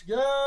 Gang!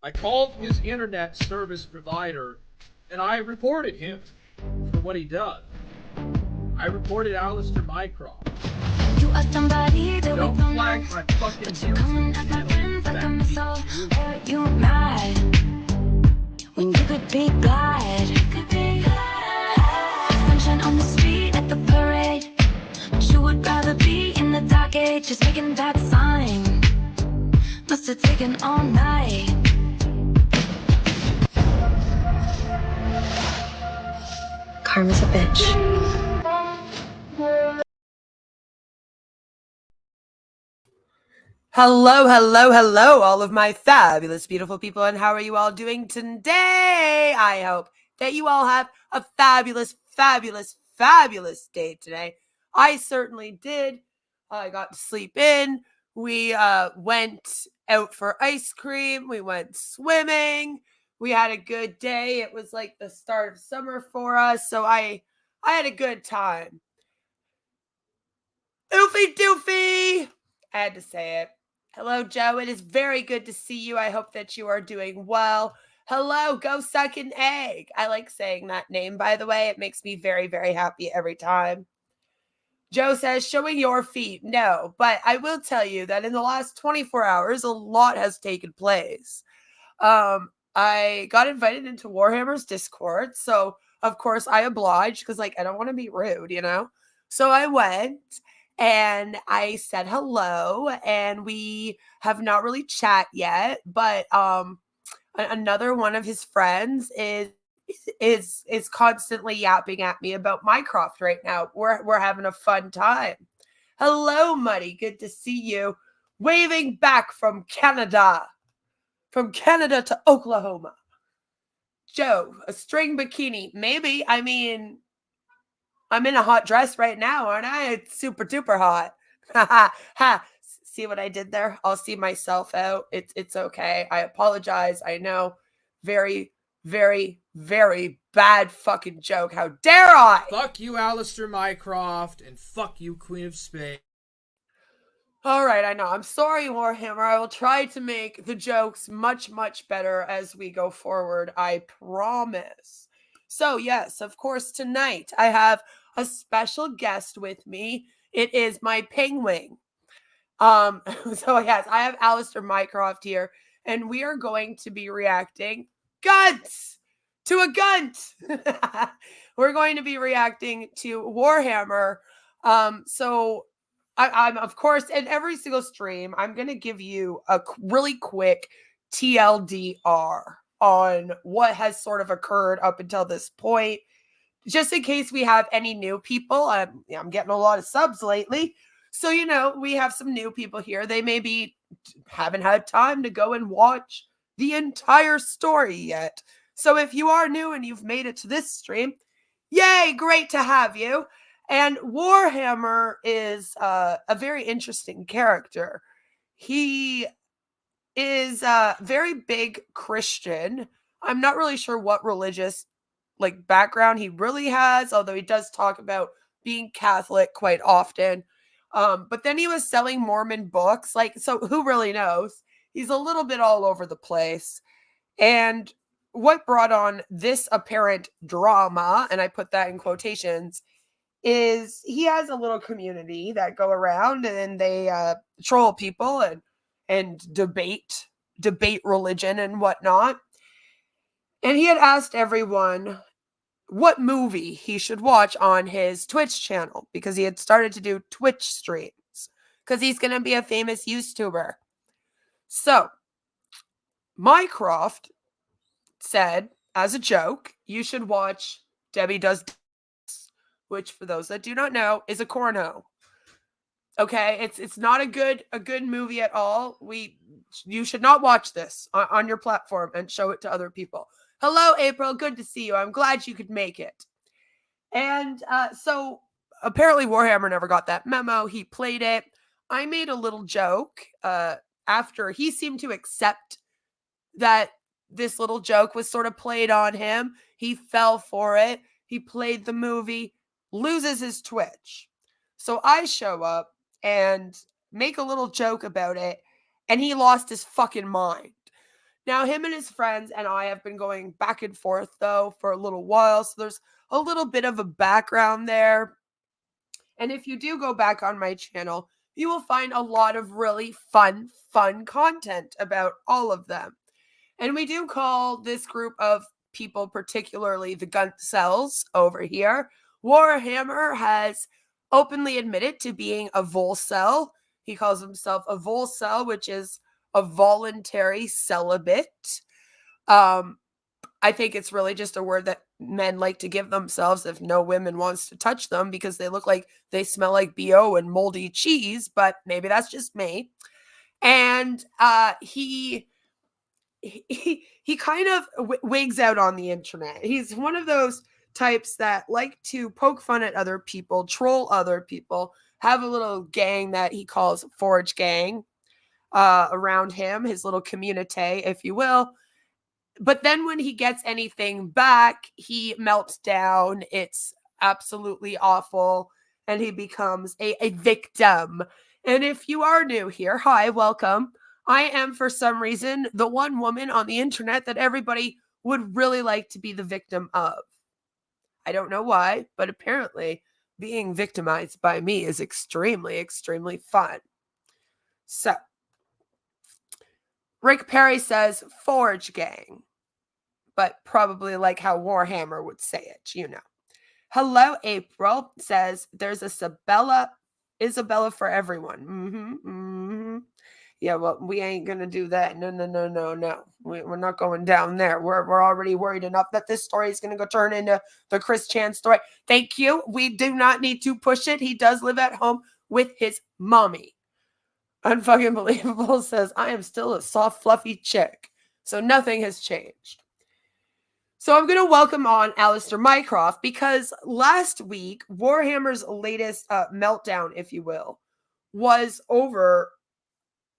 I called his internet service provider and I reported him for what he done. I reported Alistair Mycroft. You are somebody that Don't we don't flag know, my fucking but you're coming at my friends like I'm so. Are you mad when you could be glad? Sunshine on the street at the parade, but you would rather be in the dark age, just making that sign. Must have taken all night. Karma's a bitch. Hello, hello, hello, all of my fabulous, beautiful people, and how are you all doing today? I hope that you all have a fabulous, fabulous, fabulous day today. I certainly did. I got to sleep in. We went out for ice cream. We went swimming. We had a good day. It was like the start of summer for us, so I had a good time. Oofy doofy! I had to say it. Hello, Joe. It is very good to see you. I hope that you are doing well. Hello, go suck an egg. I like saying that name, by the way. It makes me very, very happy every time. Joe says, showing your feet. No, but I will tell you that in the last 24 hours, a lot has taken place. I got invited into Warhammer's Discord. So, of course, I obliged because, like, I don't want to be rude, you know? So I went and I said hello, and we have not really chat yet, but another one of his friends is constantly yapping at me about Mycroft right now. We're having a fun time. Hello, Muddy. Good to see you. Waving back from Canada. From Canada to Oklahoma. Joe, a string bikini. Maybe. I mean, I'm in a hot dress right now, aren't I? It's super duper hot. Ha ha ha. See what I did there? I'll see myself out. It's okay. I apologize. I know. Very, very, very bad fucking joke. How dare I? Fuck you, Alistair Mycroft, and fuck you, Queen of Spade. All right, I know. I'm sorry, Warhammer. I will try to make the jokes much, much better as we go forward. I promise. So, yes, of course, tonight I have a special guest with me. It is my penguin. So yes, I have Alistair Mycroft here, and we are going to be reacting guns to a gunt. We're going to be reacting to Warhammer. So I'm of course in every single stream, I'm gonna give you a really quick TLDR on what has sort of occurred up until this point, just in case we have any new people. I'm getting a lot of subs lately. So, you know, we have some new people here. They maybe haven't had time to go and watch the entire story yet. So if you are new and you've made it to this stream, yay, great to have you. And Warhammer is a very interesting character. He is a very big Christian. I'm not really sure what religious like background he really has, although he does talk about being Catholic quite often. But then he was selling Mormon books. Like, so who really knows? He's a little bit all over the place. And what brought on this apparent drama, and I put that in quotations, is he has a little community that go around and they troll people and debate religion and whatnot. And he had asked everyone what movie he should watch on his Twitch channel because he had started to do Twitch streams because he's going to be a famous YouTuber. So, Mycroft said, as a joke, you should watch Debbie Does This, which, for those that do not know, is a cornhole. Okay, it's not a good movie at all. You should not watch this on your platform and show it to other people. Hello, April. Good to see you. I'm glad you could make it. And so apparently Warhammer never got that memo. He played it. I made a little joke after he seemed to accept that this little joke was sort of played on him. He fell for it. He played the movie, loses his Twitch. So I show up and make a little joke about it, and he lost his fucking mind. Now, him and his friends and I have been going back and forth, though, for a little while, so there's a little bit of a background there. And if you do go back on my channel, you will find a lot of really fun content about all of them. And we do call this group of people, particularly the gun cells over here. Warhammer has openly admitted to being a volcel. He calls himself a volcel, which is a voluntary celibate. I think it's really just a word that men like to give themselves if no women wants to touch them because they look like they smell like BO and moldy cheese, but maybe that's just me. And he kind of wigs out on the internet. He's one of those types that like to poke fun at other people, troll other people, have a little gang that he calls Forge Gang around him, his little community, if you will. But then when he gets anything back, he melts down. It's absolutely awful. And he becomes a victim. And if you are new here, hi, welcome. I am, for some reason, the one woman on the internet that everybody would really like to be the victim of. I don't know why, but apparently being victimized by me is extremely, extremely fun. So, Rick Perry says Forge Gang, but probably like how Warhammer would say it, you know. Hello, April says there's Isabella for everyone. Yeah, well, we ain't gonna do that. No. We're not going down there. We're already worried enough that this story is gonna go turn into the Chris Chan story. Thank you. We do not need to push it. He does live at home with his mommy. Unfucking believable says I am still a soft, fluffy chick, so nothing has changed. So I'm going to welcome on Alistair Mycroft because last week, Warhammer's latest meltdown, if you will, was over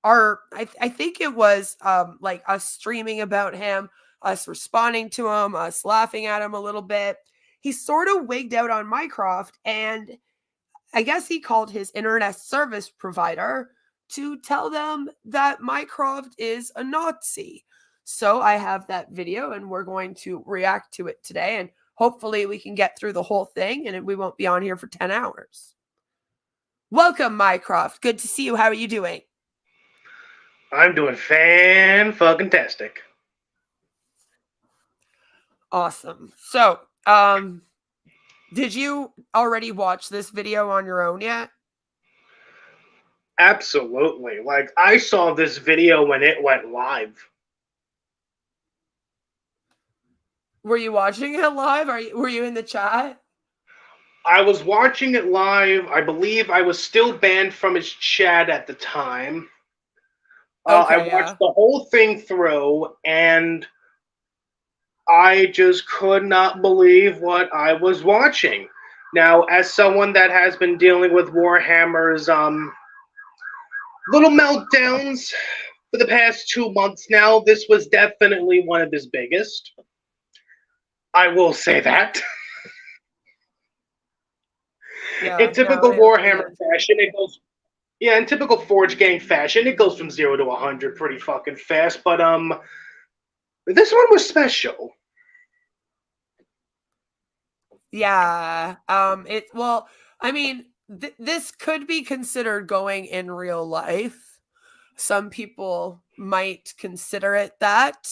I think it was like us streaming about him, us responding to him, us laughing at him a little bit. He sort of wigged out on Mycroft, and I guess he called his internet service provider to tell them that Mycroft is a Nazi. So I have that video and we're going to react to it today, and hopefully we can get through the whole thing and we won't be on here for 10 hours. Welcome, Mycroft. Good to see you. How are you doing? I'm doing fan-fucking-tastic. Awesome. So, did you already watch this video on your own yet? Absolutely. Like, I saw this video when it went live. Were you watching it live? Were you in the chat? I was watching it live. I believe I was still banned from his chat at the time. Okay, I watched the whole thing through, and I just could not believe what I was watching. Now, as someone that has been dealing with Warhammer's little meltdowns for the past 2 months now, this was definitely one of his biggest. I will say that. Yeah, In no, typical it Warhammer is. fashion, it goes. Yeah, in typical Forge Gang fashion, it goes from 0 to 100 pretty fucking fast. But this one was special. Yeah. Well, I mean, this could be considered going in real life. Some people might consider it that.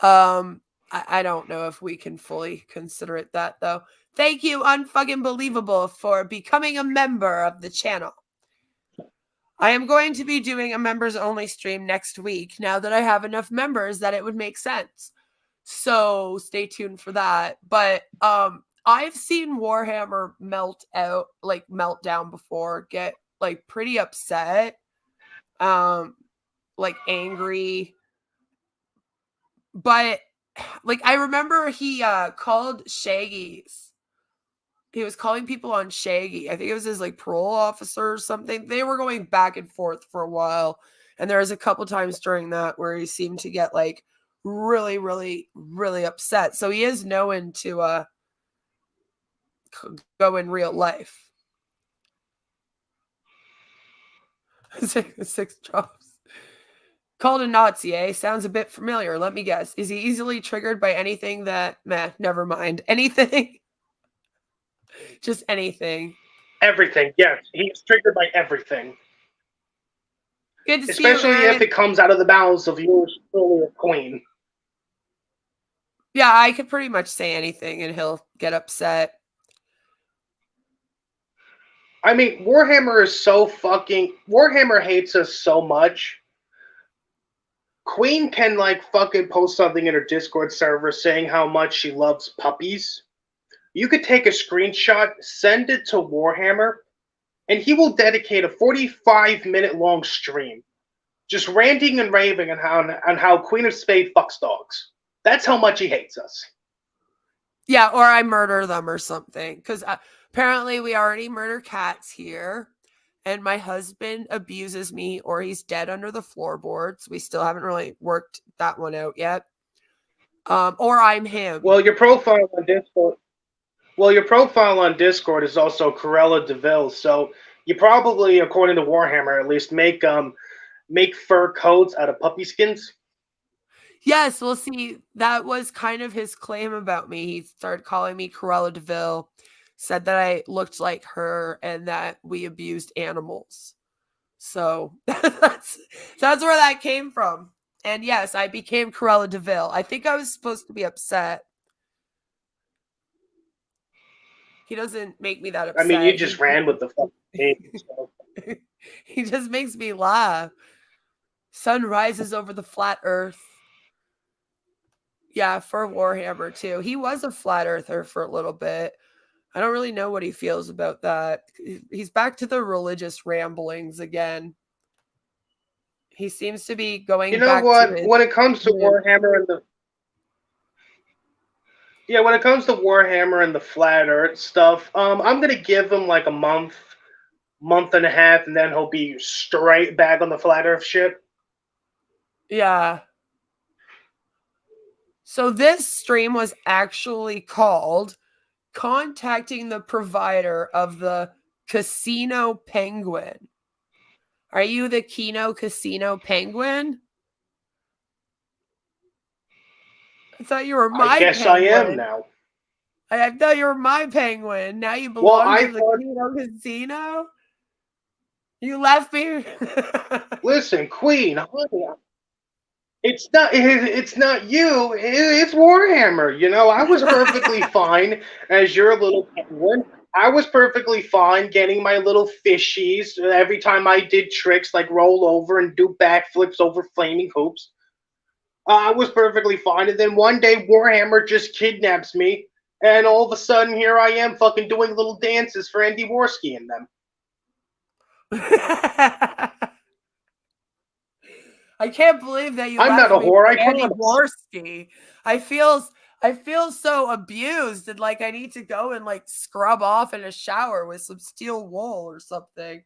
I don't know if we can fully consider it that though. Thank you, unfucking believable, for becoming a member of the channel. I am going to be doing a members only stream next week now that I have enough members that it would make sense. So stay tuned for that. But I've seen Warhammer melt down before, get like pretty upset, like angry. But like I remember he called Shaggy's. He was calling people on Shaggy. I think it was his like parole officer or something. They were going back and forth for a while. And there was a couple times during that where he seemed to get like really, really, really upset. So he is known to go in real life. Six drops. Called a Nazi, eh? Sounds a bit familiar. Let me guess. Is he easily triggered by anything that, never mind. Anything? Just anything. Everything, yes. He's triggered by everything. Good to see you, Especially Aaron. if it comes out of the bowels of yours truly, a queen. Yeah, I could pretty much say anything and he'll get upset. I mean, Warhammer is so fucking. Warhammer hates us so much. Queen can, like, fucking post something in her Discord server saying how much she loves puppies. You could take a screenshot, send it to Warhammer, and he will dedicate a 45-minute long stream just ranting and raving on how Queen of Spade fucks dogs. That's how much he hates us. Yeah, or I murder them or something. Because apparently we already murder cats here. And my husband abuses me or he's dead under the floorboards. We still haven't really worked that one out yet. Or I'm him. Well, your profile on Discord. Well, your profile on Discord is also Corella Deville, so you probably, according to Warhammer, at least make fur coats out of puppy skins. Yes, well, see, that was kind of his claim about me. He started calling me Corella Deville, said that I looked like her, and that we abused animals. So that's where that came from. And yes, I became Corella Deville. I think I was supposed to be upset. He doesn't make me that upset. I mean, you just ran with the fucking name. So. He just makes me laugh. Sun rises over the flat earth. Yeah, for Warhammer too. He was a flat earther for a little bit. I don't really know what he feels about that. He's back to the religious ramblings again. He seems to be going You know back what? to When it comes to Warhammer and the when it comes to Warhammer and the flat Earth stuff, I'm gonna give him like a month and a half, and then he'll be straight back on the flat Earth ship. Yeah. So this stream was actually called Contacting the Provider of the Casino Penguin. Are you the Kino Casino Penguin? I thought you were my I guess penguin. I am now. I thought you were my penguin. Now you belong to the thought... Kino Casino? You left me? Listen, Queen, honey, it's not you. It's Warhammer. You know, I was perfectly fine as your little penguin. I was perfectly fine getting my little fishies every time I did tricks like roll over and do backflips over flaming hoops. I was perfectly fine, and then one day Warhammer just kidnaps me, and all of a sudden here I am fucking doing little dances for Andy Worski and them. I can't believe that you I'm left not a me whore, for I Andy promise. Worski. I feels I feel so abused and like I need to go and like scrub off in a shower with some steel wool or something.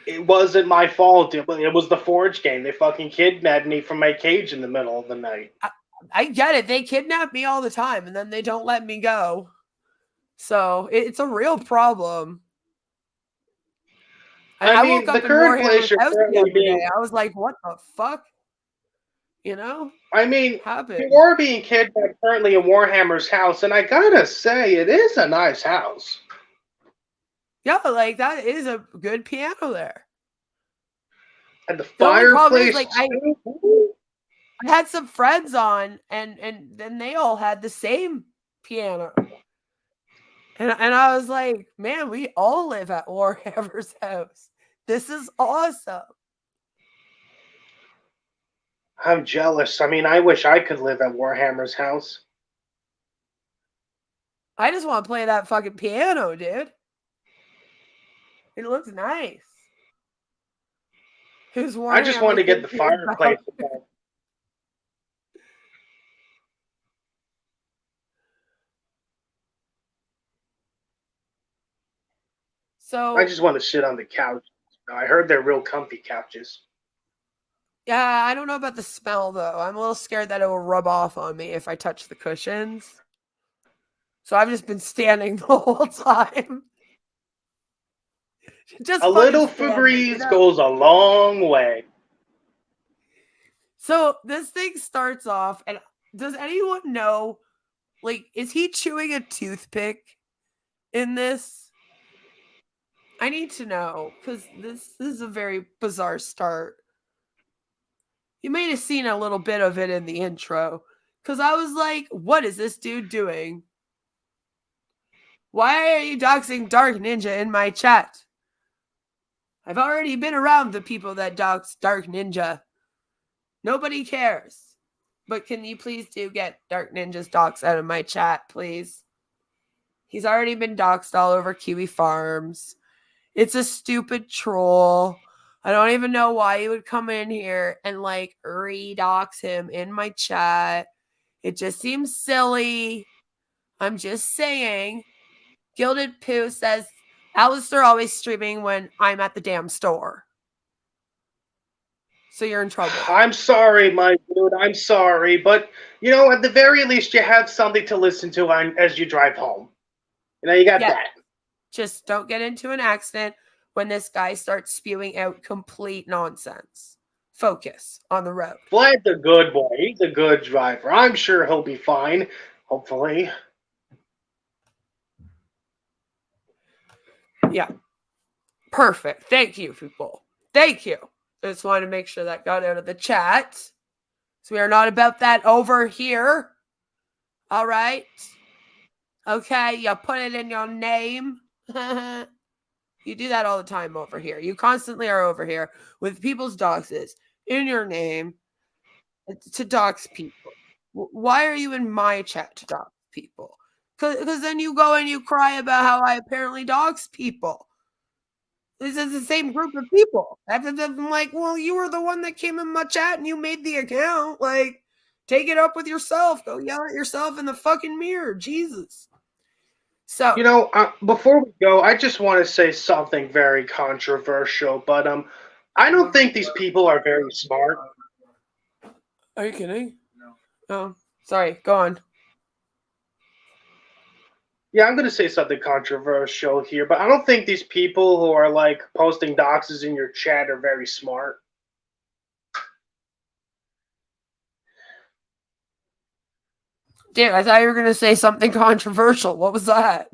It wasn't my fault. It was the Forge game. They fucking kidnapped me from my cage in the middle of the night. I get it. They kidnap me all the time and then they don't let me go. So it's a real problem. I woke The up in current place Warhammer's you're house the currently other being. day. I was like, what the fuck? You know? I mean, Happened. you are being kidnapped currently in Warhammer's house, and I gotta say, it is a nice house. Yeah, like that is a good piano there. And the The only problem is fireplace like I too. had some friends on and then they all had the same piano. And I was like, man, we all live at Warhammer's house. This is awesome. I'm jealous. I mean, I wish I could live at Warhammer's house. I just want to play that fucking piano, dude. It looks nice. Who's Warhammer? I just want to get the fireplace. So I just want to sit on the couch. I heard they're real comfy couches. yeah, I don't know about the smell though. I'm a little scared that it will rub off on me if I touch the cushions. So I've just been standing the whole time. Just A fucking little standing, you Febreze know? goes a long way. So this thing starts off, and does anyone know, like, is he chewing a toothpick in this? I need to know, because this is a very bizarre start. You may have seen a little bit of it in the intro, because I was like, what is this dude doing? Why are you doxing Dark Ninja in my chat? I've already been around the people that dox Dark Ninja. Nobody cares. But can you please do get Dark Ninja's dox out of my chat, please? He's already been doxed all over Kiwi Farms. It's a stupid troll. I don't even know why you would come in here and like redox him in my chat. It just seems silly. I'm just saying. Gilded Pooh says, Alistair always streaming when I'm at the damn store. So you're in trouble. I'm sorry, my dude. I'm sorry. But, at the very least, you have something to listen to as you drive home. You got that. Just don't get into an accident when this guy starts spewing out complete nonsense. Focus on the road. Vlad's a good boy. He's a good driver. I'm sure he'll be fine. Hopefully. Yeah. Perfect. Thank you, people. Thank you. I just wanted to make sure that got out of the chat. So we are not about that over here. All right. Okay, you put it in your name. You do that all the time over here. You constantly are over here with people's doxes in your name to dox people. Why are you in my chat to dox people? Because then you go and you cry about how I apparently dox people. This is the same group of people. I'm like, well, you were the one that came in my chat and you made the account. Like, take it up with yourself. Go yell at yourself in the fucking mirror. Jesus. So, before we go, I just want to say something very controversial, but I don't think these people are very smart. Are you kidding? No. Oh, sorry. Go on. Yeah, I'm going to say something controversial here, but I don't think these people who are like posting doxes in your chat are very smart. Dude, I thought you were going to say something controversial. What was that?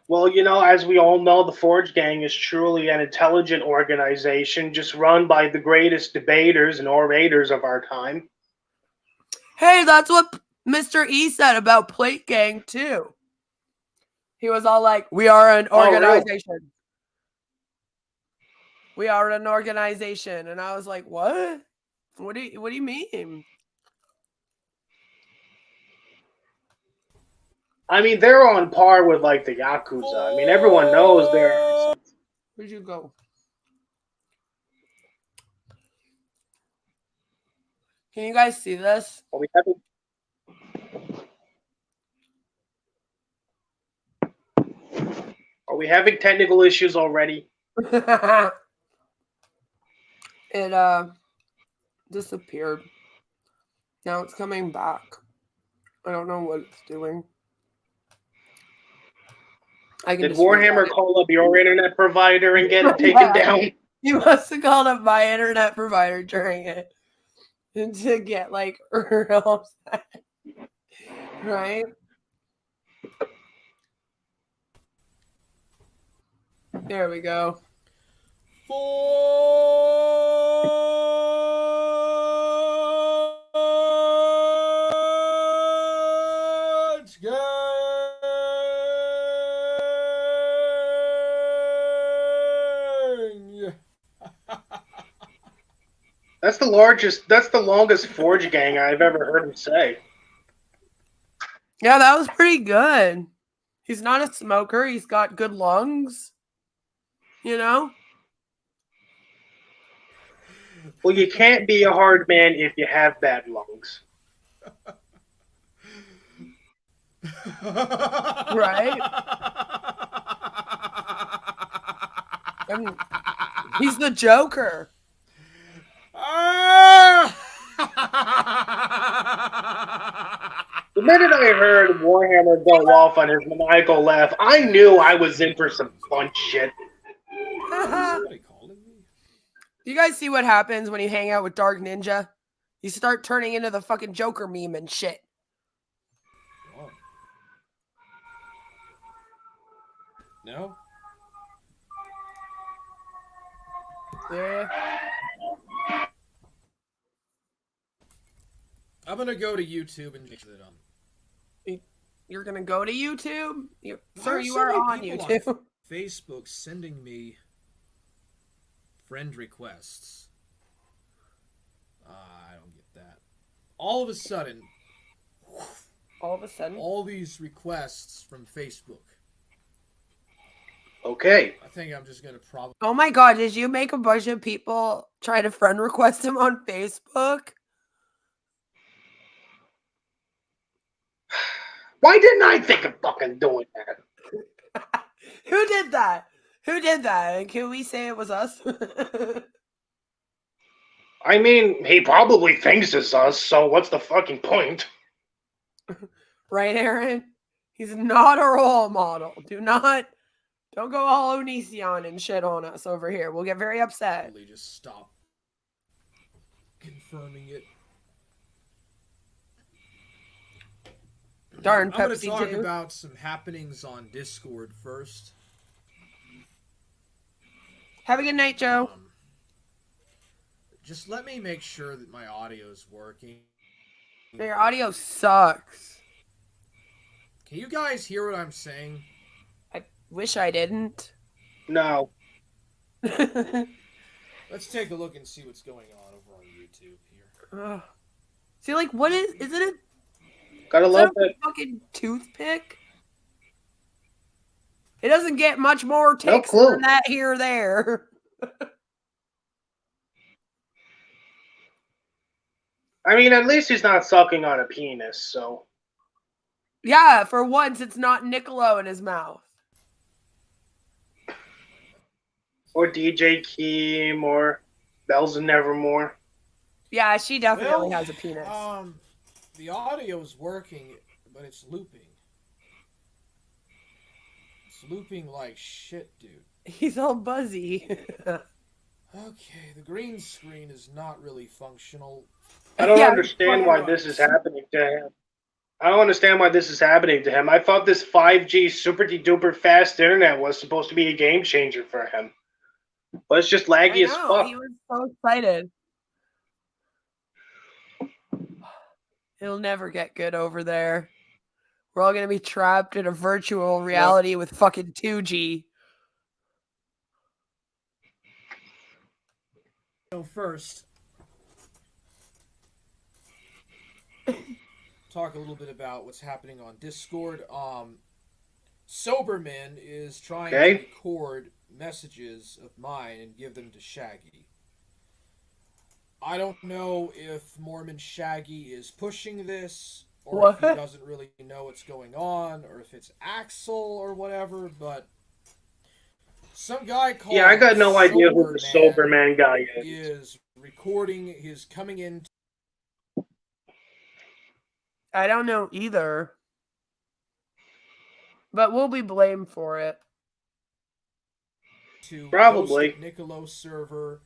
Well, as we all know, the Forge Gang is truly an intelligent organization just run by the greatest debaters and orators of our time. Hey, that's what Mr. E said about Plate Gang, too. He was all like, we are an organization. Oh, really? We are an organization. And I was like, what? What do you mean? I mean, they're on par with like the Yakuza. I mean, everyone knows they're. Where'd you go? Can you guys see this? Are we having technical issues already? It disappeared. Now it's coming back. I don't know what it's doing. Did Warhammer call up your internet provider and get it taken down? You must have called up my internet provider during it to get like real upset. Right? There we go. That's the longest Forge gang I've ever heard him say. Yeah, that was pretty good. He's not a smoker. He's got good lungs. You know? Well, you can't be a hard man if you have bad lungs. Right? I mean, he's the Joker. The minute I heard Warhammer go off on his maniacal laugh, I knew I was in for some fun shit. Do you guys see what happens when you hang out with Dark Ninja? You start turning into the fucking Joker meme and shit. No? Yeah. I'm gonna go to YouTube and make that You're gonna go to YouTube? Sir, you so are many on people YouTube. on Facebook sending me friend requests. I don't get that. All of a sudden, all these requests from Facebook. Okay. I think I'm just gonna probably. Oh my god, did you make a bunch of people try to friend request him on Facebook? Why didn't I think of fucking doing that? Who did that? Who did that? And can we say it was us? I mean, he probably thinks it's us, so what's the fucking point? Right, Aaron? He's not a role model. Don't go all Onision and shit on us over here. We'll get very upset. Just stop confirming it. Darn, I'm going to Pepsi talk too. about some happenings on Discord first. Have a good night, Joe. Just let me make sure that my audio is working. Your audio sucks. Can you guys hear what I'm saying? I wish I didn't. No. Let's take a look and see what's going on over on YouTube here. See, like, what is it? Gotta love that fucking toothpick. It doesn't get much more takes than that here or there. I mean, at least he's not sucking on a penis, so. Yeah, for once, it's not Niccolo in his mouth. Or DJ Keem, or Bells and Nevermore. Yeah, she definitely has a penis. The audio is working, but it's looping. It's looping like shit, dude. He's all buzzy. Okay, the green screen is not really functional. I don't understand why this is happening to him. I don't understand why this is happening to him. I thought this 5G super duper fast internet was supposed to be a game changer for him. But it's just laggy as fuck. He was so excited. It'll never get good over there. We're all going to be trapped in a virtual reality with fucking 2G. So first, talk a little bit about what's happening on Discord. Soberman is trying to record messages of mine and give them to Shaggy. I don't know if Mormon Shaggy is pushing this, or if he What? doesn't really know what's going on, or if it's Axel or whatever, but some guy Yeah, I called got no idea who Sober the sober Man man guy is. is recording his coming in I don't know either. But we'll be blamed for it. to Ghost Probably. of Niccolo server,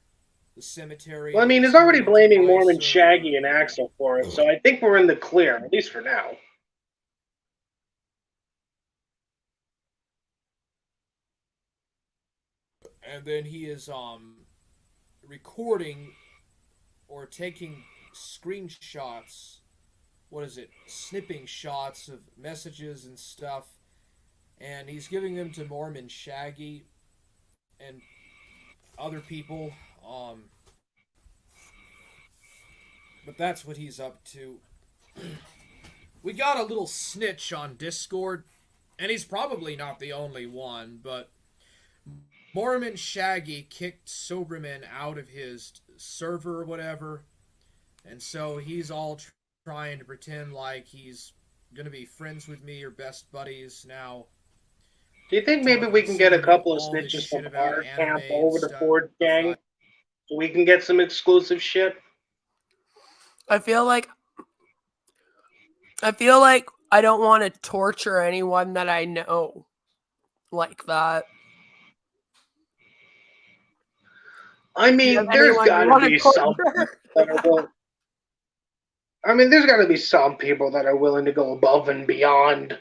the cemetery, Well, I and then mean, he's he's already coming into blaming my Mormon server. Shaggy and Axel for it, so I think we're in the clear, at least for now. And then he is recording or taking screenshots, what is it, snipping shots of messages and stuff, and he's giving them to Mormon Shaggy and other people. But that's what he's up to. We got a little snitch on Discord, and he's probably not the only one, but Mormon Shaggy kicked Soberman out of his server or whatever, and so he's all trying to pretend like he's gonna be friends with me or best buddies now. Do you think maybe we Talking, can get a sending me couple of all this snitches from shit about our anime camp and over to stuff. Ford Gang so we can get some exclusive shit? I feel like I don't want to torture anyone that I know like that. I Do you mean, have there's anyone you got to want to be some torture? that are will. I mean, there's got to be some people that are willing to go above and beyond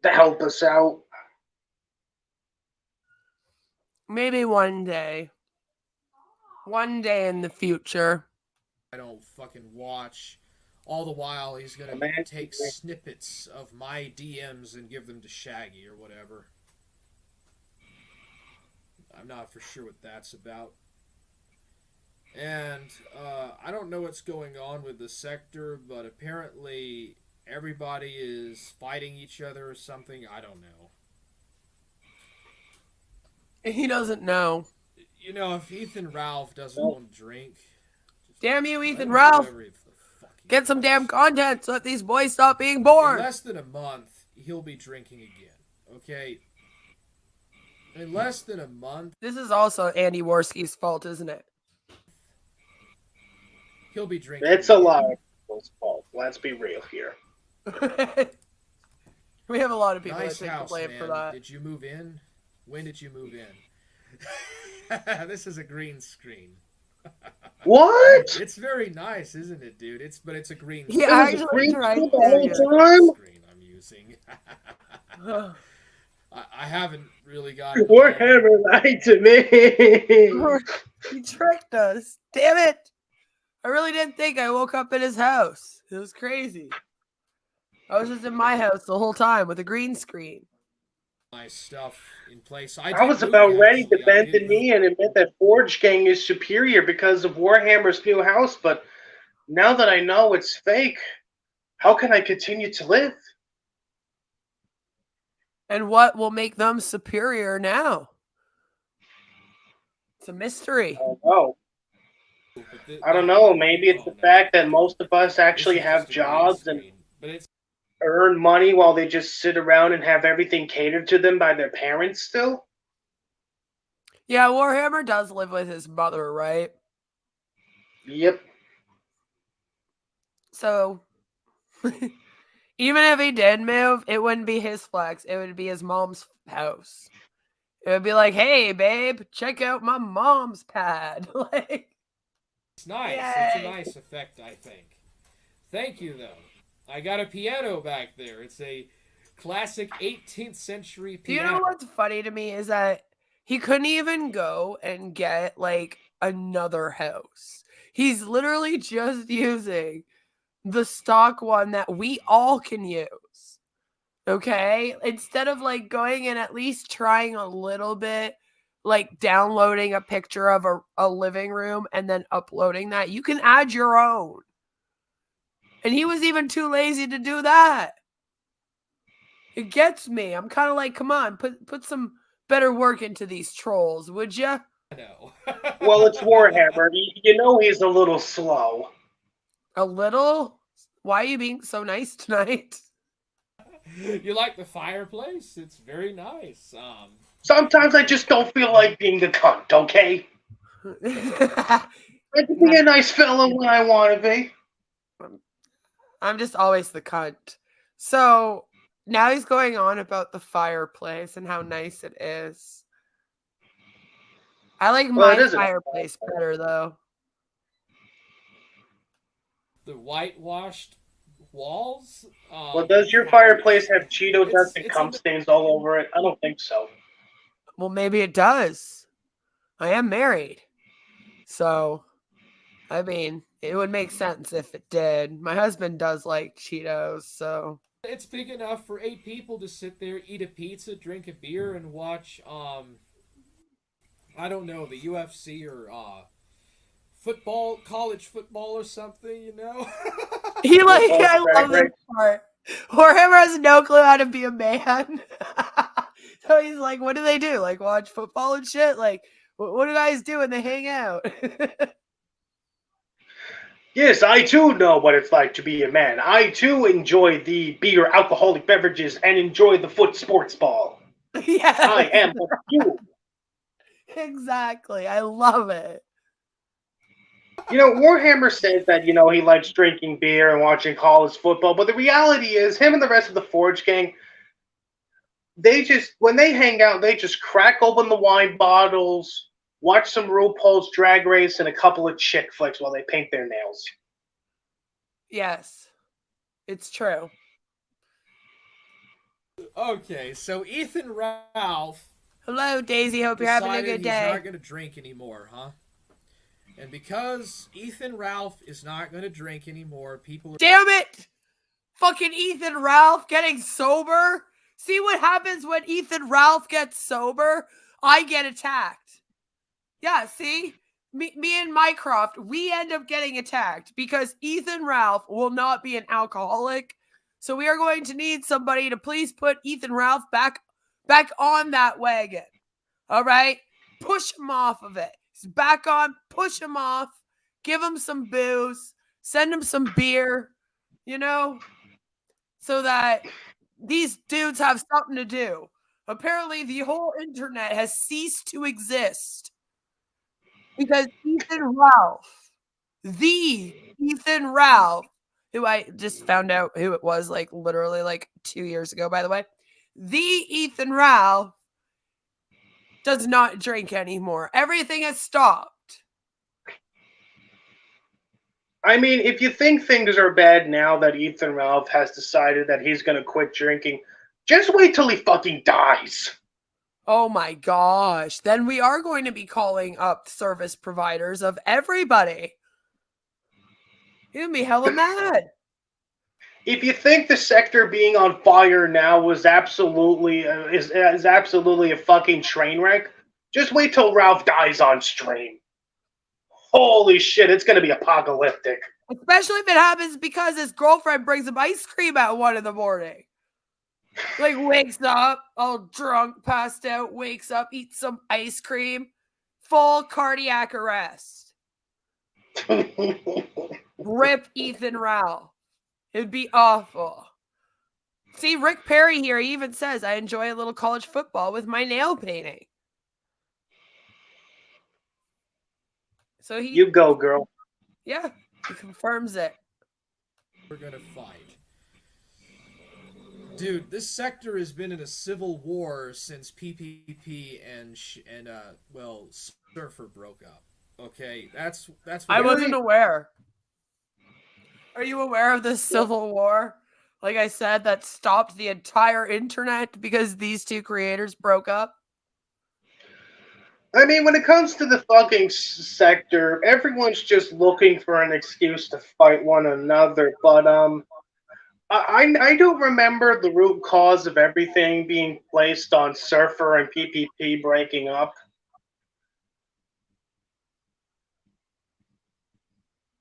to help us out. Maybe one day. One day in the future. I don't fucking watch. All the while, he's gonna Man, take snippets of my DMs and give them to Shaggy or whatever. I'm not for sure what that's about. And I don't know what's going on with the sector, but apparently everybody is fighting each other or something. I don't know. He doesn't know. You know, if Ethan Ralph doesn't no. want to drink, just Damn you, let Ethan him do Ralph. whatever the fuck he Get some damn wants. content so that these boys stop being In born. less than a month, he'll be drinking again. Okay? In less than a month, This is also Andy Worski's fault, isn't it? he'll be drinking It's a again. lot of people's fault. Let's be real here. We have a lot of people Nice that take the house, blame man. for that. Did you move in? When did you move in? This is a green screen. What? It's very nice, isn't it, dude? It's a green Yeah, It I was a actually green tried screen to. the whole time? screen I'm using. Yeah. I haven't really gotten Warhammer lied to me. He tricked us. Damn it. I really didn't think I woke up in his house. It was crazy. I was just in my house the whole time with a green screen. my stuff in place. I was about ready to bend the knee and admit that Forge Gang is superior because of Warhammer's new house, but now that I know it's fake, how can I continue to live? And what will make them superior now? It's a mystery. I don't know. Maybe it's the fact that most of us actually have jobs and earn money while they just sit around and have everything catered to them by their parents still. Yeah, Warhammer does live with his mother, right? Yep. So, even if he did move, it wouldn't be his flex. It would be his mom's house. It would be like, hey, babe, check out my mom's pad. Like, it's nice. yay. It's a nice effect, I think. Thank you, though. I got a piano back there. It's a classic 18th century piano. Do you know what's funny to me is that he couldn't even go and get like another house. He's literally just using the stock one that we all can use. Okay? Instead of like going and at least trying a little bit, like downloading a picture of a living room and then uploading that, you can add your own. And he was even too lazy to do that. It gets me. I'm kind of like, come on, put some better work into these trolls, would ya? know. Well, it's Warhammer. You know he's a little slow. A little? Why are you being so nice tonight? You like the fireplace? It's very nice. Sometimes I just don't feel like being a cunt, okay? I can be a nice fellow when I want to be. I'm just always the cunt. So now he's going on about the fireplace and how nice it is. I like Well, it my isn't. fireplace better though. The whitewashed walls. Well, does your How fireplace have Cheeto dust and it's cum a stains all over it? I don't think so. Well, maybe it does. I am married. So, I mean, it would make sense if it did. My husband does like Cheetos, so. it's big enough for 8 people to sit there, eat a pizza, drink a beer, and watch I don't know, the UFC or football, college football or something, you know? He like, Football I drag love this race. part. Warhammer has no clue how to be a man. So he's like, what do they do? Like watch football and shit? Like, what do guys do when they hang out? Yes, I too know what it's like to be a man. I too enjoy the beer, alcoholic beverages, and enjoy the foot sports ball. Yeah, I am like you. exactly. I love it. Warhammer says that, he likes drinking beer and watching college football, but the reality is, him and the rest of the Forge gang, when they hang out, they just crack open the wine bottles, watch some RuPaul's Drag Race, and a couple of chick flicks while they paint their nails. Yes, it's true. Okay, so Ethan Ralph Hello, Daisy. Hope you're having a decided good he's day. not going to drink anymore, huh? And because Ethan Ralph is not going to drink anymore, people are... Damn it! Fucking Ethan Ralph getting sober. See what happens when Ethan Ralph gets sober? I get attacked. Yeah, see? Me and Mycroft, we end up getting attacked because Ethan Ralph will not be an alcoholic. So we are going to need somebody to please put Ethan Ralph back on that wagon. All right? Push him off of it. He's back on, push him off, give him some booze, send him some beer, so that these dudes have something to do. Apparently, the whole internet has ceased to exist because the Ethan Ralph, who I just found out who it was, like literally like 2 years ago, by the way, the Ethan Ralph does not drink anymore. Everything has stopped. I mean, if you think things are bad now that Ethan Ralph has decided that he's going to quit drinking, just wait till he fucking dies. Oh my gosh. Then we are going to be calling up service providers of everybody. You're going to be hella mad. If you think the sector being on fire now was absolutely is absolutely a fucking train wreck, just wait till Ralph dies on stream. Holy shit, it's going to be apocalyptic. Especially if it happens because his girlfriend brings him ice cream at 1 a.m. Like wakes up, all drunk, passed out, wakes up, eats some ice cream, full cardiac arrest. Rip Ethan Ralph. It'd be awful. See, Rick Perry here, he even says, I enjoy a little college football with my nail painting. So You go, girl. Yeah, he confirms it. We're going to fight. Dude, this sector has been in a civil war since PPP and Surfer broke up. Okay, that's what I wasn't aware. Are you aware of this civil war? Like I said, that stopped the entire internet because these two creators broke up. I mean, when it comes to the fucking sector, everyone's just looking for an excuse to fight one another. But I don't remember the root cause of everything being placed on Surfer and PPP breaking up.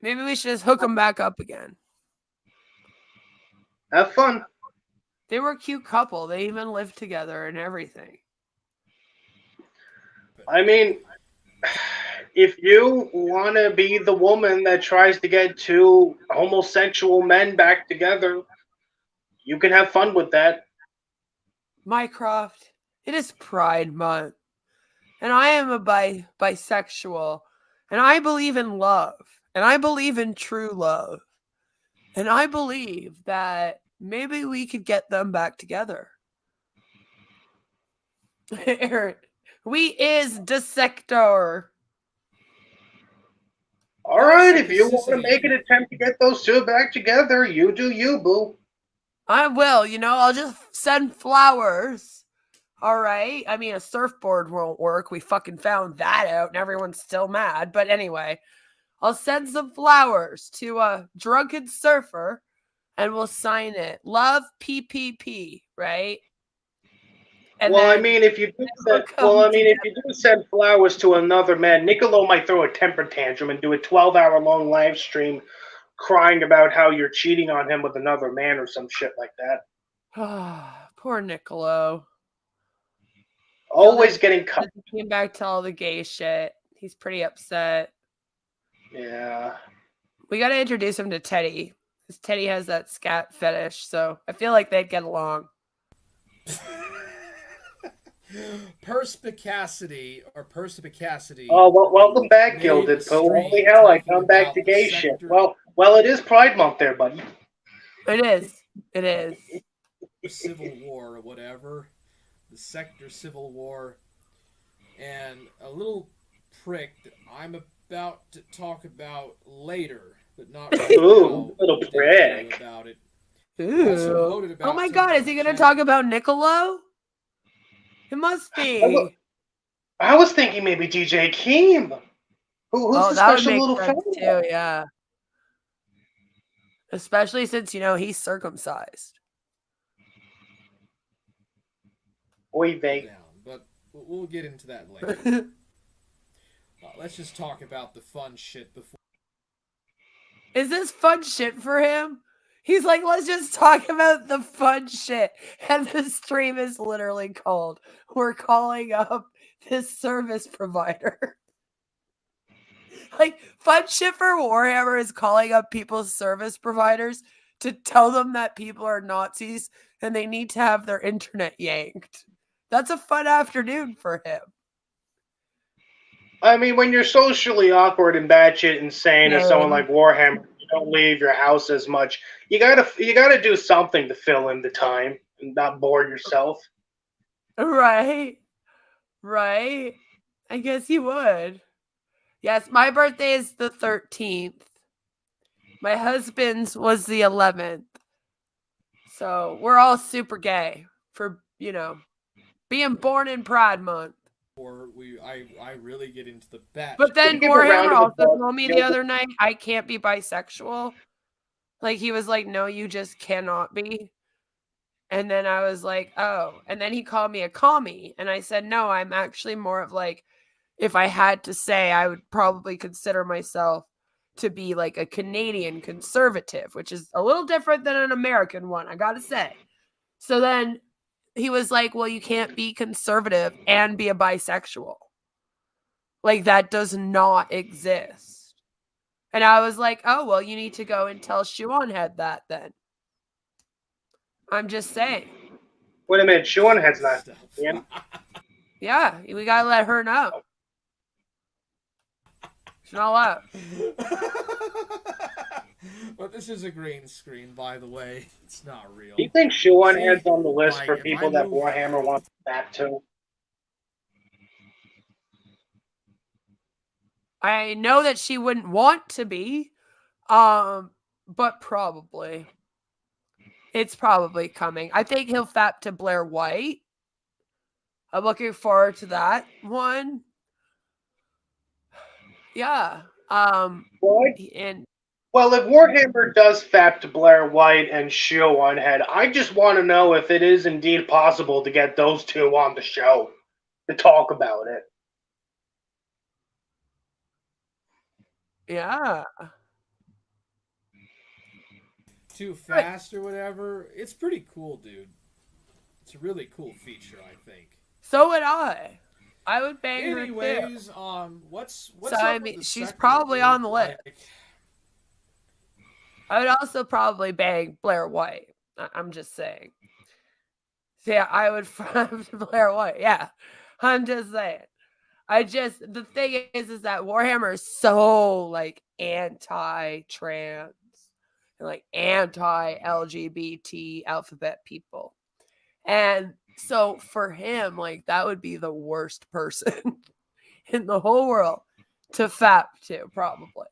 Maybe we should just hook them back up again. Have fun. They were a cute couple. They even lived together and everything. I mean, if you want to be the woman that tries to get two homosexual men back together, you can have fun with that. Mycroft, it is Pride Month, and I am a bisexual, and I believe in love, and I believe in true love, and I believe that maybe we could get them back together. We is the sector. All right, if you want to make an attempt to get those two back together, you do you, boo. I will, I'll just send flowers. All right. I mean, a surfboard won't work. We fucking found that out and everyone's still mad. But anyway, I'll send some flowers to a drunken surfer and we'll sign it. Love PPP, right? And Well, I then mean, if you do we'll send, come if you do send flowers to another man, Niccolo might throw a temper tantrum and do a 12-hour-long live stream crying about how you're cheating on him with another man or some shit like that. Poor Niccolo. Always getting cut. He came back to all the gay shit. He's pretty upset. Yeah. We got to introduce him to Teddy. Because Teddy has that scat fetish, so I feel like they'd get along. Perspicacity. Oh, well, welcome back, Gilded Pooh. Holy hell, I come back to gay shit. Well, it is Pride Month there, buddy. It is. It is. Civil War or whatever. The Sector Civil War. And a little prick that I'm about to talk about later, but not right now. Little prick. About it. Ooh. Oh my god, is he going to talk about Niccolo? It must be. I was thinking maybe DJ Keem. Who's the special little fella? Too, yeah. Especially since, he's circumcised. Oy vey. But we'll get into that later. Let's just talk about the fun shit before. Is this fun shit for him? He's like, let's just talk about the fun shit. And the stream is literally called, we're calling up this service provider. Like, fun shit for Warhammer is calling up people's service providers to tell them that people are Nazis and they need to have their internet yanked. That's a fun afternoon for him. I mean, when you're socially awkward and batshit insane as someone like Warhammer, you don't leave your house as much. You gotta do something to fill in the time and not bore yourself. Right. I guess you would. Yes, my birthday is the 13th. My husband's was the 11th. So we're all super gay for, being born in Pride Month. Or I really get into the bat. But then Warhammer also told me the other night I can't be bisexual. Like, he was like, no, you just cannot be. And then I was like, oh. And then he called me a commie. And I said, no, I'm actually more of like, if I had to say, I would probably consider myself to be like a Canadian conservative, which is a little different than an American one, I gotta say. So then he was like, well, you can't be conservative and be a bisexual. Like, that does not exist. And I was like, oh, well, you need to go and tell Shuonhead that then. I'm just saying. Wait a minute, Shuonhead's not. Yeah, we gotta let her know. She's not allowed. But this is a green screen, by the way. It's not real. Do you think Shuonhead's on the list for people that Warhammer wants back to? I know that she wouldn't want to be, but probably. It's probably coming. I think he'll fap to Blair White. I'm looking forward to that one. Yeah. What? And well, if Warhammer does fap to Blair White and Shuonhead, I just want to know if it is indeed possible to get those two on the show to talk about it. Yeah. Too fast or whatever. It's pretty cool, dude. It's a really cool feature, I think. So would I. I would bang her too. Anyways, what's So up I with mean, the she's sector probably group? on the list. I would also probably bang Blair White. I'm just saying. So yeah, I would Blair White. Yeah, I'm just saying. The thing is that Warhammer is so like anti-trans and like anti-LGBT alphabet people, and so for him, like that would be the worst person in the whole world to fap to, probably.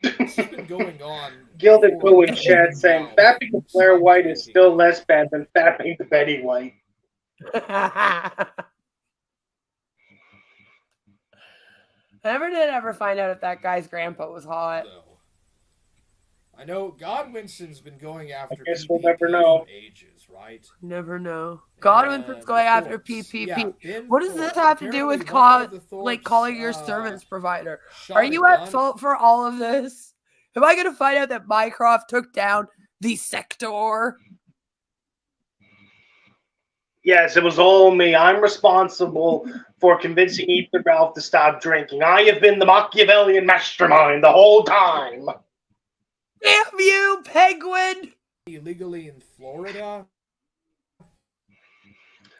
This has been going on Gilded for Pooh in even chat saying now, fapping to so Blair I'm White is thinking. still less bad than fapping to Betty White. Never did ever find out if that guy's grandpa was hot. Though I know Godwinson's been going after guess we'll never PPP know. for ages, right? Never know. Godwinson's And the going after Thorpes. PPP. Yeah, Ben What does this Thorpe. have to do Apparently with one of the Thorpes, calling your service provider? Are shot a you at gun. fault for all of this? Am I going to find out that Mycroft took down the sector? Yes, it was all me. I'm responsible for convincing Ethan Ralph to stop drinking. I have been the Machiavellian mastermind the whole time. Damn you, penguin! Illegally in Florida.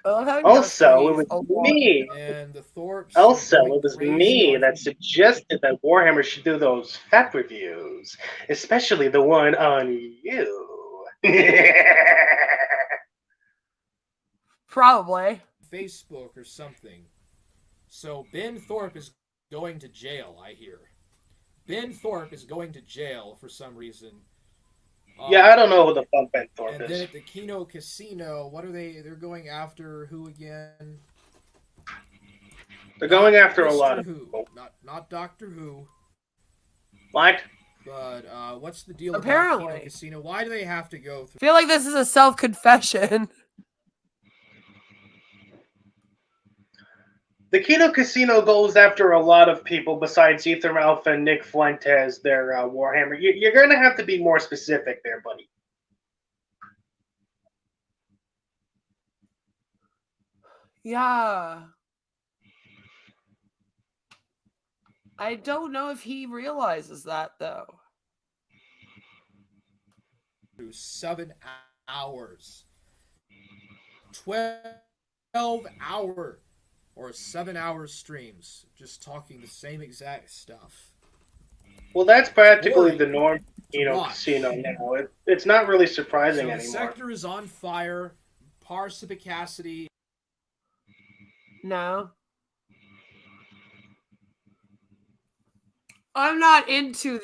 Also, it was me. And the Thorpes. Also, are going it was crazy me on that suggested that Warhammer should do those fat reviews, especially the one on you. Probably. Facebook or something. So Ben Thorpe is going to jail, I hear. Ben Thorpe is going to jail for some reason. Yeah, I don't know who the fuck Ben Thorpe And is. then at the Kino Casino, what are they? They're going after who again? They're going after Mr. a lot of Who. people. Not Doctor Who. What? But what's the deal Apparently. about Kino Casino? Why do they have to go I through? feel like this is a self-confession. The Kino Casino goes after a lot of people besides Ethan Ralph and Nick Fuentes, their Warhammer. You're going to have to be more specific there, buddy. Yeah. I don't know if he realizes that, though. 7 hours. 12-hour or 7-hour streams just talking the same exact stuff. Well, that's practically Boring the norm to Kino watch. Casino now. It's not really surprising So the anymore. sector is on fire. Parsipicacity. No. I'm not into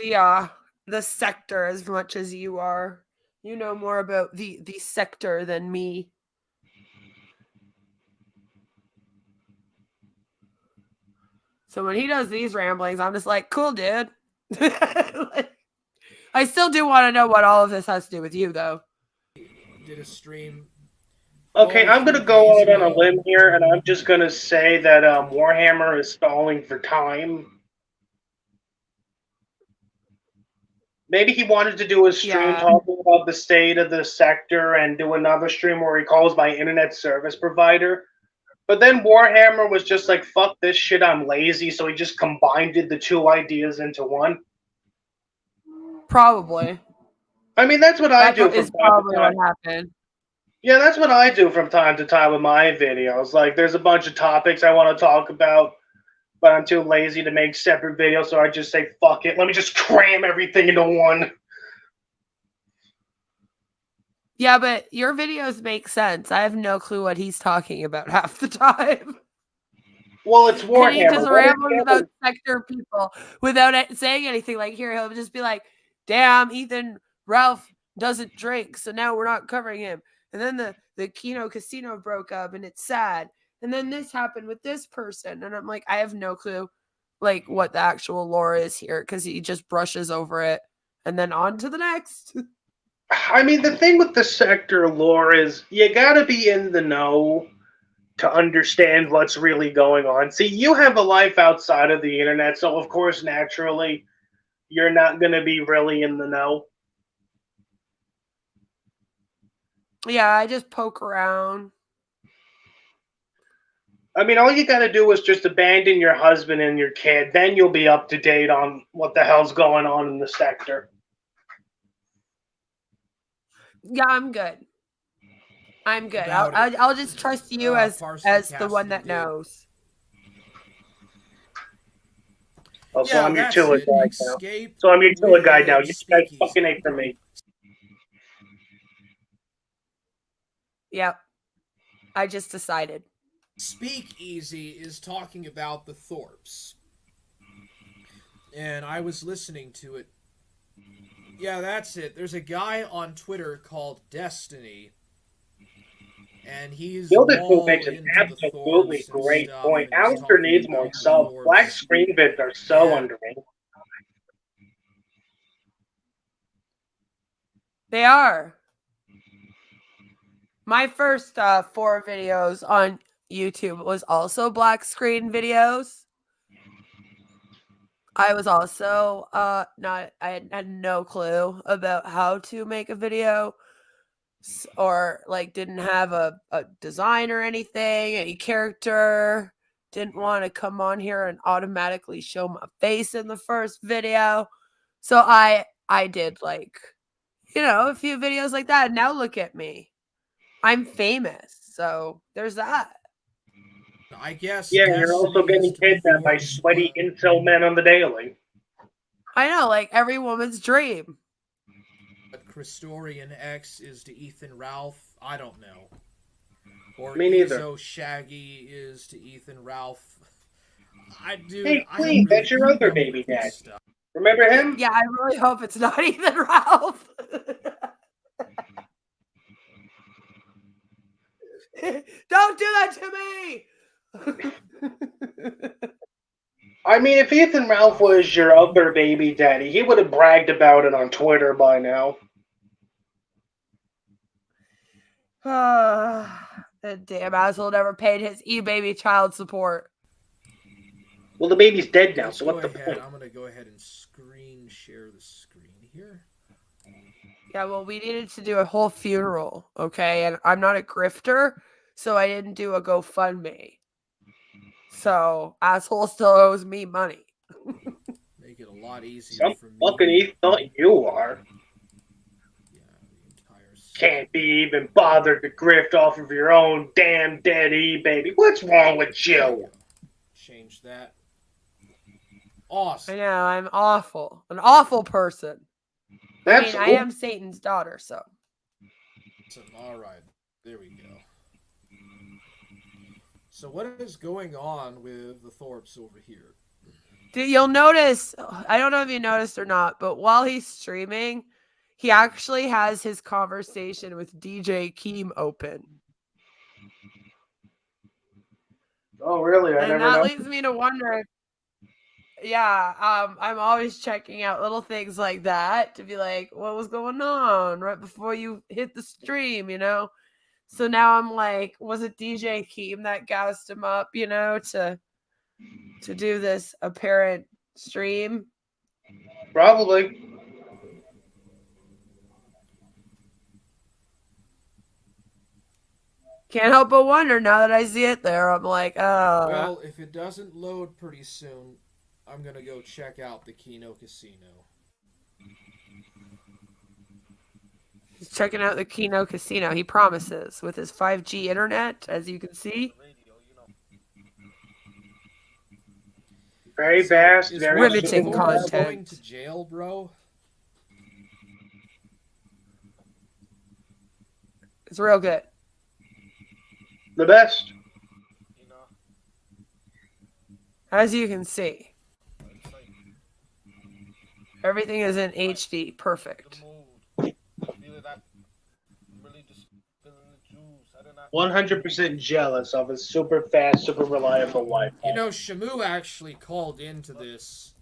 the sector as much as you are. You know more about the sector than me. So when he does these ramblings, I'm just like, cool, dude. I still do want to know what all of this has to do with you, though. Did a stream. Okay, I'm going to go out on a Crazy. limb here, and I'm just going to say that Warhammer is stalling for time. Maybe he wanted to do a stream talking about the state of the sector and do another stream where he calls my internet service provider. But then Warhammer was just like, fuck this shit, I'm lazy, so he just combined the two ideas into one. Probably. I mean, that's what I do That is from time probably to time. what happened. Yeah, that's what I do from time to time with my videos. Like, there's a bunch of topics I want to talk about, but I'm too lazy to make separate videos, so I just say, fuck it, let me just cram everything into one. Yeah, but your videos make sense. I have no clue what he's talking about half the time. Well, it's Warhammer. And he just rambles about sector people without saying anything. Like, here, he'll just be like, damn, Ethan Ralph doesn't drink, so now we're not covering him. And then the Kino Casino broke up, and it's sad. And then this happened with this person. And I'm like, I have no clue, like, what the actual lore is here, because he just brushes over it. And then on to the next. I mean, the thing with the sector lore is you gotta be in the know to understand what's really going on. See, you have a life outside of the internet, so of course, naturally, you're not gonna be really in the know. Yeah, I just poke around. I mean, all you gotta do is just abandon your husband and your kid. Then you'll be up to date on what the hell's going on in the sector. Yeah, I'm good. I'm good. About it. I'll just trust you Parsley, as the one Cassidy that did. knows. Oh, so Yeah, I'm your that's tour it. guide now. Escape So I'm your tour guide now. with You guys Speakeasy. fucking ate for me. Yep. I just decided. Speakeasy is talking about the Thorpes. And I was listening to it. Yeah, that's it. There's a guy on Twitter called Destiny. And he's Gilded Poop all makes an into the absolutely Thorpes and great stuff, point. and he's Alistair talking needs more about the subs. Black Thorpes. screen vids are so Yeah. underrated. They are. My first 4 videos on YouTube was also black screen videos. I was also not I had no clue about how to make a video or like didn't have a design or anything, any character, didn't want to come on here and automatically show my face in the first video. So I did like, you know, a few videos like that. And now look at me. I'm famous. So there's that. I guess. Yeah, you're also Destiny is getting to the kidnapped by Thorpes sweaty what incel men on the daily. I know, like every woman's dream. Christorian X is to Ethan Ralph. I don't know. Or Me neither. Ezo Shaggy is to Ethan Ralph. Dude, Hey, I don't Queen, really that's your keep other up baby with this dad. stuff. Remember him? Yeah, I really hope it's not Ethan Ralph. Don't do that to me. I mean, if Ethan Ralph was your other baby daddy, he would have bragged about it on Twitter by now. That damn asshole never paid his e-baby child support. Well, the baby's dead now, Let's so go what's the ahead. point? I'm going to go ahead and screen share the screen here. Yeah, well, we needed to do a whole funeral, okay? And I'm not a grifter, so I didn't do a GoFundMe. So, asshole still owes me money. Make it a lot easier Some for me. fucking he thought you are. Yeah, the entire Can't be even bothered to grift off of your own damn dead baby. What's wrong with you? Change that. Awesome. I know, I'm awful. An awful person. That's I am Satan's daughter, so. All right. There we go. So what is going on with the Thorpes over here? You'll notice, I don't know if you noticed or not, but while he's streaming, he actually has his conversation with DJ Keem open. Oh, really? I And never that know. leads me to wonder if, yeah, I'm always checking out little things like that to be like, what was going on right before you hit the stream, you know? So now I'm like, was it DJ Keem that gassed him up, you know, to do this apparent stream? Probably. Can't help but wonder now that I see it there. I'm like, oh. Well, if it doesn't load pretty soon, I'm going to go check out the Kino Casino. He's checking out the Kino Casino. He promises with his 5G internet, as you can see. Very vast, Is very riveting Thorpes content. Going to jail, bro? It's real good. The best. As you can see. Everything is in HD. Perfect. 100% jealous of his super fast, super reliable Wi-Fi. You know, Shamu actually called into this,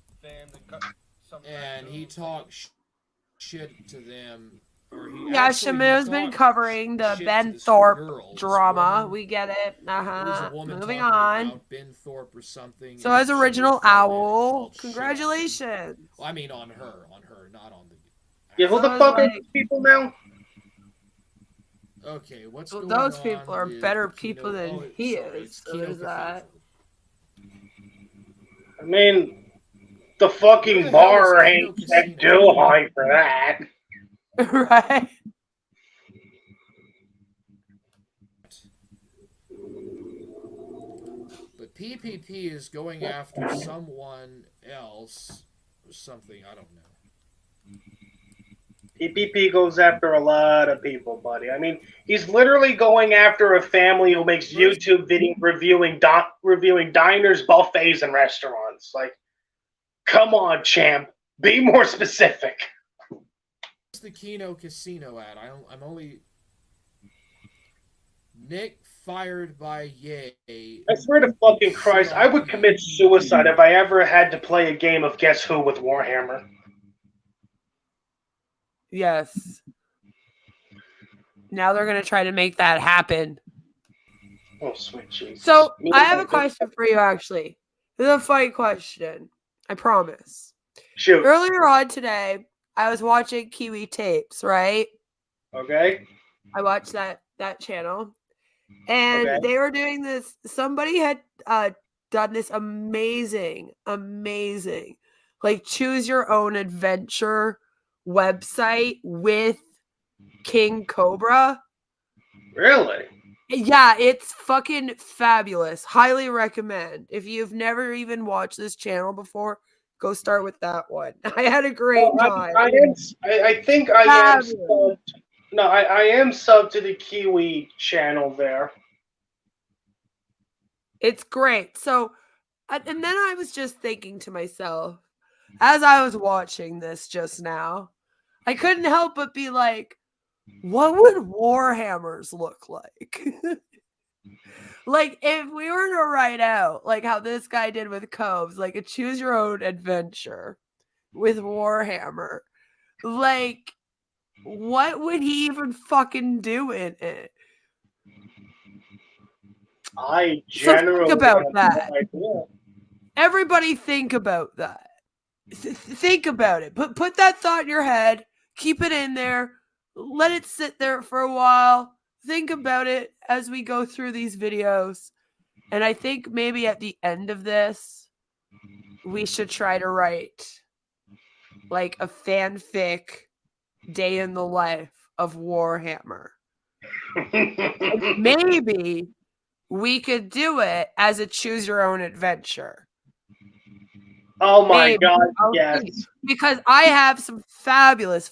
and he talked shit to them. Yeah, Shamu's been covering the Ben Thorpe drama. We get it. Moving on. Ben Thorpe or something. So as Original Owl, congratulations. Well, I mean on her, not on the. Yeah, who the So fuck are like- these people now? Okay, what's Well, going those people on are with the better people Kino? than Oh, he sorry, is. it's So Kino there's that. Cathedral. I mean, the Where fucking the hell is bar Kino ain't set Casino? too high for that. Right? But PPP is going after someone else or something. I don't know. PPP goes after a lot of people, buddy. I mean, he's literally going after a family who makes Where's YouTube video reviewing diners, buffets, and restaurants. Like, come on, champ, be more specific. the Kino Casino at? I'm only Nick fired by Yay. I swear to fucking Christ, I would CRP. commit suicide if I ever had to play a game of Guess Who with Warhammer. Yes. Now they're going to try to make that happen. Oh, sweet Jesus. So I have a question for you, actually. This is a funny question. I promise. Shoot. Earlier on today, I was watching Kiwi Tapes, right? Okay. I watched that channel. And Okay. they were doing this. Somebody had done this amazing, like choose your own adventure website with King Cobra. Really? Yeah, it's fucking fabulous. Highly recommend. If you've never even watched this channel before, go start with that one. I had a great time. I think I am subbed. No, I am subbed to the Kiwi channel there. It's great. So, and then I was just thinking to myself, as I was watching this just now, I couldn't help but be like, what would Warhammers look like? Like, if we were to write out, like how this guy did with Coves, like a choose your own adventure with Warhammer, like, what would he even fucking do in it? I generally think about have that. no idea. Everybody think about that. Think about it. Put that thought in your head. Keep it in there. Let it sit there for a while. Think about it as we go through these videos. And I think maybe at the end of this, we should try to write like a fanfic day in the life of Warhammer. Maybe we could do it as a choose your own adventure. Oh my God, yes. Because I have some fabulous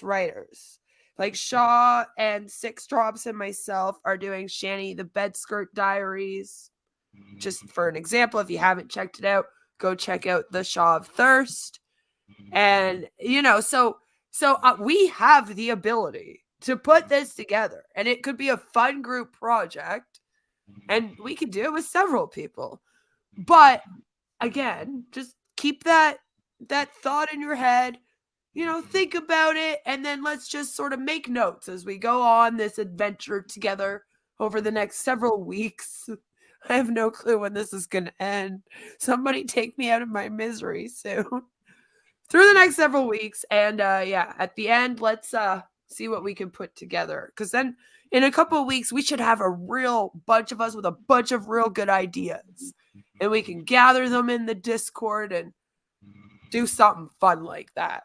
writers. Like Shaw and Six Drops and myself are doing Shani the Bedskirt Diaries. Just for an example, if you haven't checked it out, go check out the Shaw of Thirst. And, so we have the ability to put this together. And it could be a fun group project. And we could do it with several people. But again, just keep that thought in your head, think about it, and then let's just sort of make notes as we go on this adventure together over the next several weeks. I have no clue when this is going to end. Somebody take me out of my misery soon. Through the next several weeks, and at the end, let's see what we can put together, because then in a couple of weeks we should have a real bunch of us with a bunch of real good ideas, and we can gather them in the Discord and do something fun like that.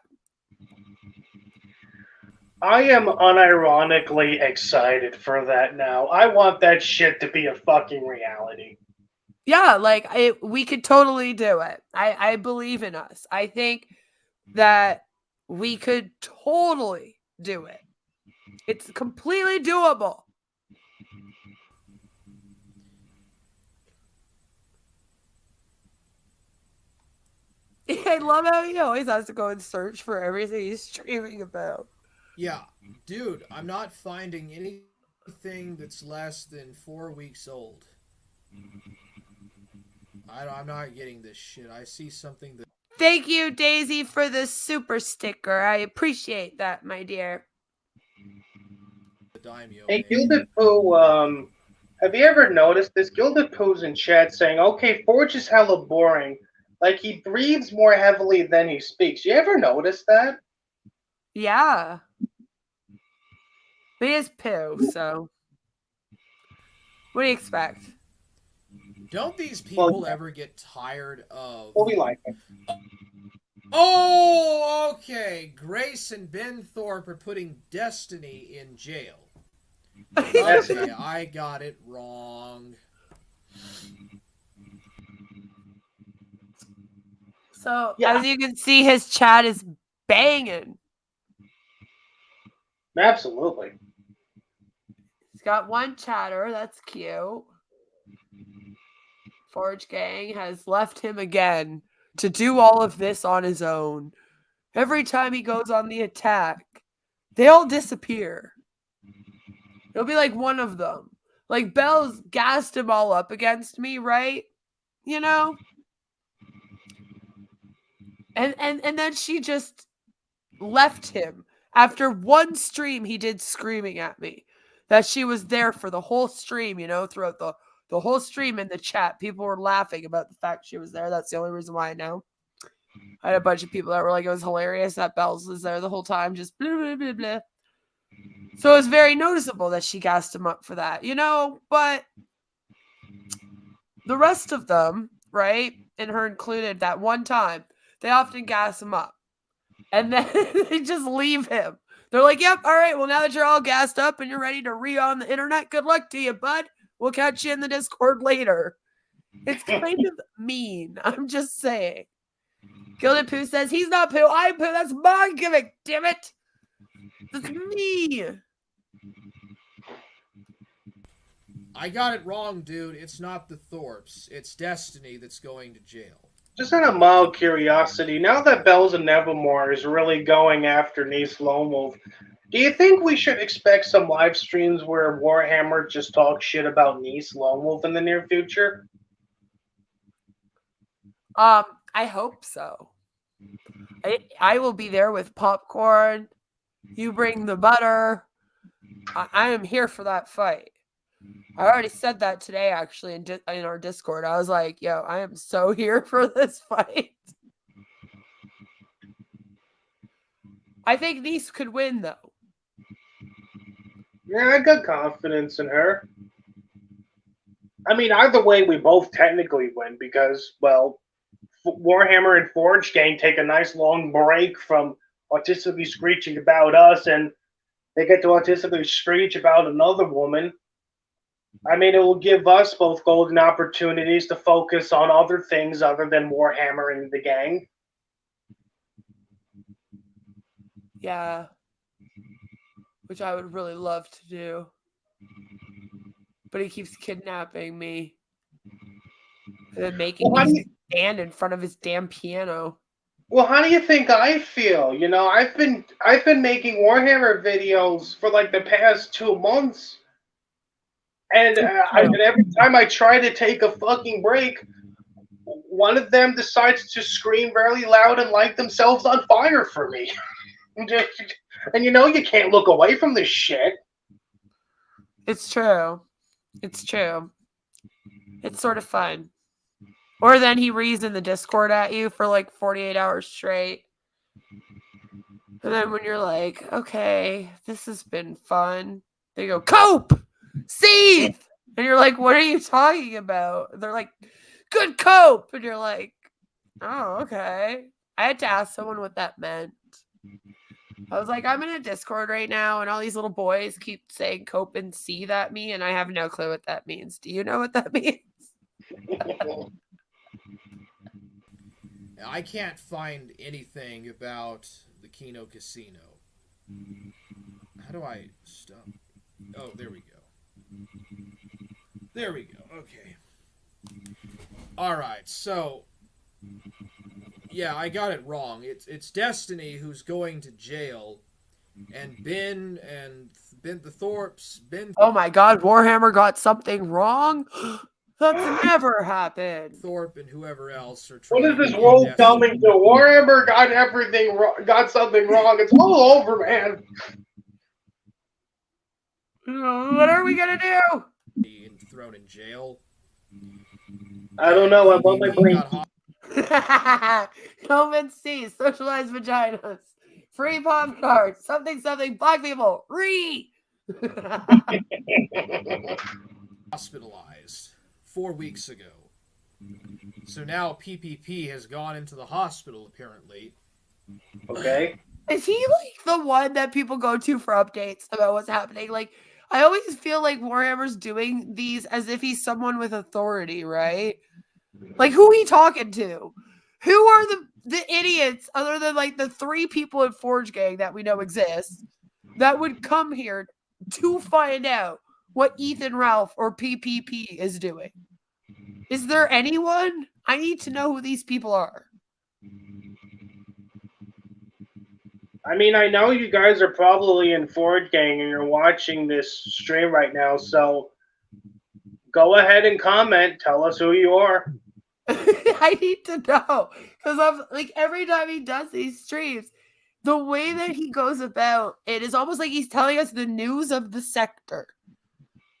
I am unironically excited for that now. I want that shit to be a fucking reality. Yeah, like we could totally do it. I believe in us. I think that we could totally do it. It's completely doable. I love how he always has to go and search for everything he's streaming about. Yeah, dude, I'm not finding anything that's less than 4 weeks old. I'm not getting this shit. I see something that. Thank you, Daisy, for the super sticker. I appreciate that, my dear. Hey, Gilded Pooh, have you ever noticed this? Gilded Pooh's in chat saying, okay, Forge is hella boring. Like, he breathes more heavily than he speaks. You ever notice that? Yeah. But he is poo, so what do you expect? Don't these people ever get tired of? Well, we like it. Oh, okay. Grace and Ben Thorpe are putting Destiny in jail. That's Okay, I got it wrong. So Yeah. as you can see, his chat is banging. Absolutely. He's got one chatter. That's cute. Forge Gang has left him again to do all of this on his own. Every time he goes on the attack, they all disappear. It'll be like one of them. Like Belle's gassed him all up against me, right? You know? And then she just left him after one stream he did screaming at me. That she was there for the whole stream, throughout the whole stream in the chat. People were laughing about the fact she was there. That's the only reason why I know. I had a bunch of people that were like, it was hilarious that Bells was there the whole time, just blah, blah, blah, blah. So it was very noticeable that she gassed him up for that, but the rest of them, right, and her included, that one time, they often gas him up. And then they just leave him. They're like, yep, all right, well, now that you're all gassed up and you're ready to on the internet, good luck to you, bud. We'll catch you in the Discord later. It's kind of mean. I'm just saying. Gilded Pooh says, he's not Pooh, I'm Pooh. That's my gimmick, damn it. That's me. I got it wrong, dude. It's not the Thorpes. It's Destiny that's going to jail. Just out of mild curiosity, now that Bells and Nevermore is really going after Nice Lone Wolf, do you think we should expect some live streams where Warhammer just talks shit about Nice Lone Wolf in the near future? I hope so. I will be there with popcorn. You bring the butter. I am here for that fight. I already said that today, actually, in our Discord. I was like, yo, I am so here for this fight. I think Nice could win, though. Yeah, I got confidence in her. I mean, either way, we both technically win because, well, Warhammer and Forge Gang take a nice long break from artistically screeching about us, and they get to artistically screech about another woman. I mean, it will give us both golden opportunities to focus on other things other than Warhammering the gang. Yeah. Which I would really love to do. But he keeps kidnapping me. And then making me stand in front of his damn piano. Well, how do you think I feel? I've been making Warhammer videos for like the past 2 months. And every time I try to take a fucking break, one of them decides to scream very loud and light themselves on fire for me. And you can't look away from this shit. It's true. It's true. It's sort of fun. Or then he reads in the Discord at you for like 48 hours straight. And then when you're like, okay, this has been fun, they go, cope! Seethe! And you're like, what are you talking about? They're like, good cope! And you're like, oh, okay. I had to ask someone what that meant. I was like, I'm in a Discord right now, and all these little boys keep saying cope and seethe at me, and I have no clue what that means. Do you know what that means? I can't find anything about the Kino Casino. How do I stop? Oh, there we go. There we go. Okay. Alright, so... Yeah, I got it wrong. It's Destiny who's going to jail, and Ben the Thorpes, Oh my god, Warhammer got something wrong? That's never happened. Thorpe and whoever else are trying. What is this world coming to? Warhammer got everything wrong, got something wrong. It's all over, man. What are we gonna do? Being thrown in jail. I don't know. I'm on my brain. Covid C, socialized vaginas, free pop cards, something, black people, Hospitalized 4 weeks ago. So now PPP has gone into the hospital, apparently. Okay. Is he like the one that people go to for updates about what's happening? Like, I always feel like Warhammer's doing these as if he's someone with authority, right? Like, who he talking to? Who are the idiots other than like the 3 people in Forge Gang that we know exist that would come here to find out what Ethan Ralph or PPP is doing? Is there anyone? I need to know who these people are. I mean, I know you guys are probably in Ford Gang and you're watching this stream right now, so go ahead and comment. Tell us who you are. I need to know because I'm like every time he does these streams, the way that he goes about it is almost like he's telling us the news of the sector,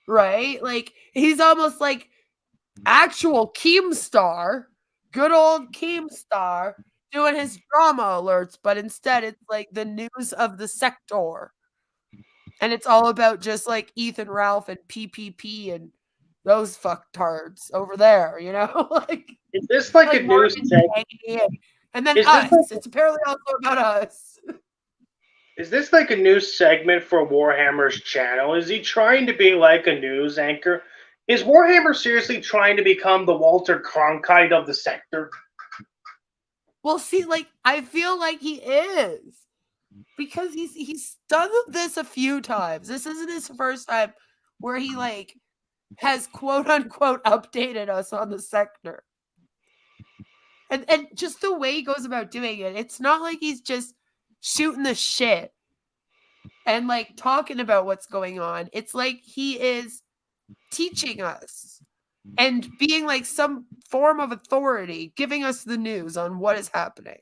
right? Like he's almost like actual Keemstar, good old Keemstar, doing his drama alerts, but instead it's like the news of the sector. And it's all about just like Ethan Ralph and PPP and those fucktards over there, you know? Is this like a like new Martin segment? Kay and then Is this us. like It's apparently also about us. is this like a new segment for Warhammer's channel? Is he trying to be like a news anchor? Is Warhammer seriously trying to become the Walter Cronkite of the sector? Well, see, like I feel like he is because he's done this a few times. This isn't his first time where he like has quote unquote updated us on the sector. And just the way he goes about doing it, it's not like he's just shooting the shit and like talking about what's going on. It's like he is teaching us and being like some form of authority, giving us the news on what is happening.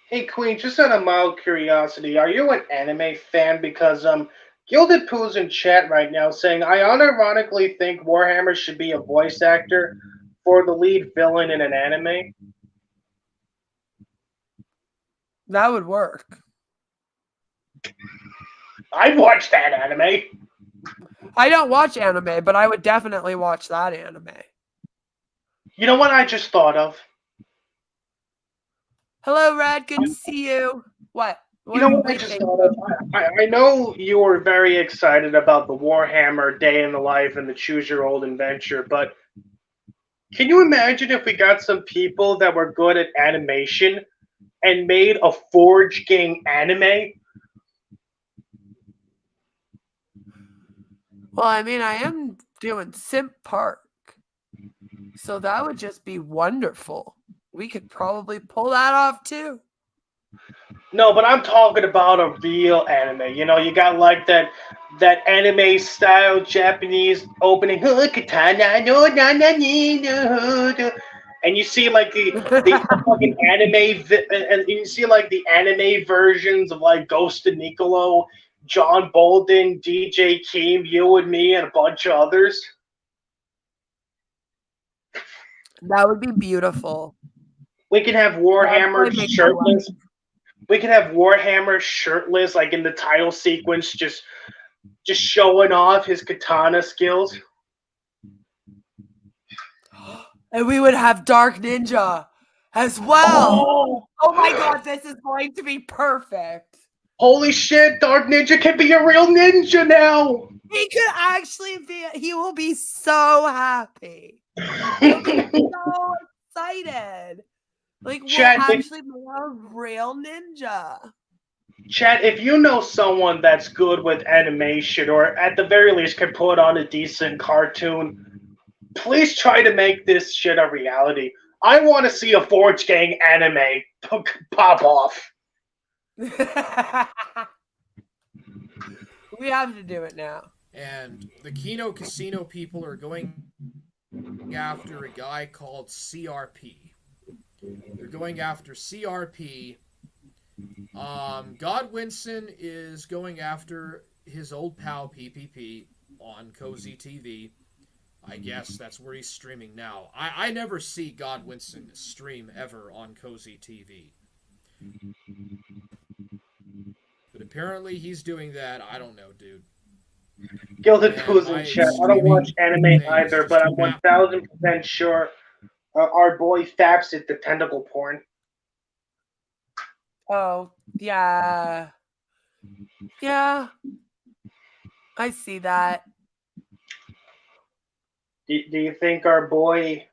Hey Queen, just out of mild curiosity, are you an anime fan? Because Gilded Pooh's in chat right now saying I unironically think Warhammer should be a voice actor for the lead villain in an anime. That would work. I'd watch that anime. I don't watch anime, but I would definitely watch that anime. You know what I just thought of? Hello, Red. Good to see you. What? You know what I just thought of? I know you were very excited about the Warhammer Day in the Life and the Choose Your Old Adventure, but can you imagine if we got some people that were good at animation and made a Forge Gang anime? Well, I mean, I am doing Simp Park, so that would just be wonderful. We could probably pull that off too. No, but I'm talking about a real anime. You know, you got like that anime style Japanese opening, katana no na na ni no, and you see like the fucking and you see like the anime versions of like Ghost of Niccolo, John Bolden, DJ Keem, you and me, and a bunch of others. That would be beautiful. We can have Warhammer shirtless. We can have Warhammer shirtless, like in the title sequence, just showing off his katana skills. And we would have Dark Ninja as well. Oh my god, this is going to be perfect. Holy shit, Dark Ninja can be a real ninja now! He could actually be, he will be so happy. He'll be so excited. Like, we'll actually be a real ninja. Chat, if you know someone that's good with animation, or at the very least can put on a decent cartoon, please try to make this shit a reality. I want to see a Forge Gang anime pop off. We have to do it now. And the Kino Casino people are going after a guy called CRP. They're going after CRP. Godwinson is going after his old pal PPP on Cozy TV. I guess that's where he's streaming now. I never see Godwinson stream ever on Cozy TV. But apparently he's doing that. I don't know, dude. Gilded And Pooh's in my chat. I don't watch streaming anime thing is either, just but I'm out. 1000% sure our boy Faps is the tentacle porn. Oh, yeah. Yeah. I see that. Do you think our boy?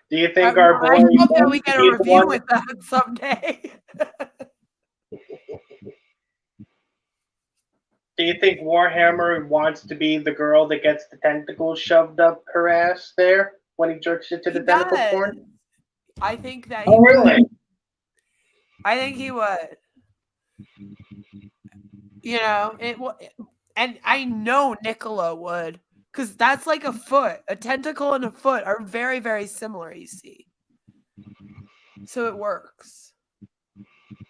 Do you I, think our boy I hope that we wants to get a be the review one? with that someday. Do you think Warhammer wants to be the girl that gets the tentacles shoved up her ass there when he jerks it to He the tentacle does. porn? I think that he Oh, really? would. I think he would. You know, and I know Nicola would, because that's like a foot. A tentacle and a foot are very, very similar, you see. So it works.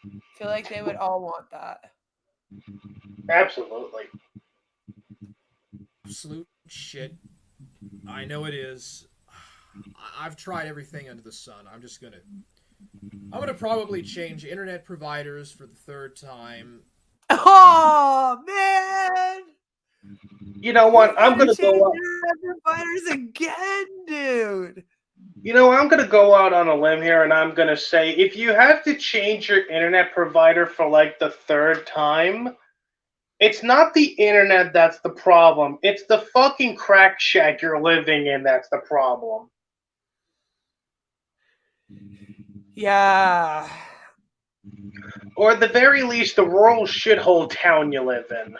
I feel like they would all want that. Absolutely. Absolute shit. I know it is. I've tried everything under the sun. I'm gonna probably change internet providers for the third time. Oh man! You know You what? I'm gotta gonna change go. internet providers again, dude. You know, I'm going to go out on a limb here and I'm going to say if you have to change your internet provider for like the third time, it's not the internet that's the problem. It's the fucking crack shack you're living in that's the problem. Yeah. Or at the very least, the rural shithole town you live in.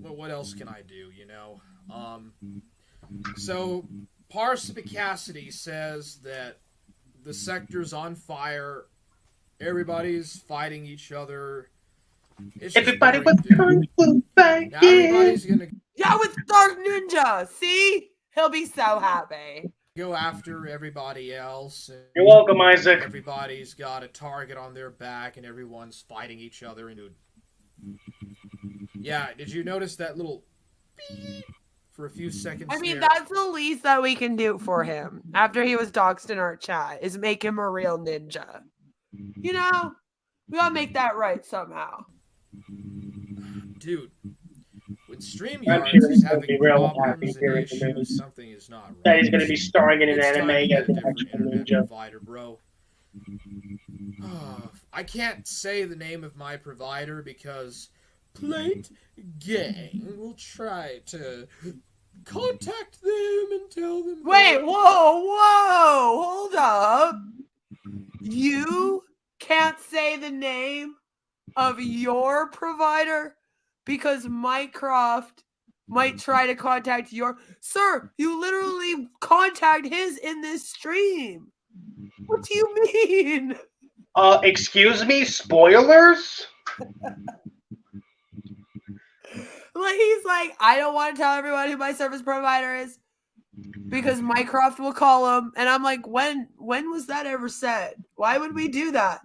Well, what else can I do, you know? So, Parspicacity says that the sector's on fire, everybody's fighting each other. It's just Everybody boring, with dude. kung fu fighting. Now everybody's gonna Yeah, with Dark Ninja. See? He'll be so happy. go after everybody else. And You're welcome, Isaac. everybody's got a target on their back, and everyone's fighting each other. And yeah, did you notice that little beep for a few seconds? I mean, there? that's the least that we can do for him after he was doxxed in our chat is make him a real ninja. You know? We gotta make that right somehow. Dude, with I'm StreamYards sure is he's going to having be real happy problems and hearing the news issues, something is not that right. he's going to be starring in an It's anime time to get as a an different actual internet ninja. provider, bro. I can't say the name of my provider because Plate Gang will try to contact them and tell them. Wait, whoa, hold up. You can't say the name of your provider because Mycroft might try to contact your. Sir, you literally contact his in this stream. What do you mean? Excuse me? Spoilers? Like he's like, I don't want to tell everyone who my service provider is because Mycroft will call him. And I'm like, when was that ever said? Why would we do that?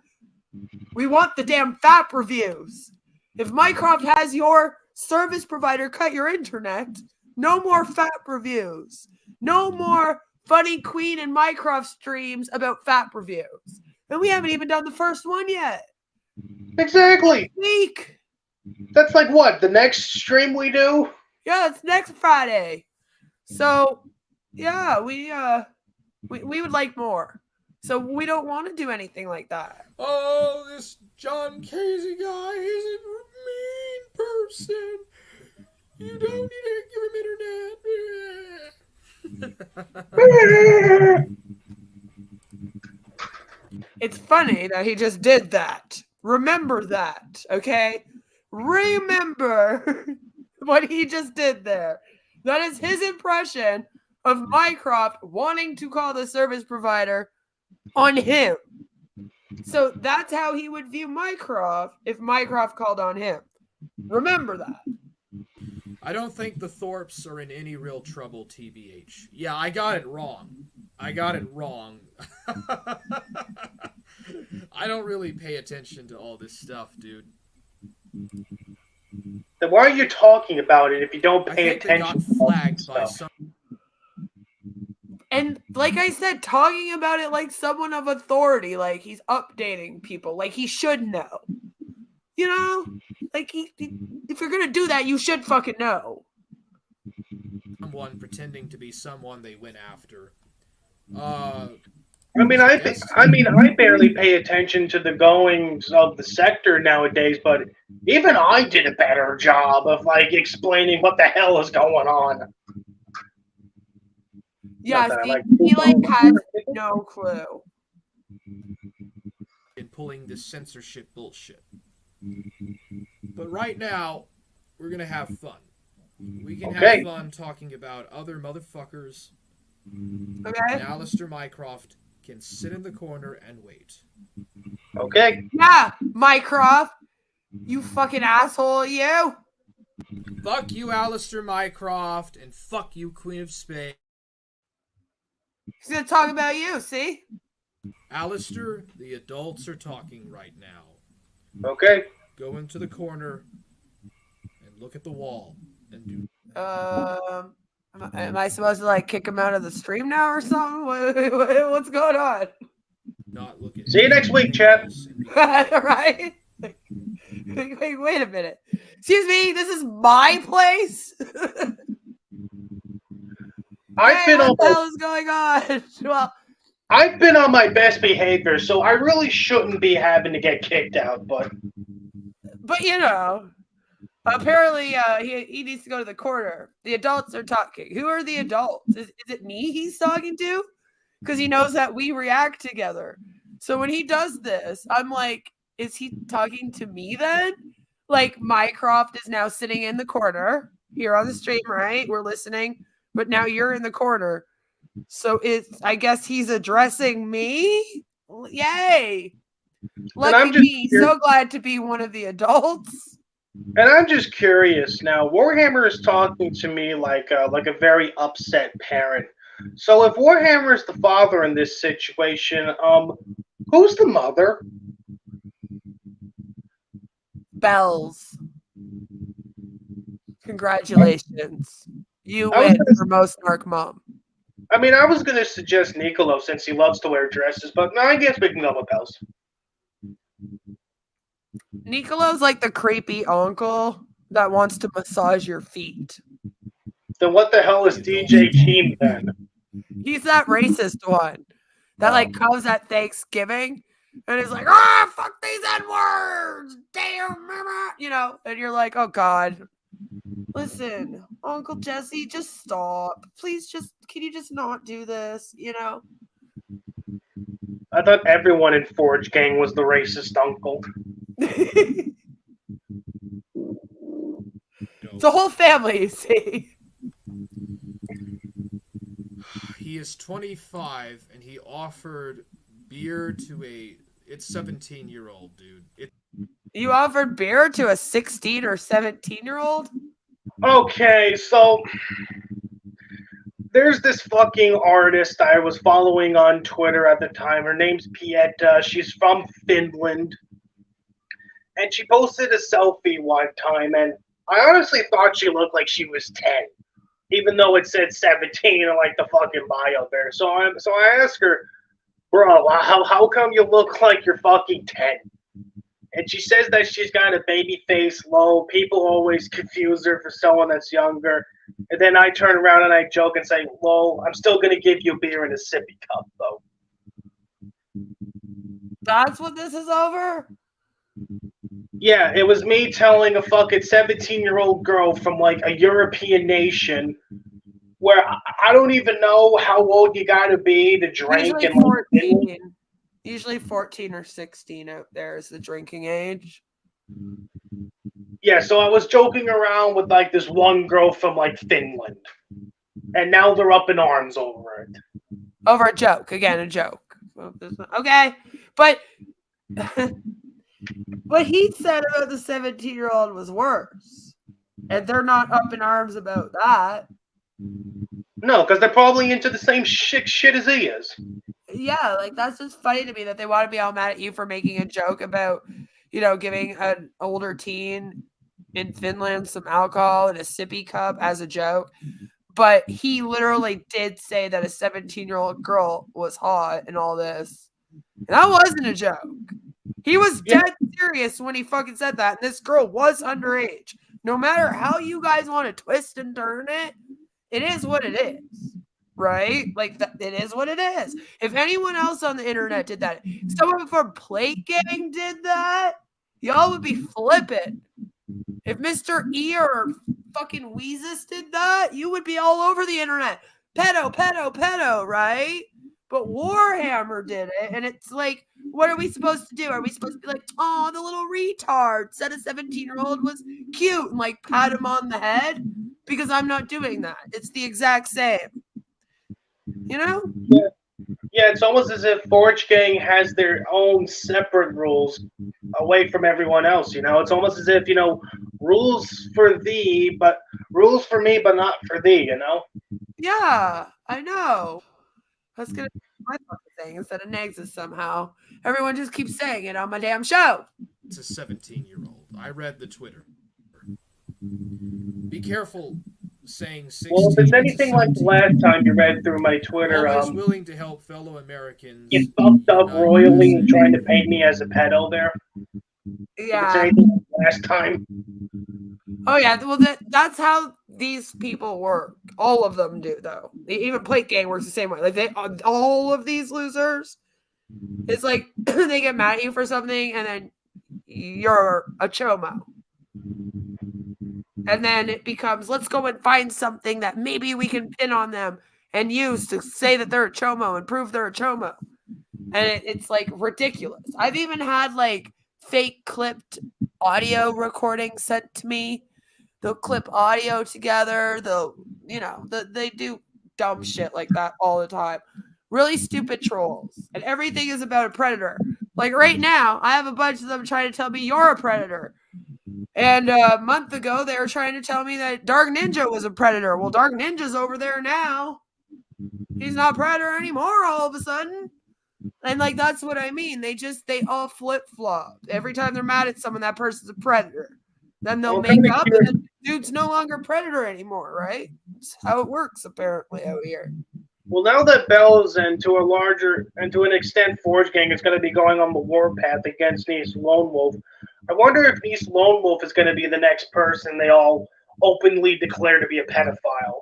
We want the damn FAP reviews. If Mycroft has your service provider cut your internet, no more FAP reviews. No more funny Queen and Mycroft streams about FAP reviews. And we haven't even done the first one yet. Exactly. Week. That's like what? The next stream we do? Yeah, it's next Friday. So yeah, we would like more. So we don't want to do anything like that. Oh, this John Casey guy is a mean person. You don't need to give him internet. It's funny that he just did that. Remember that, okay? Remember what he just did there. That is his impression of Mycroft wanting to call the service provider on him. So that's how he would view Mycroft if Mycroft called on him. Remember that. I don't think the Thorpes are in any real trouble, TBH. Yeah, I got it wrong. I don't really pay attention to all this stuff, dude. Then why are you talking about it if you don't I pay think they got attention to all flagged this by stuff? some. And like I said, talking about it like someone of authority, like he's updating people, like he should know. You know? Like, if you're gonna do that, you should fucking know. Someone pretending to be someone they went after. Uh, I mean, so I think. guess I mean, I barely pay attention to the goings of the sector nowadays, but even I did a better job of like explaining what the hell is going on. Yeah, Not that I see, like. he like has no clue. in pulling this censorship bullshit. But right now, we're gonna have fun. We can have Okay. fun talking about other motherfuckers. Okay? And Alistair Mycroft can sit in the corner and wait. Okay. Yeah, Mycroft, you fucking asshole, you. Fuck you, Alistair Mycroft, and fuck you, Queen of Spades. He's gonna talk about you, see? Alistair, the adults are talking right now. Okay. Go into the corner and look at the wall and do Am I supposed to like kick him out of the stream now or something? What's going on? not look at See you next week, anything chap. else and be Right? Wait a minute. Excuse me, this is my place? I've been on what the hell is going on? Well, I've been on my best behavior, so I really shouldn't be having to get kicked out. But you know, apparently he needs to go to the corner. The adults are talking. Who are the adults? Is it me he's talking to? Because he knows that we react together. So when he does this, I'm like, is he talking to me then? Like Mycroft is now sitting in the corner here on the stream, right? We're listening, but now you're in the corner. So I guess he's addressing me. Yay! Lucky me. So glad to be one of the adults. And I'm just curious now. Warhammer is talking to me like a very upset parent. So if Warhammer is the father in this situation, who's the mother? Bells. Congratulations. You I was win gonna- for most narc mom. I mean, I was going to suggest Nicolo since he loves to wear dresses, but no, I guess we can go with Bells. Nicolo's like the creepy uncle that wants to massage your feet. Then what the hell is DJ Keem then? He's that racist one that like comes at Thanksgiving and is like, fuck these N-words, damn, mama, you know, and you're like, oh God, listen, Uncle Jesse, just stop. Please can you just not do this, you know? I thought everyone in Forge Gang was the racist uncle. It's a whole family, you see. He is 25 and he offered beer to it's 17-year-old dude. You offered beer to a 16 or 17-year-old? Okay, so there's this fucking artist I was following on Twitter at the time. Her name's Pieta. She's from Finland. And she posted a selfie one time, and I honestly thought she looked like she was 10, even though it said 17 in like the fucking bio there. So I asked her, bro, how come you look like you're fucking 10? And she says that she's got a baby face, low. People always confuse her for someone that's younger. And then I turn around and I joke and say, lol, I'm still going to give you a beer in a sippy cup, though. That's what this is over? Yeah, it was me telling a fucking 17-year-old girl from like a European nation where I don't even know how old you got to be to drink. Usually and 14. Usually 14 or 16 out there is the drinking age. Yeah, so I was joking around with like this one girl from like Finland. And now they're up in arms over it. Over a joke. Again, a joke. Okay. But what he said about the 17-year-old was worse. And they're not up in arms about that. No, because they're probably into the same shit as he is. Yeah, like that's just funny to me that they want to be all mad at you for making a joke about, you know, giving an older teen in Finland some alcohol in a sippy cup as a joke. but he literally did say that a 17-year-old girl was hot and all this. And that wasn't a joke. He was Yeah. dead serious when he fucking said that. And this girl was underage. No matter how you guys want to twist and turn it, it is what it is. Right? Like, it is what it is. If anyone else on the internet did that, someone from Plate Gang did that, y'all would be flipping. If Mr. E or fucking Weezus did that, you would be all over the internet. Pedo, pedo, pedo, right? But Warhammer did it, and it's like, what are we supposed to do? Are we supposed to be like, oh, the little retard said a 17-year-old was cute and like pat him on the head? Because I'm not doing that. It's the exact same. You know? Yeah, it's almost as if Forge Gang has their own separate rules away from everyone else. It's almost as if rules for thee, but rules for me, but not for thee. Yeah, I know. That's gonna be my fucking thing instead of Nags' somehow. Everyone just keeps saying it on my damn show. It's a 17-year-old. I read the Twitter. Be careful saying 16. Well, if it's anything like the last time you read through my Twitter, Always willing to help fellow Americans. you fucked up royally and trying to paint me as a pedo there. If it's Yeah. anything like last time. Oh yeah. Well, that's how these people work. All of them do, though. Even Plate Gang works the same way. Like all of these losers. It's like they get mad at you for something, and then you're a chomo. And then it becomes, let's go and find something that maybe we can pin on them and use to say that they're a chomo and prove they're a chomo. And it's like ridiculous. I've even had like fake clipped audio recordings sent to me. They'll clip audio together. They do dumb shit like that all the time. Really stupid trolls. And everything is about a predator. Like right now, I have a bunch of them trying to tell me you're a predator. And a month ago, they were trying to tell me that Dark Ninja was a predator. Well, Dark Ninja's over there now. He's not predator anymore all of a sudden. And like, that's what I mean. They all flip-flop. Every time they're mad at someone, that person's a predator. Then they'll make up and the dude's no longer predator anymore, right? That's how it works, apparently, out here. Well, now that Bells and to an extent Forge Gang is going to be going on the warpath against East Lone Wolf, I wonder if East Lone Wolf is going to be the next person they all openly declare to be a pedophile.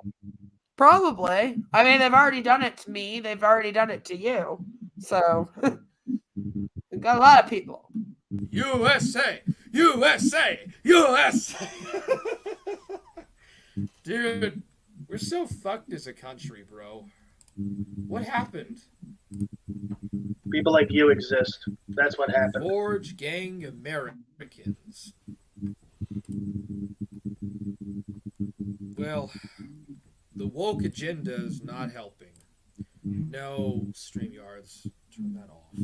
Probably. I mean, they've already done it to me. They've already done it to you. So, we've got a lot of people. USA! USA! USA! Dude, we're so fucked as a country, bro. What happened? People like you exist. That's what happened. Forge Gang Americans. Well, the woke agenda is not helping. No, StreamYards, turn that off.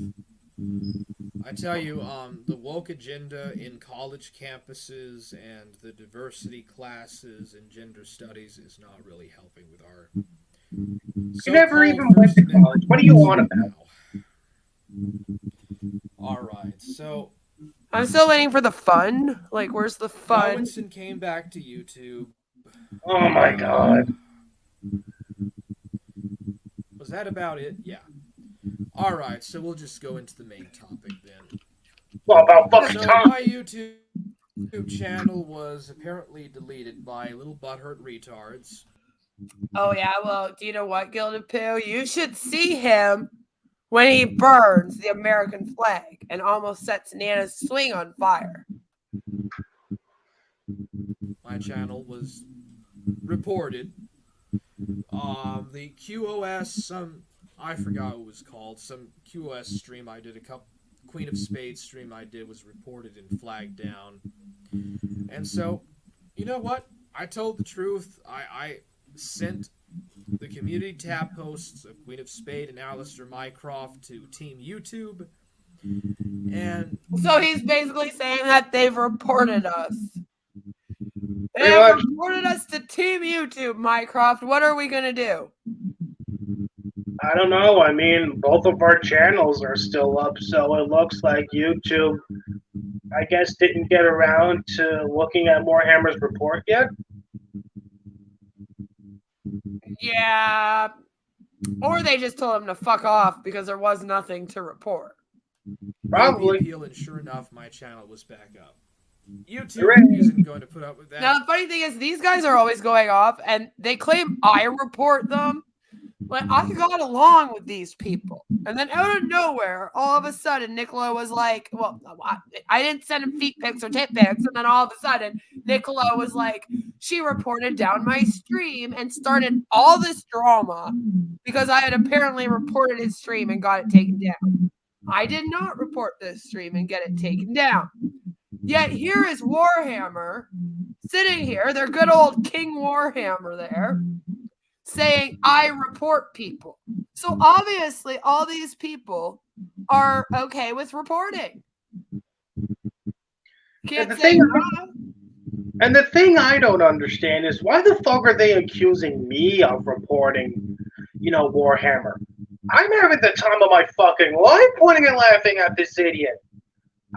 I tell you, the woke agenda in college campuses and the diversity classes and gender studies is not really helping with our. You never even went to college. What are you on about? Alright, so. I'm still waiting for the fun. Like, where's the fun? Robinson came back to YouTube. Oh my god. Was that about it? Yeah. Alright, so we'll just go into the main topic then. Well, about fucking So time. my YouTube channel was apparently deleted by little butthurt retards. Oh, yeah. Well, do you know what, Gilded Poo? You should see him when he burns the American flag and almost sets Nana's swing on fire. My channel was reported. The QoS, I forgot what it was called, some QoS stream I did, Queen of Spades stream I did was reported and flagged down. And so, you know what? I told the truth. I sent the community tab posts of Queen of Spade and Alistair Mycroft to Team YouTube. And so he's basically saying that they've reported us. They've reported us to Team YouTube, Mycroft. What are we going to do? I don't know. I mean, both of our channels are still up, so it looks like YouTube, I guess, didn't get around to looking at Warhammer's report yet. yeah. Or they just told him to fuck off because there was nothing to report. Probably. appeal, and sure enough, my channel was back up. YouTube Hooray. isn't going to put up with that. Now, the funny thing is, these guys are always going off, and they claim I report them. Like, I got along with these people. And then out of nowhere, all of a sudden, Nicola was like, well, I didn't send him feet pics or tit pics. And then all of a sudden, Nicola was like, she reported down my stream and started all this drama because I had apparently reported his stream and got it taken down. I did not report this stream and get it taken down. Yet here is Warhammer sitting here, their good old King Warhammer there, saying I report people. So obviously all these people are okay with reporting. Can't say wrong. And the thing I don't understand is why the fuck are they accusing me of reporting, Warhammer? I'm having the time of my fucking life pointing and laughing at this idiot.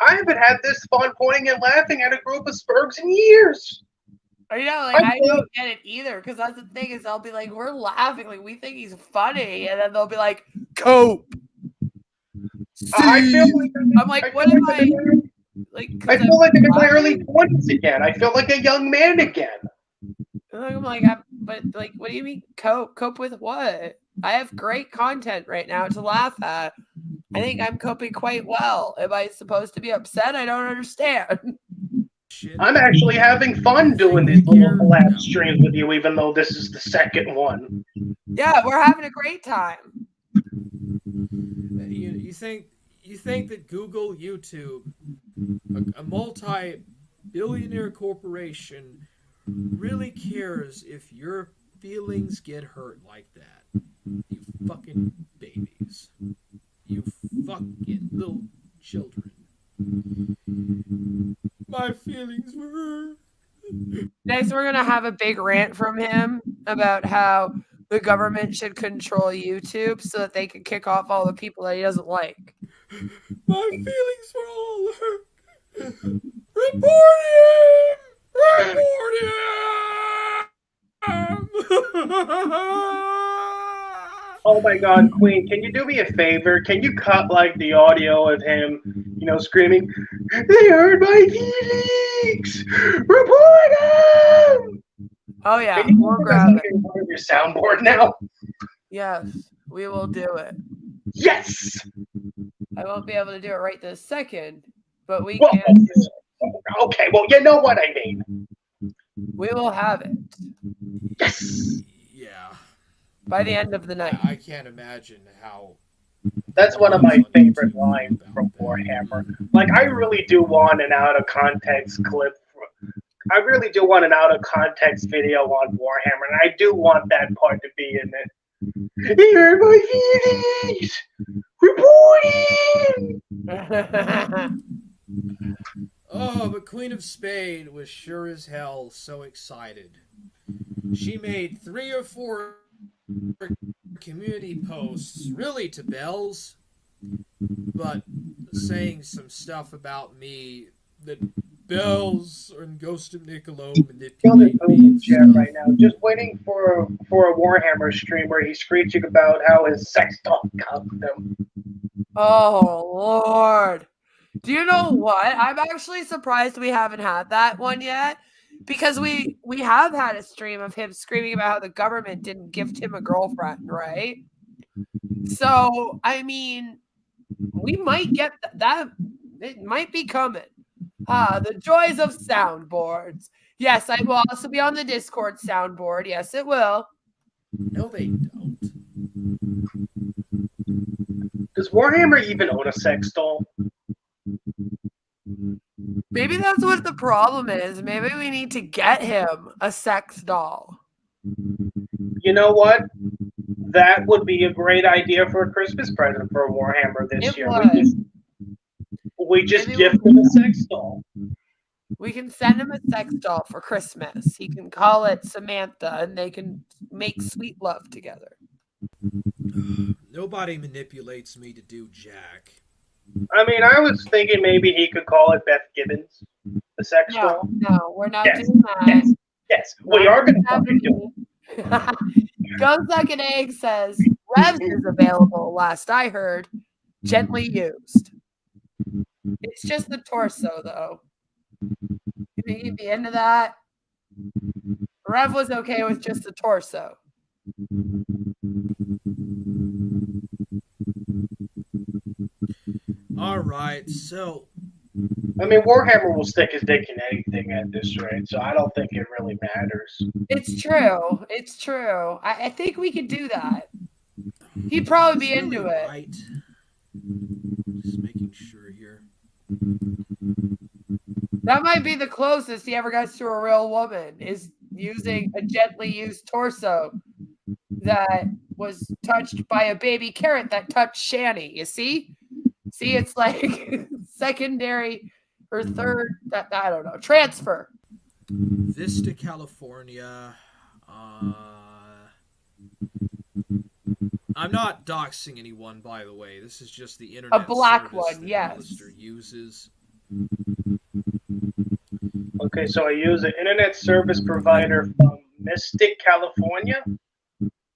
I haven't had this fun pointing and laughing at a group of Spurgs in years. I don't get it either, because that's the thing is I'll be like, we're laughing, like we think he's funny, and then they'll be like, cope. I feel like I'm like, what am I? Like, I feel like I'm in my early 20s again. I feel like a young man again. I'm like, but like, what do you mean cope? Cope with what? I have great content right now to laugh at. I think I'm coping quite well. Am I supposed to be upset? I don't understand. I'm actually having fun doing these little collab streams with you, even though this is the second one. Yeah, we're having a great time. You think that Google, YouTube, a multi-billionaire corporation, really cares if your feelings get hurt like that? You fucking babies. You fucking little children. My feelings were hurt. Next, we're going to have a big rant from him about how the government should control YouTube so that they can kick off all the people that he doesn't like. My feelings were all hurt. Report him! Report him! Oh my god, Queen, can you do me a favor? Can you cut the audio of him, screaming, "They hurt my feelings! Report him!" Oh yeah, Can you we'll grab it. part of your soundboard now? Yes, we will do it. Yes! I won't be able to do it right this second, but we Well, can. okay, well, you know what I mean. We will have it. Yes! Yeah. By the end of the night. I can't imagine how. That's one of my favorite lines from Warhammer. I really do want an out-of-context clip. I really do want an out-of-context video on Warhammer, and I do want that part to be in it. Here are my feelings! Reporting! Oh, but Queen of Spade was sure as hell so excited. She made 3 or 4 community posts, really to Bells, but saying some stuff about me that Bells and Ghost of Niccolo manipulate me and stuff. Right now, just waiting for a Warhammer stream where he's screeching about how his sex talk got them. Oh Lord. Do you know what? I'm actually surprised we haven't had that one yet. Because we have had a stream of him screaming about how the government didn't gift him a girlfriend, right? So, I mean, we might get that. It might be coming. The joys of soundboards. Yes, I will also be on the Discord soundboard. Yes, it will. No, they don't. Does Warhammer even own a sex doll? Maybe that's what the problem is. Maybe we need to get him a sex doll. You know what? That would be a great idea for a Christmas present for Warhammer this year. We just gift him a sex doll. We can send him a sex doll for Christmas. He can call it Samantha, and they can make sweet love together. Nobody manipulates me to do jack. I mean, I was thinking maybe he could call it Beth Gibbons, the sex doll. No, we're not doing that. Yes, we are going to fucking do it. Go Suck an Egg says Revs is available, last I heard. Gently used. It's just the torso, though. You think you'd be into that? Rev was okay with just the torso. All right, so I mean, Warhammer will stick his dick in anything at this rate, so I don't think it really matters. It's true. It's true. I think we could do that. He'd probably be it's into really it. right. Just making sure here. That might be the closest he ever gets to a real woman, is using a gently used torso that was touched by a baby carrot that touched Shanny. You see? See, it's like secondary or third, I don't know, transfer. Vista, California. I'm not doxing anyone, by the way. This is just the internet black service one, that yes. Alistair uses. Okay, so I use an internet service provider from Mystic, California.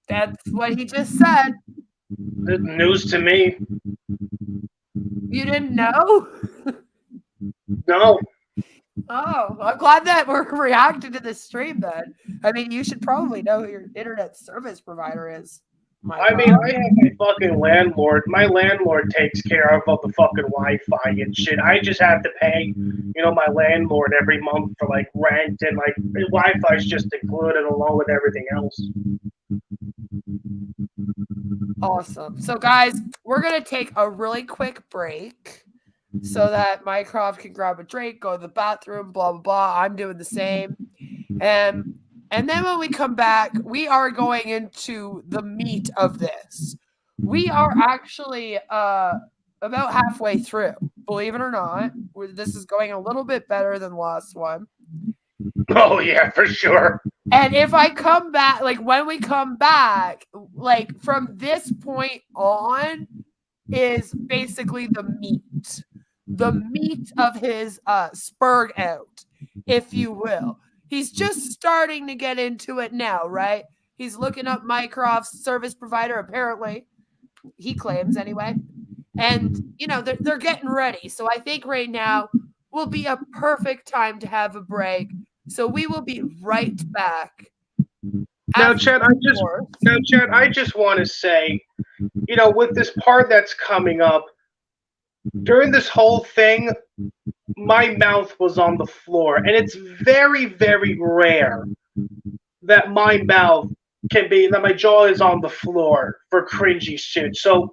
That's what he just said. Good news to me. You didn't know? No. Oh, I'm glad that we're reacting to this stream then. I mean, you should probably know who your internet service provider is. I mean, I have my fucking landlord. My landlord takes care of all the fucking Wi-Fi and shit. I just have to pay, my landlord every month for like rent and like Wi-Fi's just included along with everything else. Awesome. So, guys, we're going to take a really quick break so that Mycroft can grab a drink, go to the bathroom, blah, blah, blah. I'm doing the same. And then when we come back, we are going into the meat of this. We are actually about halfway through, believe it or not. This is going a little bit better than the last one. Oh, yeah, for sure. And if I come back, like when we come back, like from this point on is basically the meat of his spurg out, if you will. He's just starting to get into it now, right? He's looking up Mycroft's service provider, apparently. He claims anyway. And, they're getting ready. So I think right now will be a perfect time to have a break. So we will be right back. Now, Chad, I just want to say, with this part that's coming up, during this whole thing, my mouth was on the floor, and it's very, very rare that my jaw is on the floor for cringy shit. So,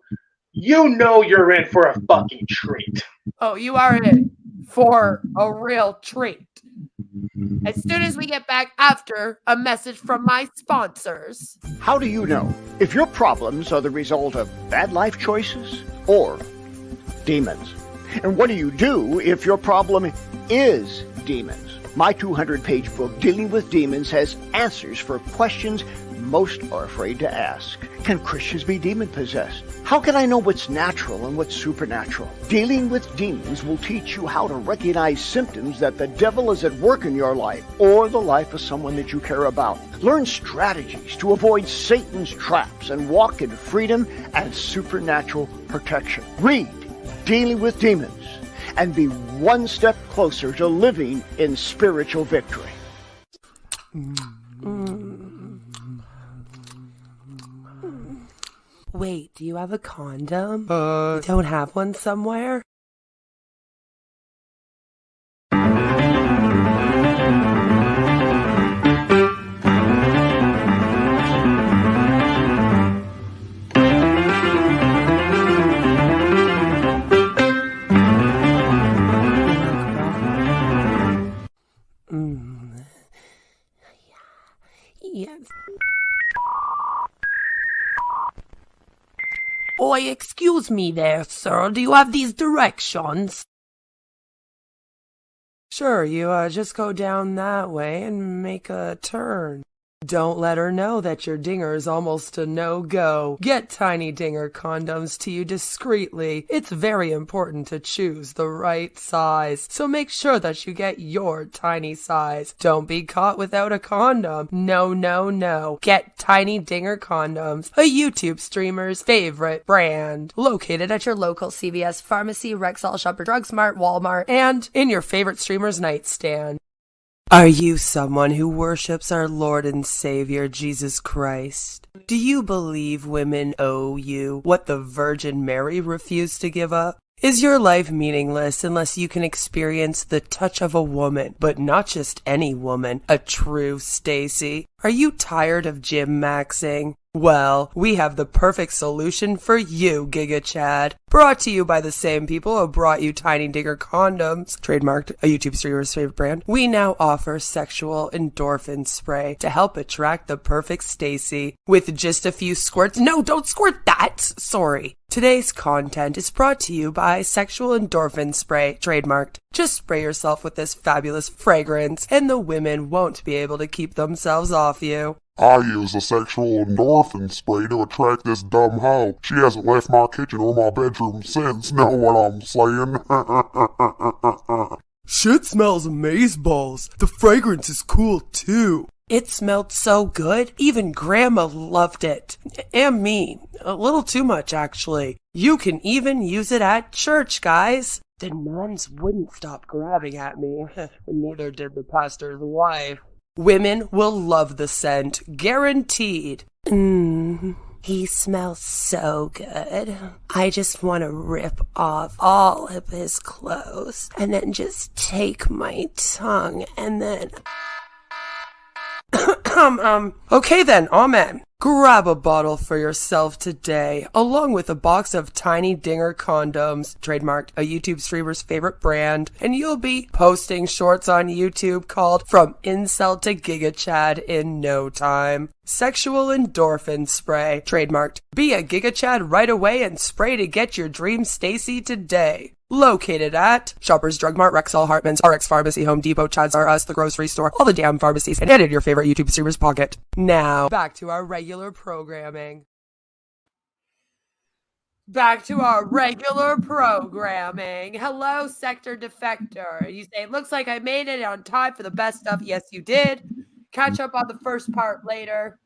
you're in for a fucking treat. Oh, you are in for a real treat. As soon as we get back after a message from my sponsors. How do you know if your problems are the result of bad life choices or demons? And what do you do if your problem is demons? My 200-page book, Dealing with Demons, has answers for questions most are afraid to ask. Can Christians be demon-possessed? How can I know what's natural and what's supernatural? Dealing with Demons will teach you how to recognize symptoms that the devil is at work in your life or the life of someone that you care about. Learn strategies to avoid Satan's traps and walk in freedom and supernatural protection. Read Dealing with Demons and be one step closer to living in spiritual victory. Wait, do you have a condom? You don't have one somewhere? Yes. Oi, excuse me there, sir. Do you have these directions? Sure, you just go down that way and make a turn. Don't let her know that your dinger is almost a no-go. Get Tiny Dinger condoms to you discreetly. It's very important to choose the right size, so make sure that you get your tiny size. Don't be caught without a condom. No, no, no. Get Tiny Dinger condoms, a YouTube streamer's favorite brand. Located at your local CVS pharmacy, Rexall, Shopper Drug Mart, Walmart, and in your favorite streamer's nightstand. Are you someone who worships our Lord and Savior, Jesus Christ? Do you believe women owe you what the Virgin Mary refused to give up? Is your life meaningless unless you can experience the touch of a woman, but not just any woman, a true Stacy? Are you tired of gym maxing? Well, we have the perfect solution for you, Giga Chad. Brought to you by the same people who brought you Tiny Dinger condoms, trademarked, a YouTube streamer's favorite brand. We now offer sexual endorphin spray to help attract the perfect Stacy. With just a few squirts. No, don't squirt that! Sorry. Today's content is brought to you by Sexual Endorphin Spray, trademarked. Just spray yourself with this fabulous fragrance, and the women won't be able to keep themselves off you. I use a sexual endorphin spray to attract this dumb hoe. She hasn't left my kitchen or my bedroom since, know what I'm saying? Shit smells amazeballs. The fragrance is cool too. It smelled so good, even Grandma loved it. And me. A little too much, actually. You can even use it at church, guys. The nuns wouldn't stop grabbing at me. Neither did the pastor's wife. Women will love the scent, guaranteed. He smells so good. I just want to rip off all of his clothes and then just take my tongue and then... Okay then, amen. Grab a bottle for yourself today, along with a box of Tiny Dinger condoms, trademarked, a YouTube streamer's favorite brand, and you'll be posting shorts on YouTube called From Incel to Giga Chad in no time. Sexual Endorphin Spray, trademarked. Be a Giga Chad right away and spray to get your dream Stacy today. Located at Shoppers Drug Mart, Rexall, Hartman's, RX Pharmacy, Home Depot, Chad's R Us, the grocery store, all the damn pharmacies, and in your favorite YouTube streamer's pocket. Now, back to our regular programming. Hello, Sector Defector. You say, it looks like I made it on time for the best stuff. Yes, you did. Catch up on the first part later.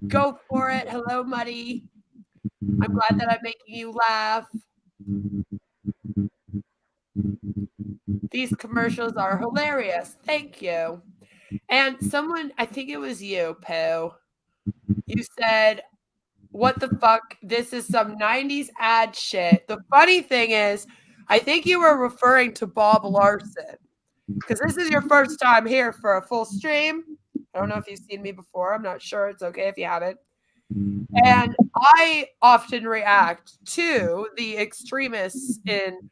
Go for it. Hello, Muddy. I'm glad that I'm making you laugh. These commercials are hilarious. Thank you. And someone, I think it was you, Pooh, you said, what the fuck? This is some 90s ad shit. The funny thing is, I think you were referring to Bob Larson, because this is your first time here for a full stream. I don't know if you've seen me before. I'm not sure. It's okay if you haven't. And I often react to the extremists in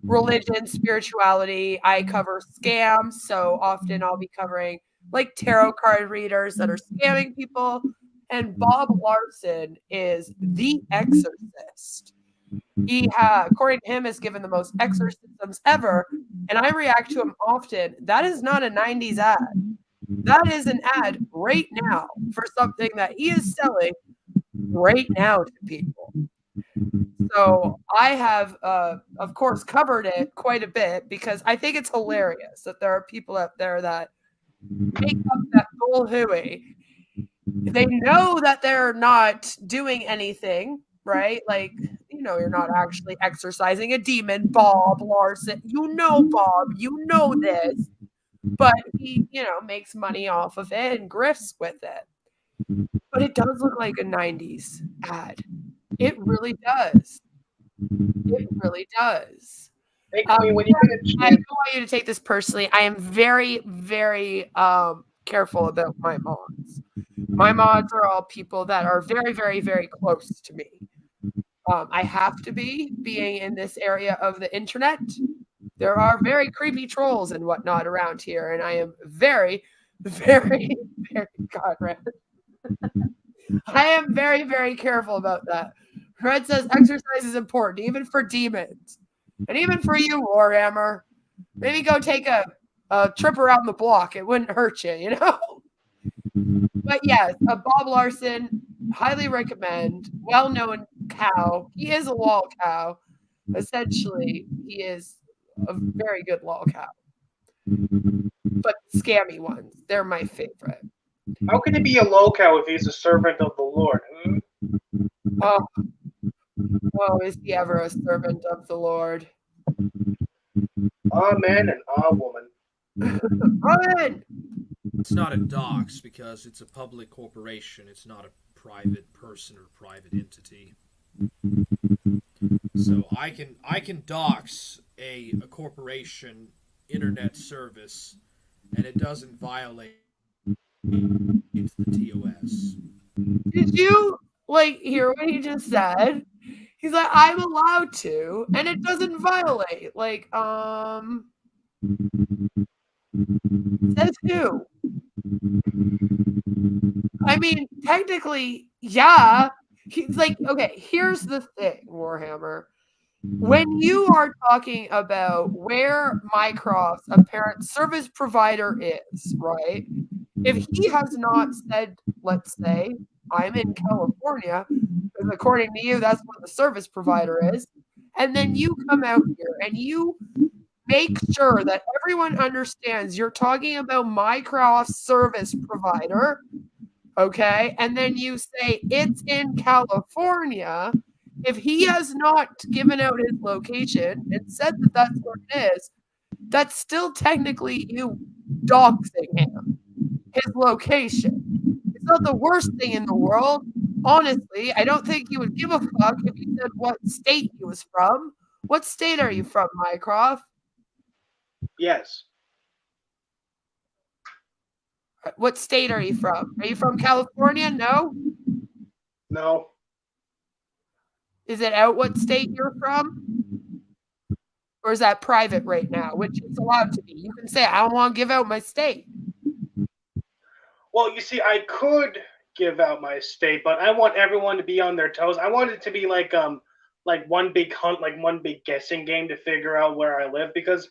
religion, spirituality. I cover scams, so often I'll be covering like tarot card readers that are scamming people. And Bob Larson is the exorcist. He, according to him, has given the most exorcisms ever, and I react to him often. That is not a 90s ad. That is an ad right now for something that he is selling right now to people. So I have, of course, covered it quite a bit because I think it's hilarious that there are people out there that make up that bull hooey. They know that they're not doing anything, right? Like, you know, you're not actually exorcising a demon, Bob Larson. You know, Bob, you know this. But he, you know, makes money off of it and grifts with it. But it does look like a 90s ad. It really does. It really does. Hey, Queen, when you get a I chance, don't want you to take this personally. I am very, very careful about my mods. My mods are all people that are very, very, very close to me. I have to be, being in this area of the internet. There are very creepy trolls and whatnot around here, and I am very, very, very God, Red. I am very, very careful about that. Red says exercise is important, even for demons. And even for you, Warhammer. Maybe go take a trip around the block. It wouldn't hurt you, you know? But yes, a Bob Larson, highly recommend. Well-known cow. He is a lol cow. Essentially, he is a very good lol cow. But scammy ones, they're my favorite. How can he be a loco if he's a servant of the Lord? Oh, oh, is he ever a servant of the Lord? Ah, man and ah, woman. Run! It's not a dox because it's a public corporation. It's not a private person or private entity. So I can dox a corporation internet service, and it doesn't violate the TOS. Did you hear what he just said? He's like, I'm allowed to, and it doesn't violate. Says who? I mean, technically, yeah. He's like, okay, here's the thing, Warhammer. When you are talking about where Mycroft's apparent service provider is, right? If he has not said, let's say, I'm in California, because according to you, that's what the service provider is, and then you come out here and you make sure that everyone understands you're talking about Mycroft's service provider, okay? And then you say it's in California. If he has not given out his location and said that that's where it is, that's still technically you doxing him, his location. It's not the worst thing in the world. Honestly, I don't think he would give a fuck if he said what state he was from. What state are you from, Mycroft? Yes. What state are you from? Are you from California? No? No. Is it out what state you're from? Or is that private right now, which it's allowed to be? You can say, I don't want to give out my state. Well, you see, I could give out my state, but I want everyone to be on their toes. I want it to be like one big hunt, like one big guessing game to figure out where I live, because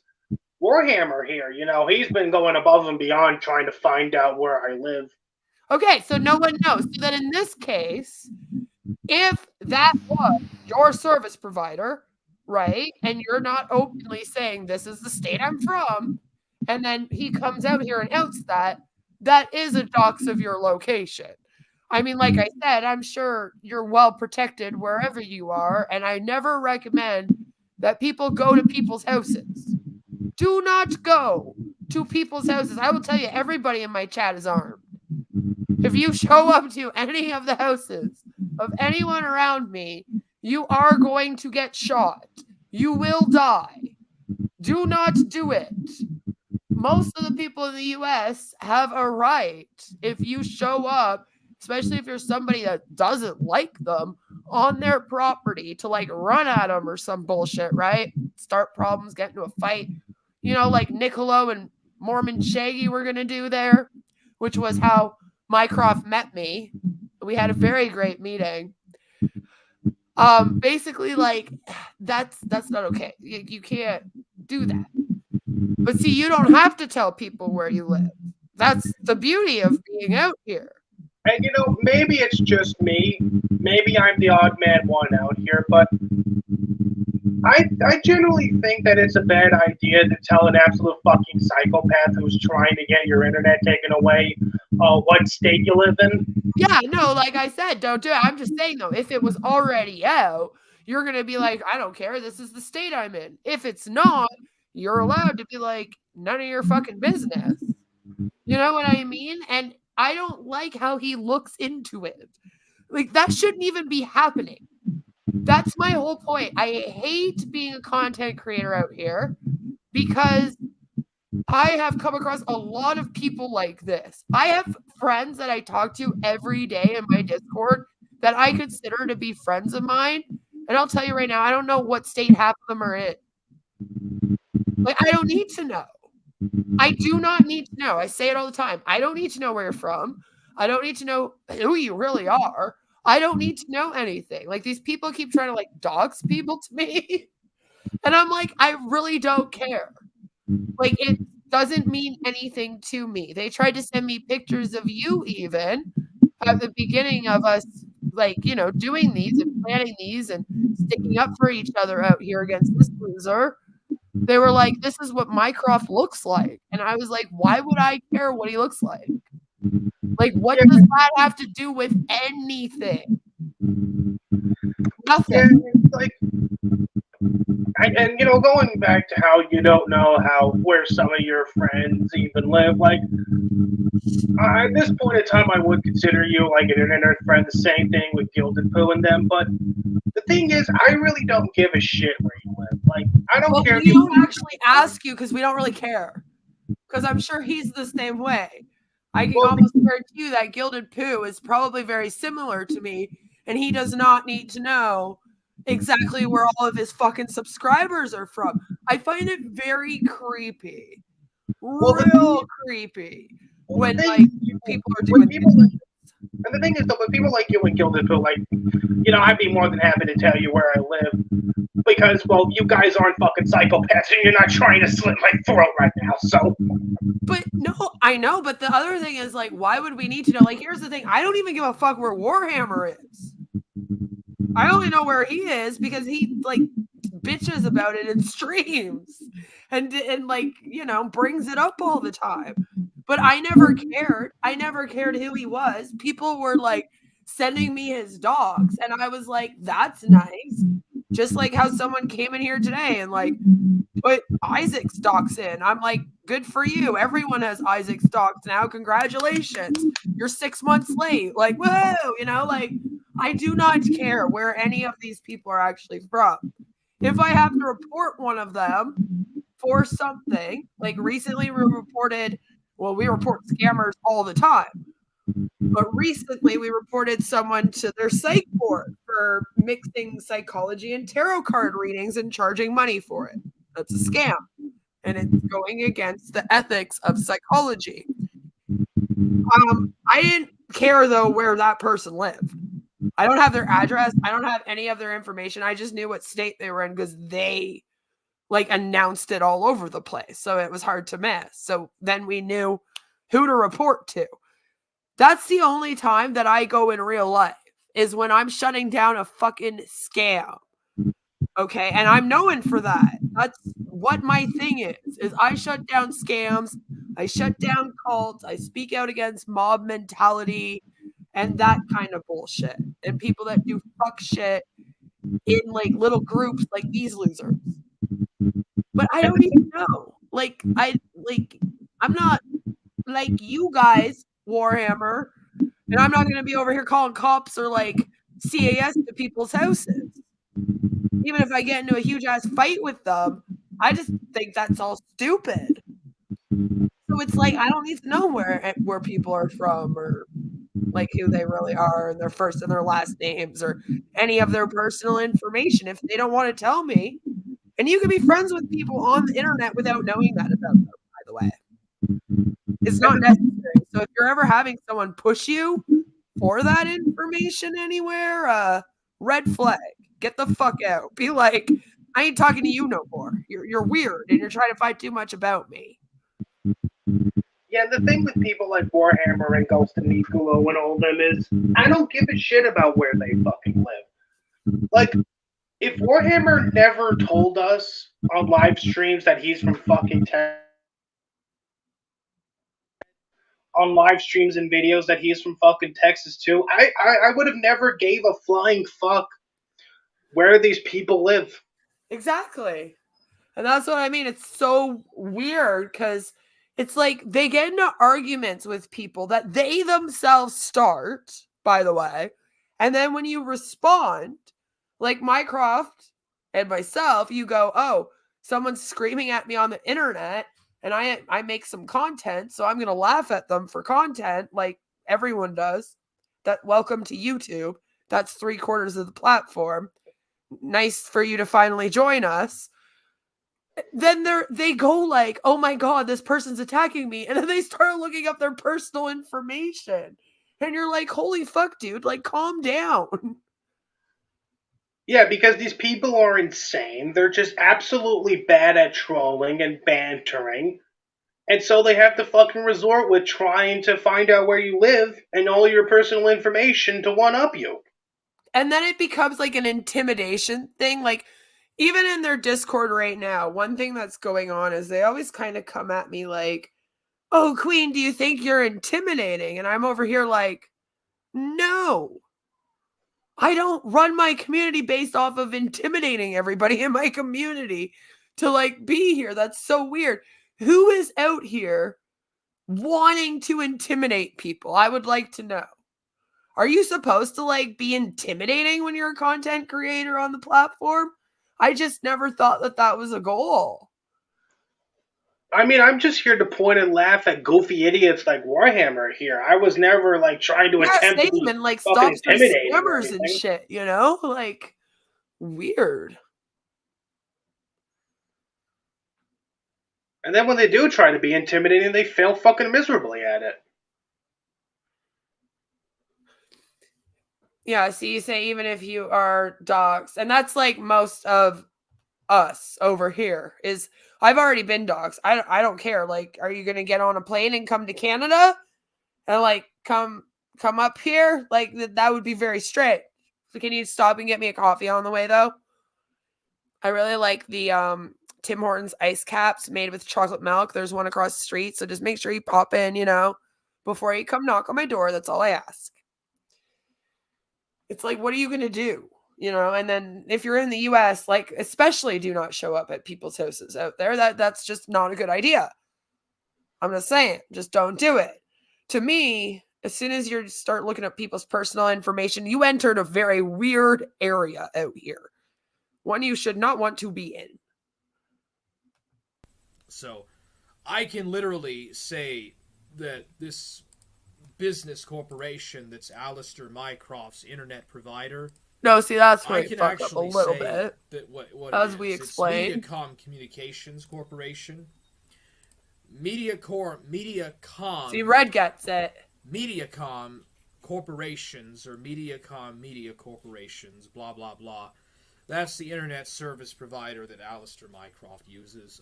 Warhammer here, he's been going above and beyond trying to find out where I live. Okay, so no one knows. So then in this case, if that was your service provider, right, and you're not openly saying this is the state I'm from, and then he comes out here and outs that is a dox of your location. I mean, like I said, I'm sure you're well protected wherever you are, and I never recommend that people go to people's houses. Do not go to people's houses. I will tell you, everybody in my chat is armed. If you show up to any of the houses of anyone around me, you are going to get shot. You will die. Do not do it. Most of the people in the US have a right, if you show up, especially if you're somebody that doesn't like them, on their property to run at them or some bullshit, right? Start problems, get into a fight. Like Niccolo and Mormon Shaggy were going to do there, which was how Mycroft met me. We had a very great meeting. Basically, that's not okay. You can't do that. But see, you don't have to tell people where you live. That's the beauty of being out here. And maybe it's just me. Maybe I'm the odd man one out here, but I generally think that it's a bad idea to tell an absolute fucking psychopath who's trying to get your internet taken away what state you live in. Yeah, no, like I said, don't do it. I'm just saying, though, if it was already out, you're going to be like, I don't care. This is the state I'm in. If it's not, you're allowed to be like, none of your fucking business. You know what I mean? And I don't like how he looks into it. That shouldn't even be happening. That's my whole point. I hate being a content creator out here because I have come across a lot of people like this. I have friends that I talk to every day in my Discord that I consider to be friends of mine. And I'll tell you right now, I don't know what state half of them are in. I don't need to know. I do not need to know. I say it all the time. I don't need to know where you're from. I don't need to know who you really are. I don't need to know anything. These people keep trying to dox people to me. And I'm like, I really don't care. doesn't mean anything to me. They tried to send me pictures of you even at the beginning of us, like, doing these and planning these and sticking up for each other out here against this loser. They were like, this is what Mycroft looks like. And I was like, why would I care what he looks like? Like, what Yeah, does that have to do with anything? Nothing. yeah, like, and going back to how you don't know where some of your friends even live, like, at this point in time, I would consider you like an internet friend. The same thing with Gilded Poo and them, but the thing is, I really don't give a shit where you live. Like, I don't Well, care if we you. don't actually ask you because we don't really care. Because I'm sure he's the same way. I can Well, almost guarantee you that Gilded Poo is probably very similar to me, and he does not need to know exactly where all of his fucking subscribers are from. I find it very creepy. well, Real creepy well, when the like thing, people are when doing people, this. and the thing is, though, when people like you and Gilded Poo, like, I'd be more than happy to tell you where I live because, well, you guys aren't fucking psychopaths and you're not trying to slit my throat right now. So, But no, I know. But the other thing is, like, why would we need to know? Like, here's the thing: I don't even give a fuck where Warhammer is. I only know where he is because he like bitches about it in streams and like brings it up all the time. But I never cared. I never cared who he was. People were like sending me his dogs, and I was like, "That's nice." Just like how someone came in here today and like put Isaac's docs in. I'm like, good for you. Everyone has Isaac's docs now. Congratulations. You're 6 months late. Like, whoa, like I do not care where any of these people are actually from. If I have to report one of them for something, like recently we report scammers all the time. But recently we reported someone to their psych board for mixing psychology and tarot card readings and charging money for it. That's a scam. And it's going against the ethics of psychology. I didn't care though where that person lived. I don't have their address. I don't have any of their information. I just knew what state they were in because they like announced it all over the place. So it was hard to miss. So then we knew who to report to. That's the only time that I go in real life is when I'm shutting down a fucking scam. Okay. And I'm known for that. That's what my thing is I shut down scams. I shut down cults. I speak out against mob mentality and that kind of bullshit. And people that do fuck shit in like little groups like these losers. But I don't even know. I'm not like you guys, Warhammer, and I'm not gonna be over here calling cops or like CAS to people's houses. Even if I get into a huge ass fight with them, I just think that's all stupid. So it's like I don't need to know where people are from or like who they really are and their first and their last names or any of their personal information if they don't want to tell me. And you can be friends with people on the internet without knowing that about them, by the way. It's not necessary. So if you're ever having someone push you for that information anywhere, red flag. Get the fuck out. Be like, I ain't talking to you no more. You're weird and you're trying to find too much about me. yeah, the thing with people like Warhammer and Ghost and Niccolo and all them is, I don't give a shit about where they fucking live. Like, if Warhammer never told us on live streams that he's from fucking Texas, on live streams and videos that he's from fucking Texas too, I would have never gave a flying fuck where these people live. Exactly. And that's what I mean. It's so weird because it's like they get into arguments with people that they themselves start, by the way. And then when you respond, like Mycroft and myself, you go, oh, someone's screaming at me on the internet and I make some content, so I'm going to laugh at them for content like everyone does. That welcome to YouTube. That's 3/4 of the platform. Nice for you to finally join us. Then they go like, oh my god, this person's attacking me, and then they start looking up their personal information, and you're like, holy fuck, dude, like calm down. Yeah, because these people are insane. They're just absolutely bad at trolling and bantering. And so they have to fucking resort with trying to find out where you live and all your personal information to one up you. And then it becomes like an intimidation thing. Like, even in their Discord right now, one thing that's going on is they always kind of come at me like, "Oh, Queen, do you think you're intimidating?" And I'm over here like, "No. I don't run my community based off of intimidating everybody in my community to like be here. That's so weird. Who is out here wanting to intimidate people? I would like to know. Are you supposed to like be intimidating when you're a content creator on the platform? I just never thought that that was a goal." I mean, I'm just here to point and laugh at goofy idiots like Warhammer here. I was never like trying to Yeah, attempt to same, be and like fucking stop some intimidating or scammers and anything. shit, you know? Like, weird. And then when they do try to be intimidating, they fail fucking miserably at it. Yeah, so you say even if you are doxxed, and that's like most of us over here is I've already been doxxed. I don't care. Like, are you gonna get on a plane and come to Canada and like come up here? Like that would be very straight. So can you stop and get me a coffee on the way though? I really like the Tim Hortons ice caps made with chocolate milk. There's one across the street, so just make sure you pop in, you know, before you come knock on my door. That's all I ask. It's like, what are you going to do? You know, and then if you're in the US, like, especially do not show up at people's houses out there. That's just not a good idea. I'm just saying, just don't do it. To me, as soon as you start looking at people's personal information, you entered a very weird area out here. One you should not want to be in. So I can literally say that this business corporation that's Alistair Mycroft's internet provider. No, see, that's where I you can fuck up a actually little say bit. that what As it we is. explained. It's Mediacom Communications Corporation. Mediacom. See, Red gets it. Mediacom Corporations or Mediacom Media Corporations, blah blah blah. That's the internet service provider that Alistair Mycroft uses.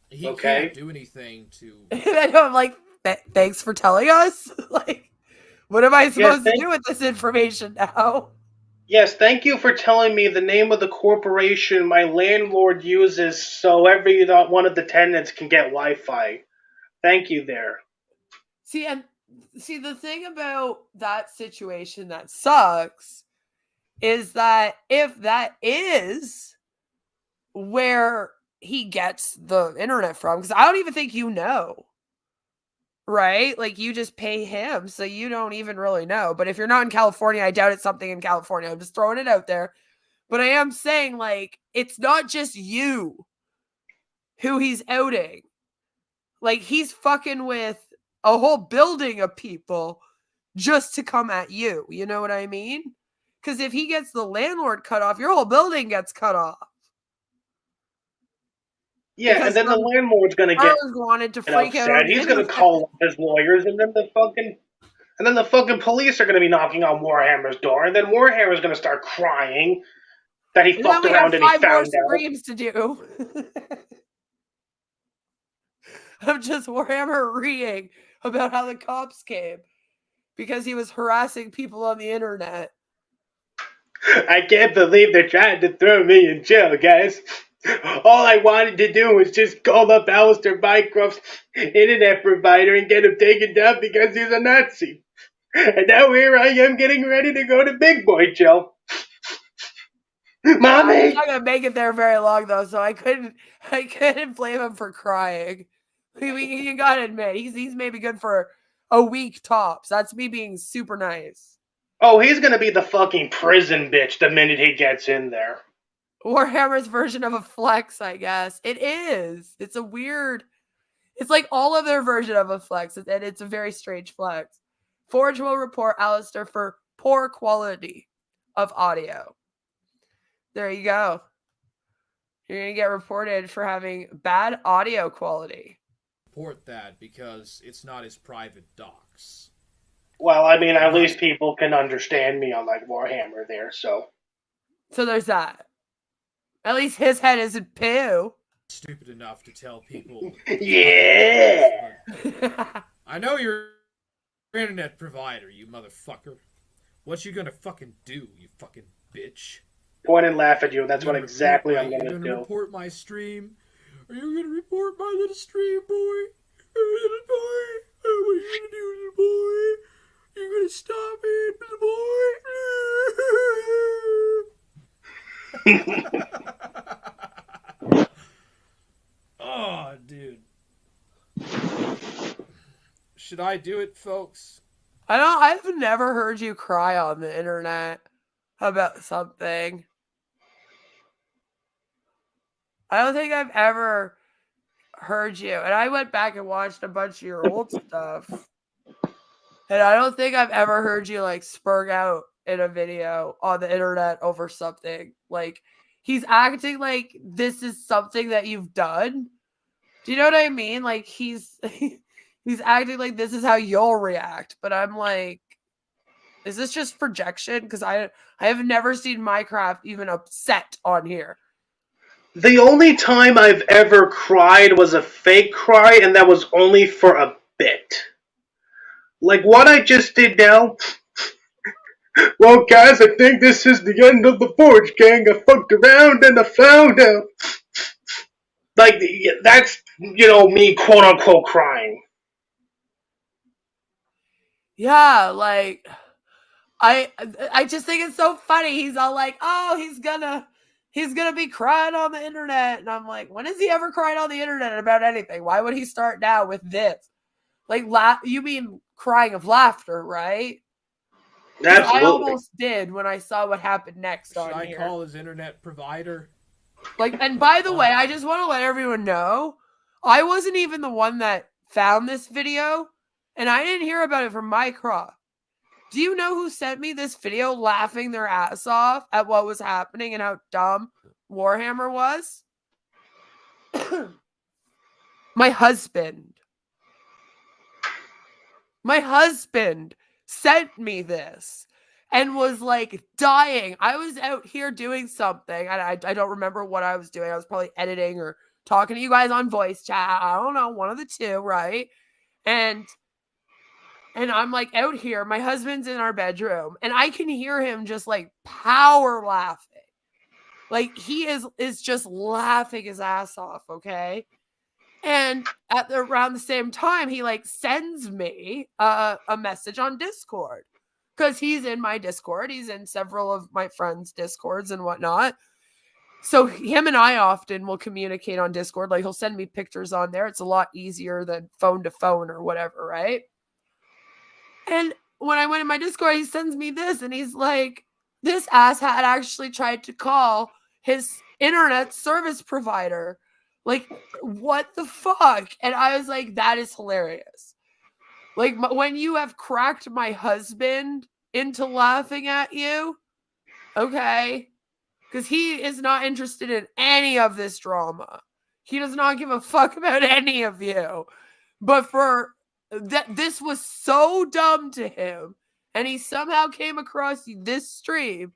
He can't do anything to. I know, I'm like, thanks for telling us. Like, what am I supposed to do with this information now? Yes, thank you for telling me the name of the corporation my landlord uses so every one of the tenants can get Wi-Fi. Thank you there. See, the thing about that situation that sucks is that if that is where he gets the internet from, because I don't even think you know, right? Like, you just pay him, so you don't even really know. But if you're not in California, I doubt it's something in California. I'm just throwing it out there. But I am saying, like, it's not just you who he's outing. Like, he's fucking with a whole building of people just to come at you. You know what I mean? Because if he gets the landlord cut off, your whole building gets cut off. Yeah, Because and then the landlord's gonna get wanted to freak out upset. on the He's gonna internet. call up his lawyers, and then the fucking police are gonna be knocking on Warhammer's door, and then Warhammer's gonna start crying that he And then fucked we have around and he 5 more found out. streams to do. Of just Warhammer reading about how the cops came because he was harassing people on the internet. I can't believe they're trying to throw me in jail, guys. All I wanted to do was just call up Alistair Mycroft's internet provider and get him taken down because he's a Nazi. And now here I am getting ready to go to big boy jail. Mommy! I'm not gonna make it there very long though, so I couldn't blame him for crying. You gotta admit, he's maybe good for a week tops. That's me being super nice. Oh, he's gonna be the fucking prison bitch the minute he gets in there. Warhammer's version of a flex, I guess. It is. It's a weird. It's like all of their version of a flex, and it's a very strange flex. Forge will report Alistair for poor quality of audio. There you go. You're going to get reported for having bad audio quality. Report that because it's not his private docs. Well, I mean, at least people can understand me on like Warhammer there, so. So there's that. At least his head isn't poo. Stupid enough to tell people. Yeah! I know you're an internet provider, you motherfucker. What you gonna fucking do, you fucking bitch? Point and laugh at you. That's You what gonna report exactly my? I'm You gonna gonna do. report my stream? Are you gonna report my little stream, boy? Little boy, what are you gonna do, little boy? You're gonna stop it, little boy? Oh, dude. Should I do it, folks? I've never heard you cry on the internet about something. I don't think I've ever heard you. And I went back and watched a bunch of your old stuff. And I don't think I've ever heard you like spurg out in a video on the internet over something. Like he's acting like this is something that you've done. Do you know what I mean? Like he's he's acting like this is how you'll react. But I'm like, is this just projection? Because I have never seen Mycroft even upset on here. The only time I've ever cried was a fake cry, and that was only for a bit. Like what I just did now. Well, guys, I think this is the end of the Forge Gang. I fucked around and I found out. Like, that's, me quote unquote crying. Yeah, like I just think it's so funny. He's all like, "Oh, he's gonna be crying on the internet," and I'm like, "When has he ever cried on the internet about anything? Why would he start now with this? Like, you mean crying of laughter, right?" Absolutely. I almost did when I saw what happened next on here. Should I call his internet provider? Like, and by the way, I just want to let everyone know, I wasn't even the one that found this video, and I didn't hear about it from Mycroft. Do you know who sent me this video laughing their ass off at what was happening and how dumb Warhammer was? My husband. My husband sent me this and was like dying. I was out here doing something. I don't remember what I was doing. I was probably editing or talking to you guys on voice chat. I don't know, one of the two, right? And I'm like out here. My husband's in our bedroom, and I can hear him just like power laughing. Like he is just laughing his ass off, okay? And around the same time, he like sends me a message on Discord because he's in my Discord. He's in several of my friends' Discords and whatnot. So him and I often will communicate on Discord. Like he'll send me pictures on there. It's a lot easier than phone to phone or whatever, right? And when I went in my Discord, he sends me this and he's like, this asshat actually tried to call his internet service provider. Like, what the fuck? And I was like, that is hilarious. Like, when you have cracked my husband into laughing at you, okay? Because he is not interested in any of this drama. He does not give a fuck about any of you. But for that, this was so dumb to him, and he somehow came across this stream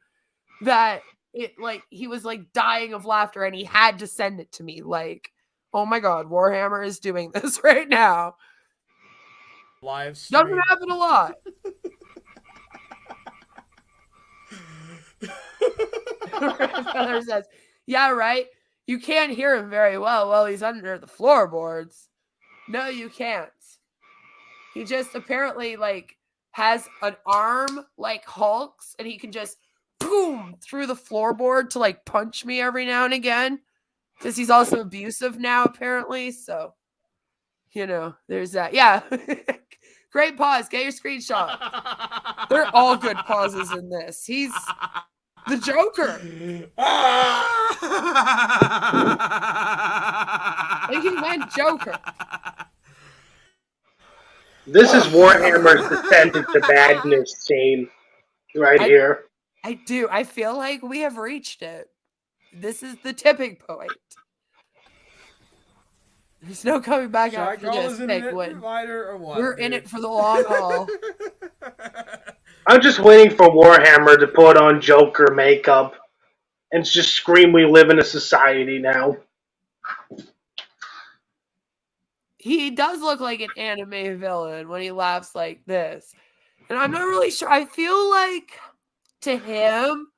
that it like he was like dying of laughter, and he had to send it to me. Like, oh my god, Warhammer is doing this right now. Live stream. Doesn't happen a lot. Brother says, "Yeah, right. You can't hear him very well while he's under the floorboards." No, you can't. He just apparently like has an arm like Hulk's, and he can just boom through the floorboard to like punch me every now and again. Because he's also abusive now, apparently. So, there's that. Yeah. Great pause. Get your screenshot. They're all good pauses in this. He's the Joker. I think he went Joker. This is Warhammer's descent into madness scene right here. I do. I feel like we have reached it. This is the tipping point. There's no coming back after this, Penguin. We're in it for the long haul. I'm just waiting for Warhammer to put on Joker makeup and just scream, "We live in a society now." He does look like an anime villain when he laughs like this. And I'm not really sure. I feel like to him,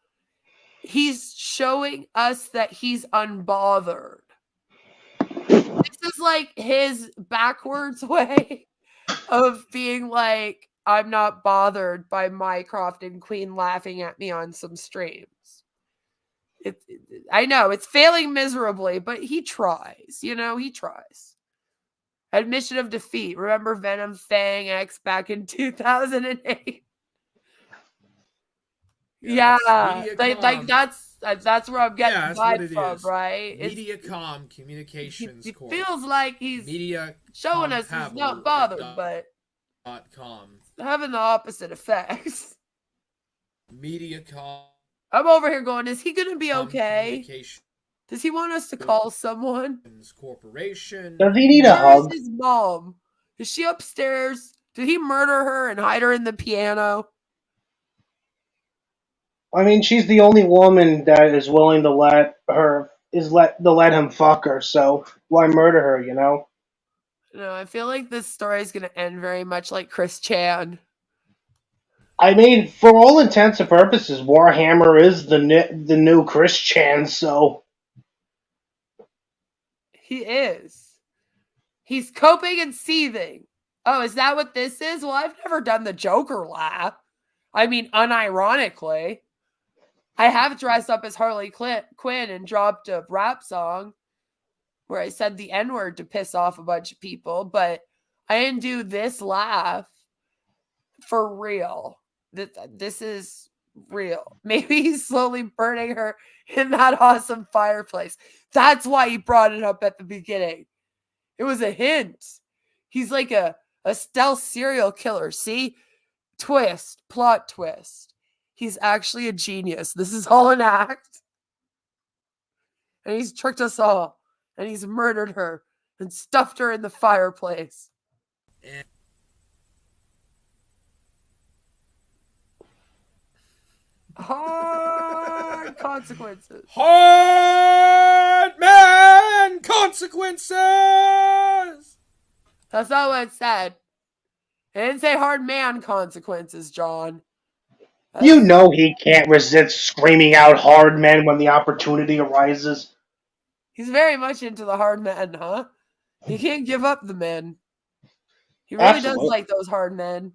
he's showing us that he's unbothered. This is like his backwards way of being like, I'm not bothered by Mycroft and Queen laughing at me on some streams. I know it's failing miserably, but he tries. He tries. Admission of defeat. Remember Venom Fang X back in 2008? Yeah, that's where I'm getting the vibe from, right? Mediacom Communications It Corp. feels like he's Media showing us he's not bothered, but .com. having the opposite effects. Mediacom. I'm over here going, is he going to be okay? Does he want us to call someone? Corporation. Does he need a hug? Where's his mom? Is she upstairs? Did he murder her and hide her in the piano? I mean, she's the only woman that is willing to let him fuck her. So why murder her? No, I feel like this story is going to end very much like Chris Chan. I mean, for all intents and purposes, Warhammer is the new Chris Chan. So he is. He's coping and seething. Oh, is that what this is? Well, I've never done the Joker laugh. I mean, unironically. I have dressed up as Harley Quinn and dropped a rap song where I said the N-word to piss off a bunch of people, but I didn't do this laugh for real. This is real. Maybe he's slowly burning her in that awesome fireplace. That's why he brought it up at the beginning. It was a hint. He's like a stealth serial killer. See? Plot twist. He's actually a genius. This is all an act. And he's tricked us all. And he's murdered her and stuffed her in the fireplace. Hard consequences. Hard man consequences! That's not what it said. It didn't say hard man consequences, John. You know he can't resist screaming out hard men when the opportunity arises. He's very much into the hard men, huh? He can't give up the men. He really Absolutely. does like those hard men.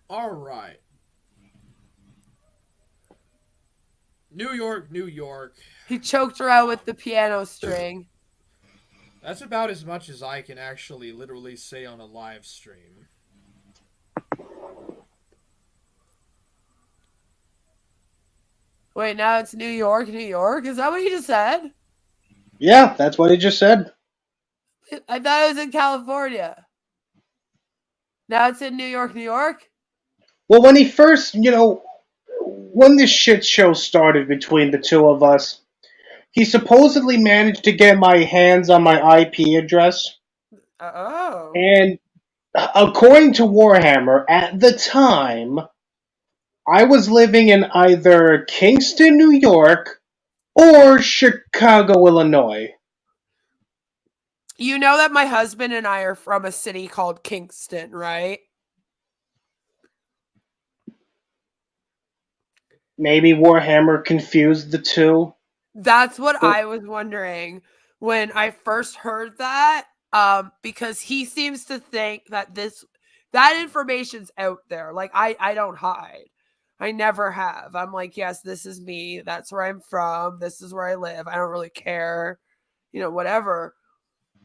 All right. New York, New York. He choked her out with the piano string. That's about as much as I can actually literally say on a live stream. Wait, now it's New York, New York? Is that what you just said? Yeah, that's what he just said. I thought it was in California. Now it's in New York, New York? Well, when he first, when this shit show started between the two of us, he supposedly managed to get my hands on my IP address. Oh. And according to Warhammer, at the time, I was living in either Kingston, New York, or Chicago, Illinois. You know that my husband and I are from a city called Kingston, right? Maybe Warhammer confused the two. That's what I was wondering when I first heard that, because he seems to think that that information's out there. Like, I don't hide. I never have. I'm like, yes, this is me. That's where I'm from. This is where I live. I don't really care, whatever.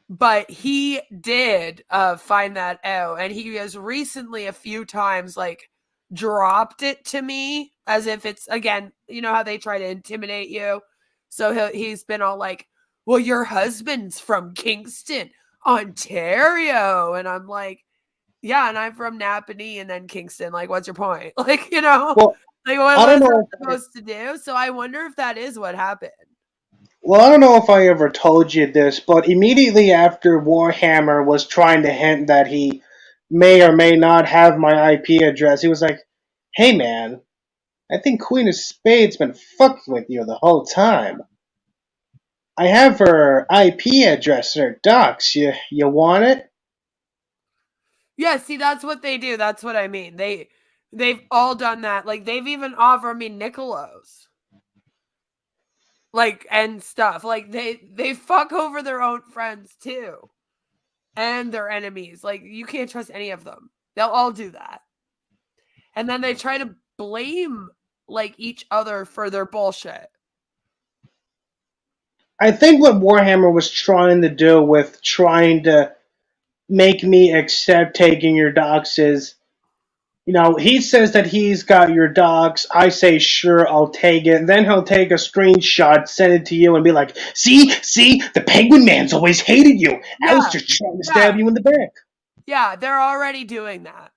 But he did find that out. And he has recently a few times, like, dropped it to me as if it's, again, you know how they try to intimidate you? So he's been all like, well, your husband's from Kingston, Ontario. And I'm like, yeah, and I'm from Napanee and then Kingston. Like, what's your point? Like, Well, like what is that supposed to do? So I wonder if that is what happened. Well, I don't know if I ever told you this, but immediately after Warhammer was trying to hint that he may or may not have my IP address, he was like, hey man, I think Queen of Spades been fucking with you the whole time. I have her IP address, her docs. You want it? Yeah, see, that's what they do. That's what I mean. They've all done that. Like, they've even offered me Nicolo's. Like, and stuff. Like, they fuck over their own friends too. And their enemies. Like, you can't trust any of them. They'll all do that. And then they try to blame like each other for their bullshit. I think what Warhammer was trying to do with trying to make me accept taking your docs is, he says that he's got your docs. I say, sure, I'll take it. Then he'll take a screenshot, send it to you, and be like, see, the Penguin Man's always hated you. I was just trying to stab you in the back. Yeah, they're already doing that.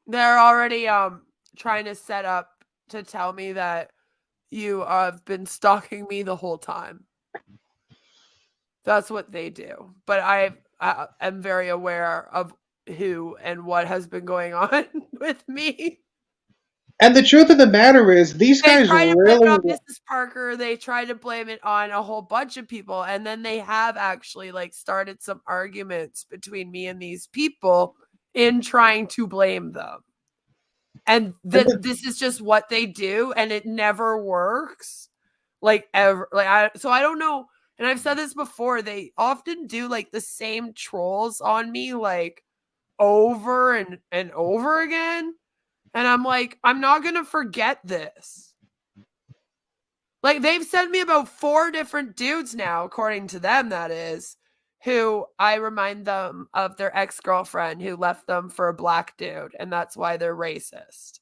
They're already trying to set up to tell me that you have been stalking me the whole time. That's what they do. But I am very aware of who and what has been going on with me. And the truth of the matter is, these guys try to really... blame it on Mrs. Parker. They try to blame it on a whole bunch of people. And then they have actually like started some arguments between me and these people in trying to blame them. And this is just what they do, and it never works. Like ever. So I don't know. And I've said this before, they often do like the same trolls on me like over and over again. And I'm like, I'm not going to forget this. Like, they've sent me about 4 different dudes now, according to them, that is, who I remind them of their ex-girlfriend who left them for a black dude, and that's why they're racist.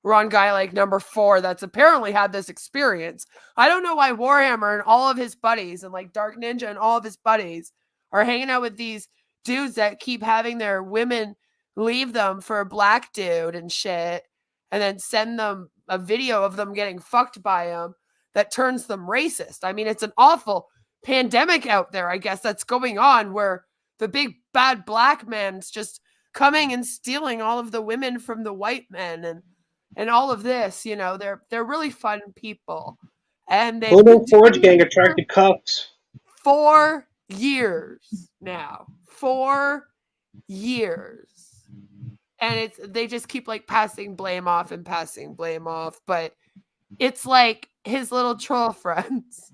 We're on guy like number 4 that's apparently had this experience. I don't know why Warhammer and all of his buddies and like Dark Ninja and all of his buddies are hanging out with these dudes that keep having their women leave them for a black dude and shit, and then send them a video of them getting fucked by him that turns them racist. I mean, it's an awful pandemic out there, I guess, that's going on where the big bad black man's just coming and stealing all of the women from the white men and all of this. They're really fun people. And they've Little been Forge doing Gang it for attracted cuffs. 4 years now. 4 years. And they just keep like passing blame off, but it's like his little troll friends.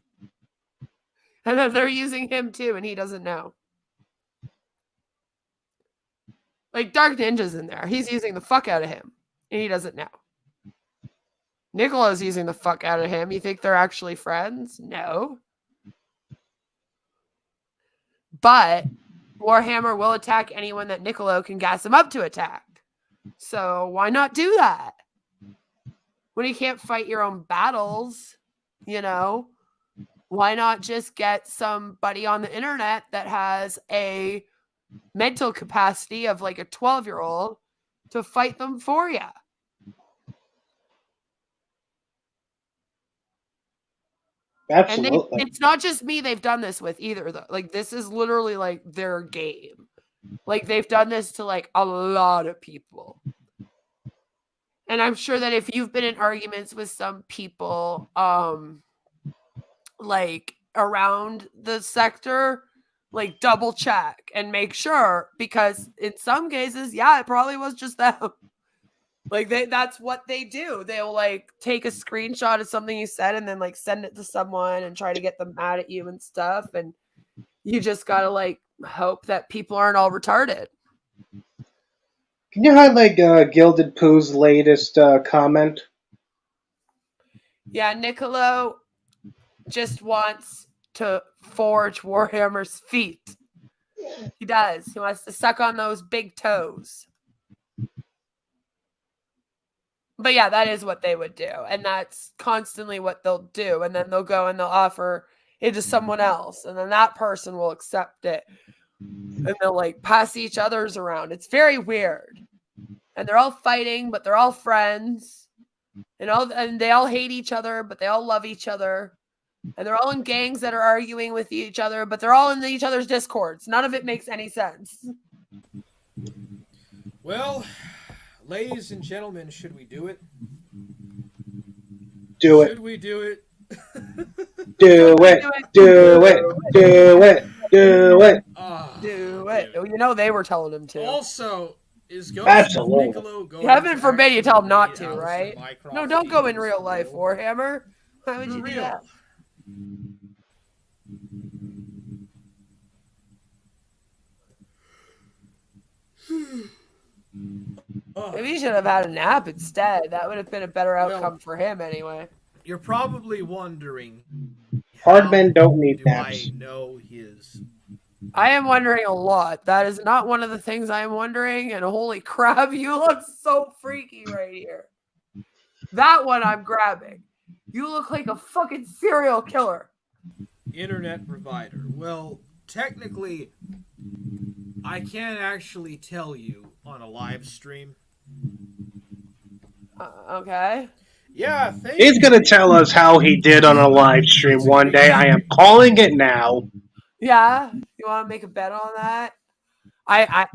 And then they're using him too, and he doesn't know. Like Dark Ninja's in there. He's using the fuck out of him, and he doesn't know. Nicolo's using the fuck out of him. You think they're actually friends? No. But Warhammer will attack anyone that Nicolo can gas him up to attack. So why not do that? When you can't fight your own battles, why not just get somebody on the internet that has a mental capacity of like a 12-year-old to fight them for you? Absolutely. And it's not just me they've done this with either, though. Like, this is literally like their game. Like, they've done this to like a lot of people. And I'm sure that if you've been in arguments with some people, like around the sector, like double check and make sure, because in some cases, yeah, it probably was just them. Like that's what they do. They'll like take a screenshot of something you said and then like send it to someone and try to get them mad at you and stuff. And you just gotta like hope that people aren't all retarded. Can you highlight Gilded Pooh's latest comment? Yeah, Nicolo just wants to forge Warhammer's feet. He does. He wants to suck on those big toes. But yeah, that is what they would do. And that's constantly what they'll do. And then they'll go and they'll offer it to someone else. And then that person will accept it. And they'll like pass each other's around. It's very weird. And they're all fighting, but they're all friends. And they all hate each other, but they all love each other. And they're all in gangs that are arguing with each other, but they're all in each other's discords. None of it makes any sense. Well, ladies and gentlemen, should we do it? Do it. Should we do it? Do it. Do it. Do it. Do it. Ah, Do damn it. You know they were telling him to. Also, is Ghost Absolutely. of Niccolo going Heaven to forbid you tell him actually not meet to, Alice right? and Mycroft No, don't go in Eagles real for life, real? Warhammer. Why would For you do real. that? Maybe you should have had a nap instead. That would have been a better outcome for him anyway. You're probably wondering, Hard how men don't need do naps. I know his? I am wondering a lot. That is not one of the things I am wondering. And holy crap, you look so freaky right here. That one I'm grabbing. You look like a fucking serial killer. Internet provider. Well, technically, I can't actually tell you on a live stream. Okay. Yeah, He's gonna tell us how he did on a live stream one day. I am calling it now. Yeah. You want to make a bet on that? Yeah,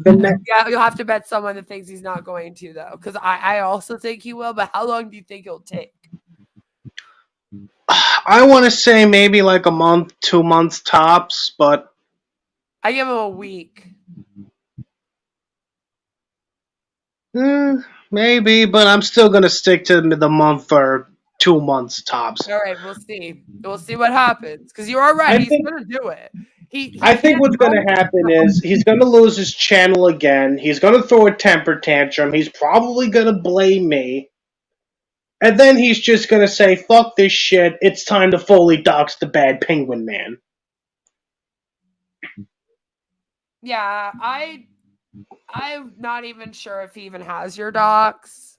you'll have to bet someone that thinks he's not going to though, because I also think he will. But how long do you think it'll take? I want to say maybe like a month, 2 months tops, but I give him a week. maybe. But I'm still gonna stick to the month or 2 months tops. All right, we'll see. We'll see what happens. Because you are right. He's gonna do it. I think what's going to happen is he's going to lose his channel again. He's going to throw a temper tantrum. He's probably going to blame me. And then he's just going to say, fuck this shit. It's time to fully dox the bad penguin man. Yeah, I'm not even sure if he even has your docs.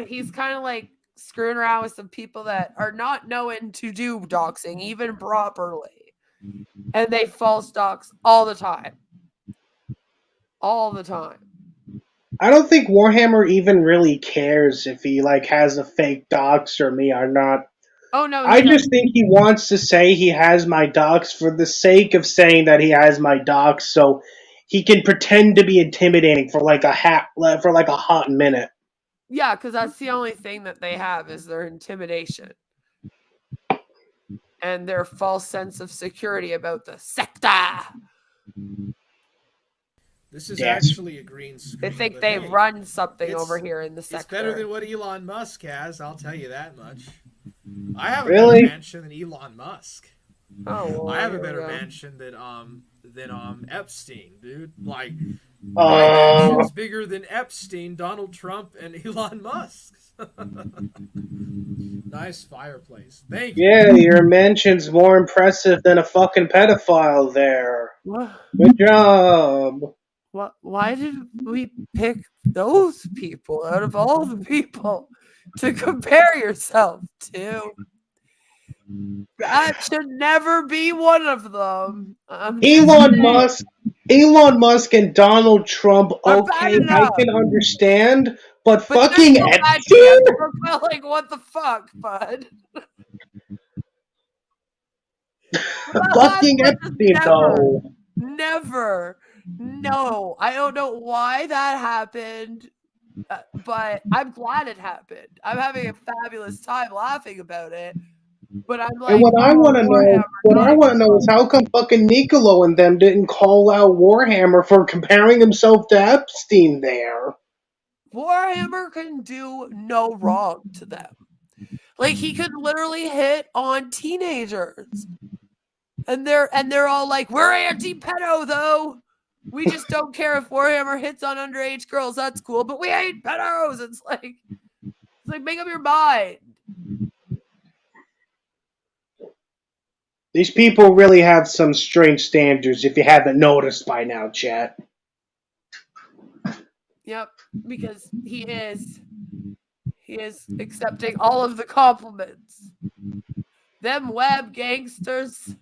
He's kind of like screwing around with some people that are not known to do doxing even properly. And they false dox all the time. All the time. I don't think Warhammer even really cares if he like has a fake dox or me or not. Oh no! I just think he wants to say he has my docs for the sake of saying that he has my docs, so he can pretend to be intimidating for like a hot minute. Yeah, because that's the only thing that they have is their intimidation and their false sense of security about the sector. This is actually a green screen. They think but they hey, run something over here in the sector. It's better than what Elon Musk has, I'll tell you that much. I have a Really? better mansion than Elon Musk. Oh, well, I have a here we better go. mansion than Epstein, dude. Like my Uh, mansion's bigger than Epstein, Donald Trump, and Elon Musk. Nice fireplace. Thank you. yeah, your mansion's more impressive than a fucking pedophile there. What? Good job. What? Why did we pick those people out of all the people to compare yourself to? That should never be one of them. Elon Musk and Donald Trump, okay, I can understand, but fucking Epstein? Like, what the fuck, bud? Fucking Epstein, though. Never. No, I don't know why that happened, but I'm glad it happened. I'm having a fabulous time laughing about it. But I'm like, And what I want to know is how come fucking Niccolo and them didn't call out Warhammer for comparing himself to Epstein there? Warhammer can do no wrong to them. Like he could literally hit on teenagers. And they're all like, we're anti-pedo though. We just don't care if Warhammer hits on underage girls. That's cool, but we hate pedos. It's like make up your mind. These people really have some strange standards if you haven't noticed by now, chat. Yep, because he is accepting all of the compliments. Them web gangsters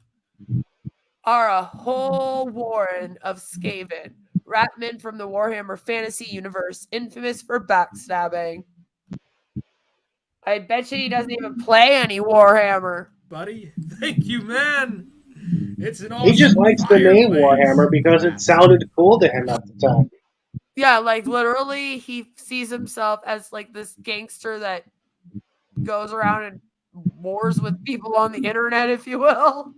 are a whole warren of Skaven, Ratman from the Warhammer Fantasy Universe, infamous for backstabbing. I bet you he doesn't even play any Warhammer. Buddy, thank you, man. It's an awesome He just likes the name fireplace. Warhammer because it sounded cool to him at the time. Yeah, like literally he sees himself as like this gangster that goes around and wars with people on the internet, if you will.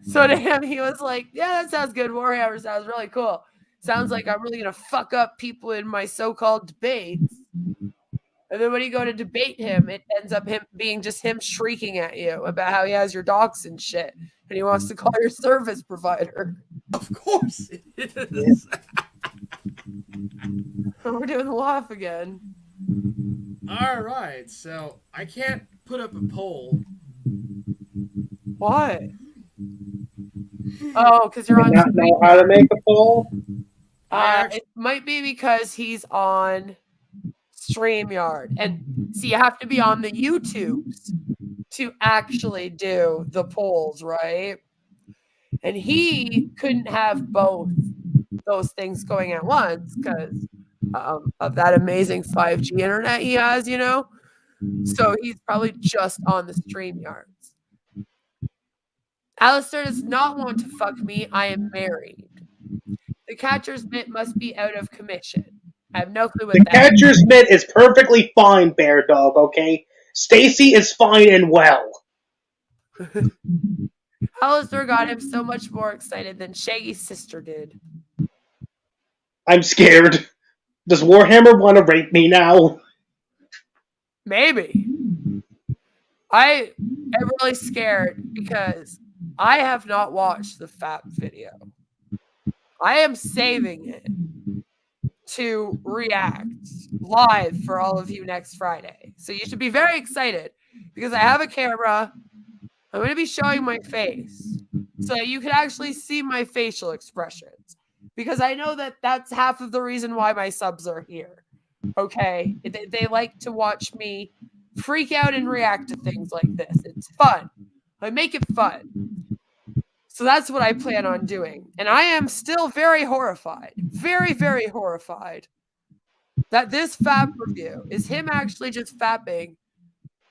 So to him, he was like, yeah, that sounds good. Warhammer sounds really cool. Sounds like I'm really going to fuck up people in my so-called debates. And then when you go to debate him, it ends up him being just him shrieking at you about how he has your docs and shit. And he wants to call your service provider. Of course it is. We're doing the laugh again. All right, so I can't put up a poll. Why? Oh, because you're on. Not know how to make a poll. It might be because he's on StreamYard, and see, you have to be on the YouTubes to actually do the polls, right? And he couldn't have both those things going at once because of that amazing 5G internet he has, you know? So he's probably just on the StreamYards. Alistair does not want to fuck me. I am married. The catcher's mitt must be out of commission. I have no clue what The that catcher's mitt is perfectly fine, Bear Dog, okay? Stacy is fine and well. Alistair got him so much more excited than Shaggy's sister did. I'm scared. Does Warhammer want to rape me now? Maybe. I am really scared because I have not watched the FAP video. I am saving it to react live for all of you next Friday. So you should be very excited because I have a camera. I'm going to be showing my face so that you can actually see my facial expressions because I know that that's half of the reason why my subs are here. Okay? They like to watch me freak out and react to things like this. It's fun. I make it fun. So that's what I plan on doing. And I am still very horrified, very, very horrified that this FAP review is him actually just fapping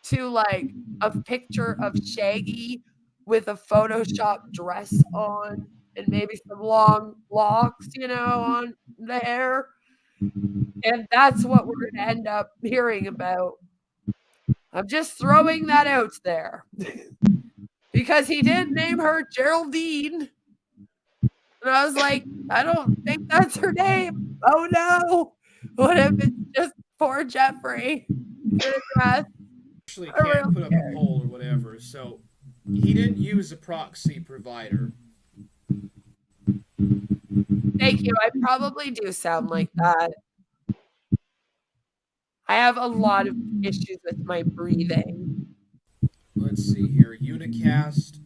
to like a picture of Shaggy with a Photoshop dress on and maybe some long locks, you know, on the hair. And that's what we're going to end up hearing about. I'm just throwing that out there. Because he did name her Geraldine. And I was like, I don't think that's her name. Oh no. What if it's just poor Jeffrey? Actually can't put up a poll or whatever, so he didn't use a proxy provider. Thank you. I probably do sound like that. I have a lot of issues with my breathing. Let's see here. Unicast.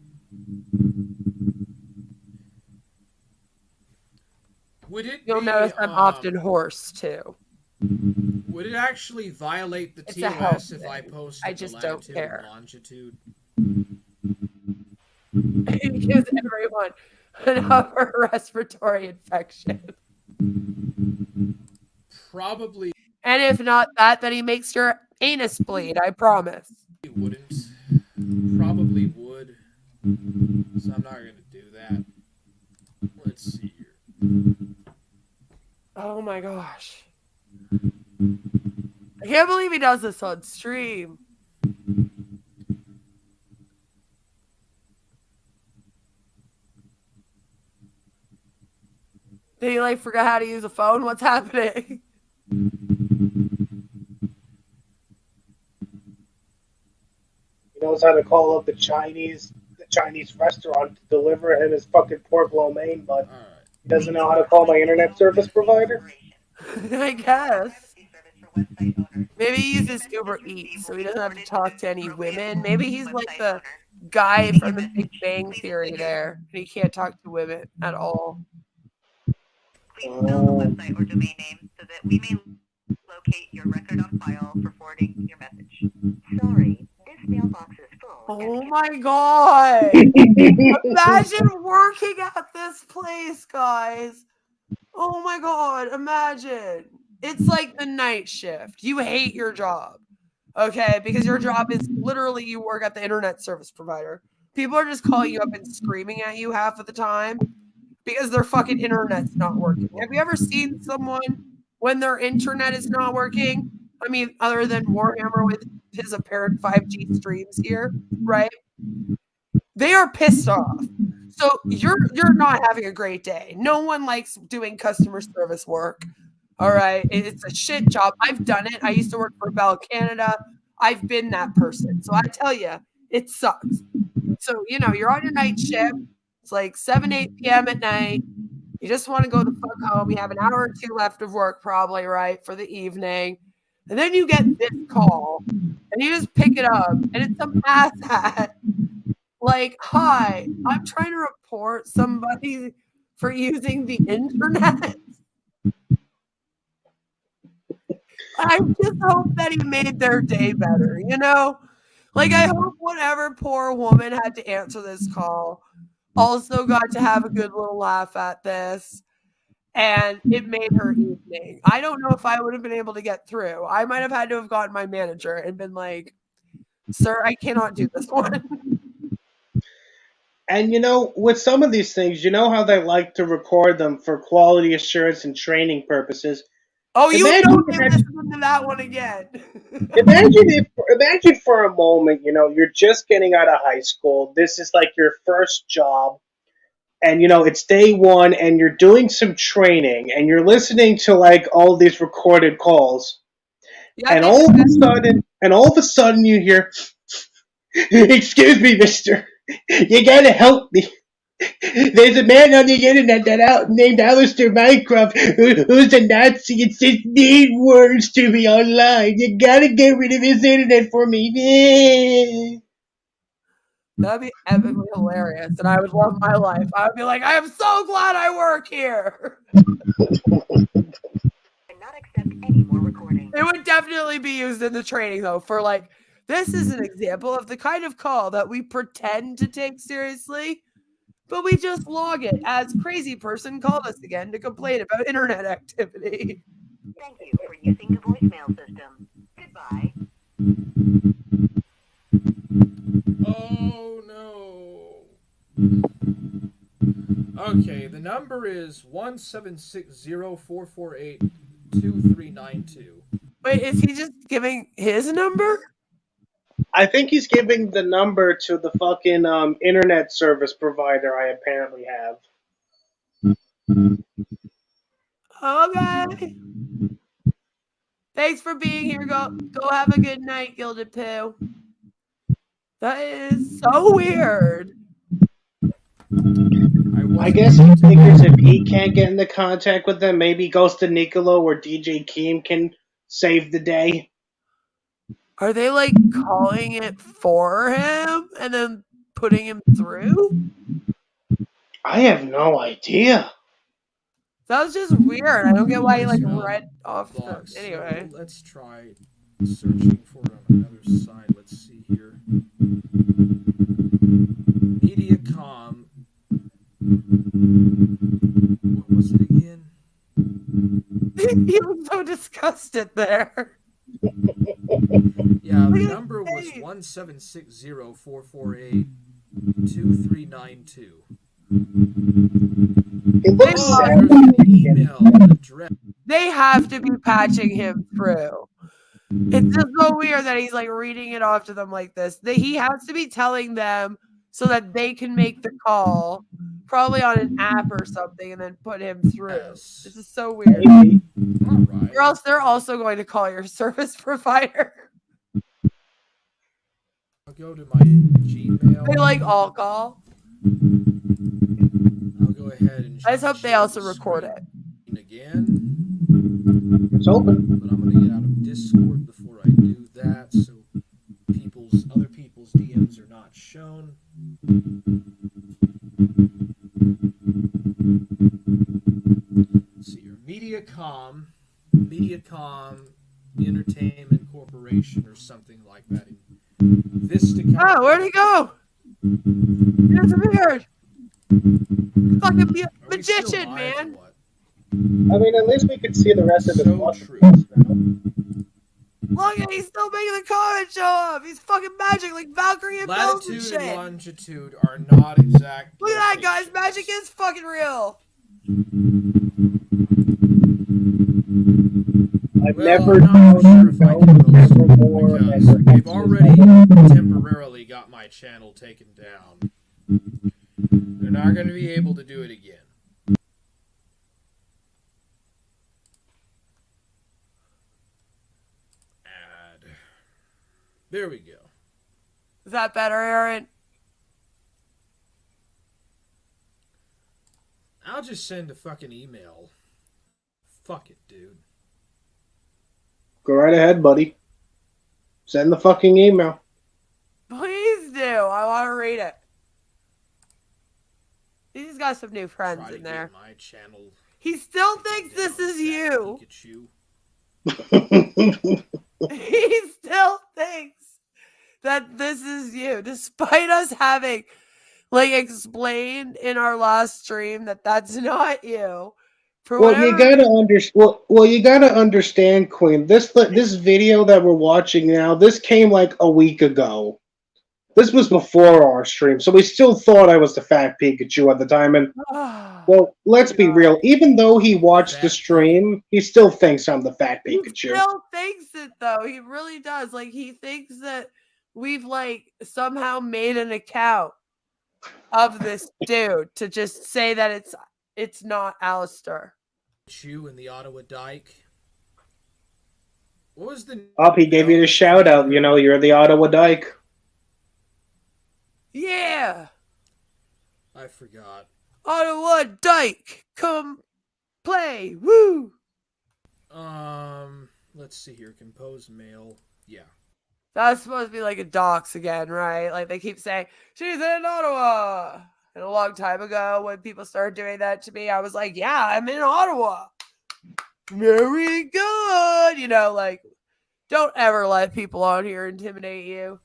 You'll notice I'm often hoarse too. Would it actually violate the It's TOS if I posted I just don't latitude care. and longitude? It gives everyone an upper respiratory infection. Probably And if not that, then he makes your anus bleed, I promise. wouldn't. Probably would. So I'm not going to do that. Let's see here. Oh my gosh. I can't believe he does this on stream. Did he like forget how to use a phone? What's happening? He knows how to call up the Chinese restaurant to deliver him his fucking pork lo mein, but he doesn't know how to call my internet service provider. I guess. Maybe he uses Uber Eats so he doesn't have to talk to any women. Maybe he's like the guy from the Big Bang Theory there. And he can't talk to women at all. Please spell the website or domain name so that we may locate your record on file for forwarding your message. Sorry, this mailbox is full. Oh my god! Imagine working at this place, guys. Oh my god, imagine. It's like the night shift. You hate your job. Okay, because your job is literally you work at the internet service provider. People are just calling you up and screaming at you half of the time because their fucking internet's not working. Have you ever seen someone when their internet is not working? I mean, other than Warhammer with his apparent 5G streams here, right? They are pissed off. So you're not having a great day. No one likes doing customer service work. All right. It's a shit job. I've done it. I used to work for Bell Canada. I've been that person. So I tell you, it sucks. So, you're on your night shift. It's like 7, 8 p.m. at night. You just want to go the fuck home. You have an hour or two left of work, probably, right, for the evening. And then you get this call, and you just pick it up, and it's some asshat. Like, hi, I'm trying to report somebody for using the internet. I just hope that he made their day better, Like, I hope whatever poor woman had to answer this call also got to have a good little laugh at this, and it made her evening. I don't know if I would have been able to get through. I might have had to have gotten my manager and been like, sir, I cannot do this one. And with some of these things, how they like to record them for quality assurance and training purposes. Oh, they listened to that one again. Imagine for a moment, you're just getting out of high school. This is like your first job. And, it's day one and you're doing some training and you're listening to like all these recorded calls. Yeah, and all of a sudden you hear, excuse me, mister, you gotta help me. There's a man on the internet named Alistair Mycroft who's a Nazi and says mean words to me online. You gotta get rid of his internet for me. That'd be epically hilarious, and I would love my life. I would be like, I am so glad I work here. Not accept any more recording. It would definitely be used in the training, though, for like, this is an example of the kind of call that we pretend to take seriously, but we just log it as crazy person called us again to complain about internet activity. Thank you for using the voicemail system. Goodbye. Oh no. Okay, the number is 1-760-448-2392. Wait, is he just giving his number? I think he's giving the number to the fucking internet service provider I apparently have. Okay. Thanks for being here. Go have a good night, Gilded Poo. That is so weird. I guess he figures if he can't get into contact with them, maybe Ghost of Nicolo or DJ Keem can save the day. Are they like calling it for him and then putting him through? I have no idea. That was just weird. I don't get why he like read off the... Anyway. So let's try searching for it on another site. Let's see here. Mediacom. What was it again? He was so disgusted there. Yeah, the number was 1-760-448-2392. They have to be patching him through. It's just so weird that he's like reading it off to them like this. He has to be telling them so that they can make the call, probably on an app or something, and then put him through. Yes. This is so weird. Right. Or else they're also going to call your service provider. I'll go to my Gmail. They like all call. I'll go ahead and I just hope they also record it. Again. It's open. But I'm going to get out of Discord before I do that, so other people's DMs are not shown. Let's see here. Mediacom Entertainment Corporation or something like that. Vista. Oh, where'd he go? He disappeared. Fucking magician, man. I mean, at least we could see the rest of his true. Look, he's still making the comment show up. He's fucking magic like Valkyrie and Bells and shit. Latitude and longitude are not exact. Look at that, guys. Magic is fucking real. I've Well, never I'm not sure if I can post it more because ever. they've already temporarily got my channel taken down. They're not going to be able to do it again. Add. There we go. Is that better, Aaron? I'll just send a fucking email. Fuck it, dude. Go right ahead, buddy. Send the fucking email. Please do. I want to read it. He's got some new friends Try to in there. get my channel. He still thinks this is you. Pikachu. He still thinks that this is you, despite us having explained in our last stream that that's not you. For Well, you whatever gotta understand. Well, you gotta understand, Queen. This video that we're watching now, this came like a week ago. This was before our stream, so we still thought I was the fat Pikachu at the time. And well, let's be real. Even though he watched the stream, he still thinks I'm the fat he Pikachu. still thinks it though. He really does. Like he thinks that we've somehow made an account of this dude to just say that it's not Alistair. You in the Ottawa Dyke. What was the? Oh, he gave you the shout out. You know, you're the Ottawa Dyke. Yeah. I forgot. Ottawa Dyke, come play. Woo. Let's see here. Compose mail. Yeah. That's supposed to be like a dox again, right? Like they keep saying, she's in Ottawa. And a long time ago, when people started doing that to me, I was like, yeah, I'm in Ottawa. Very good. You know, like, don't ever let people on here intimidate you.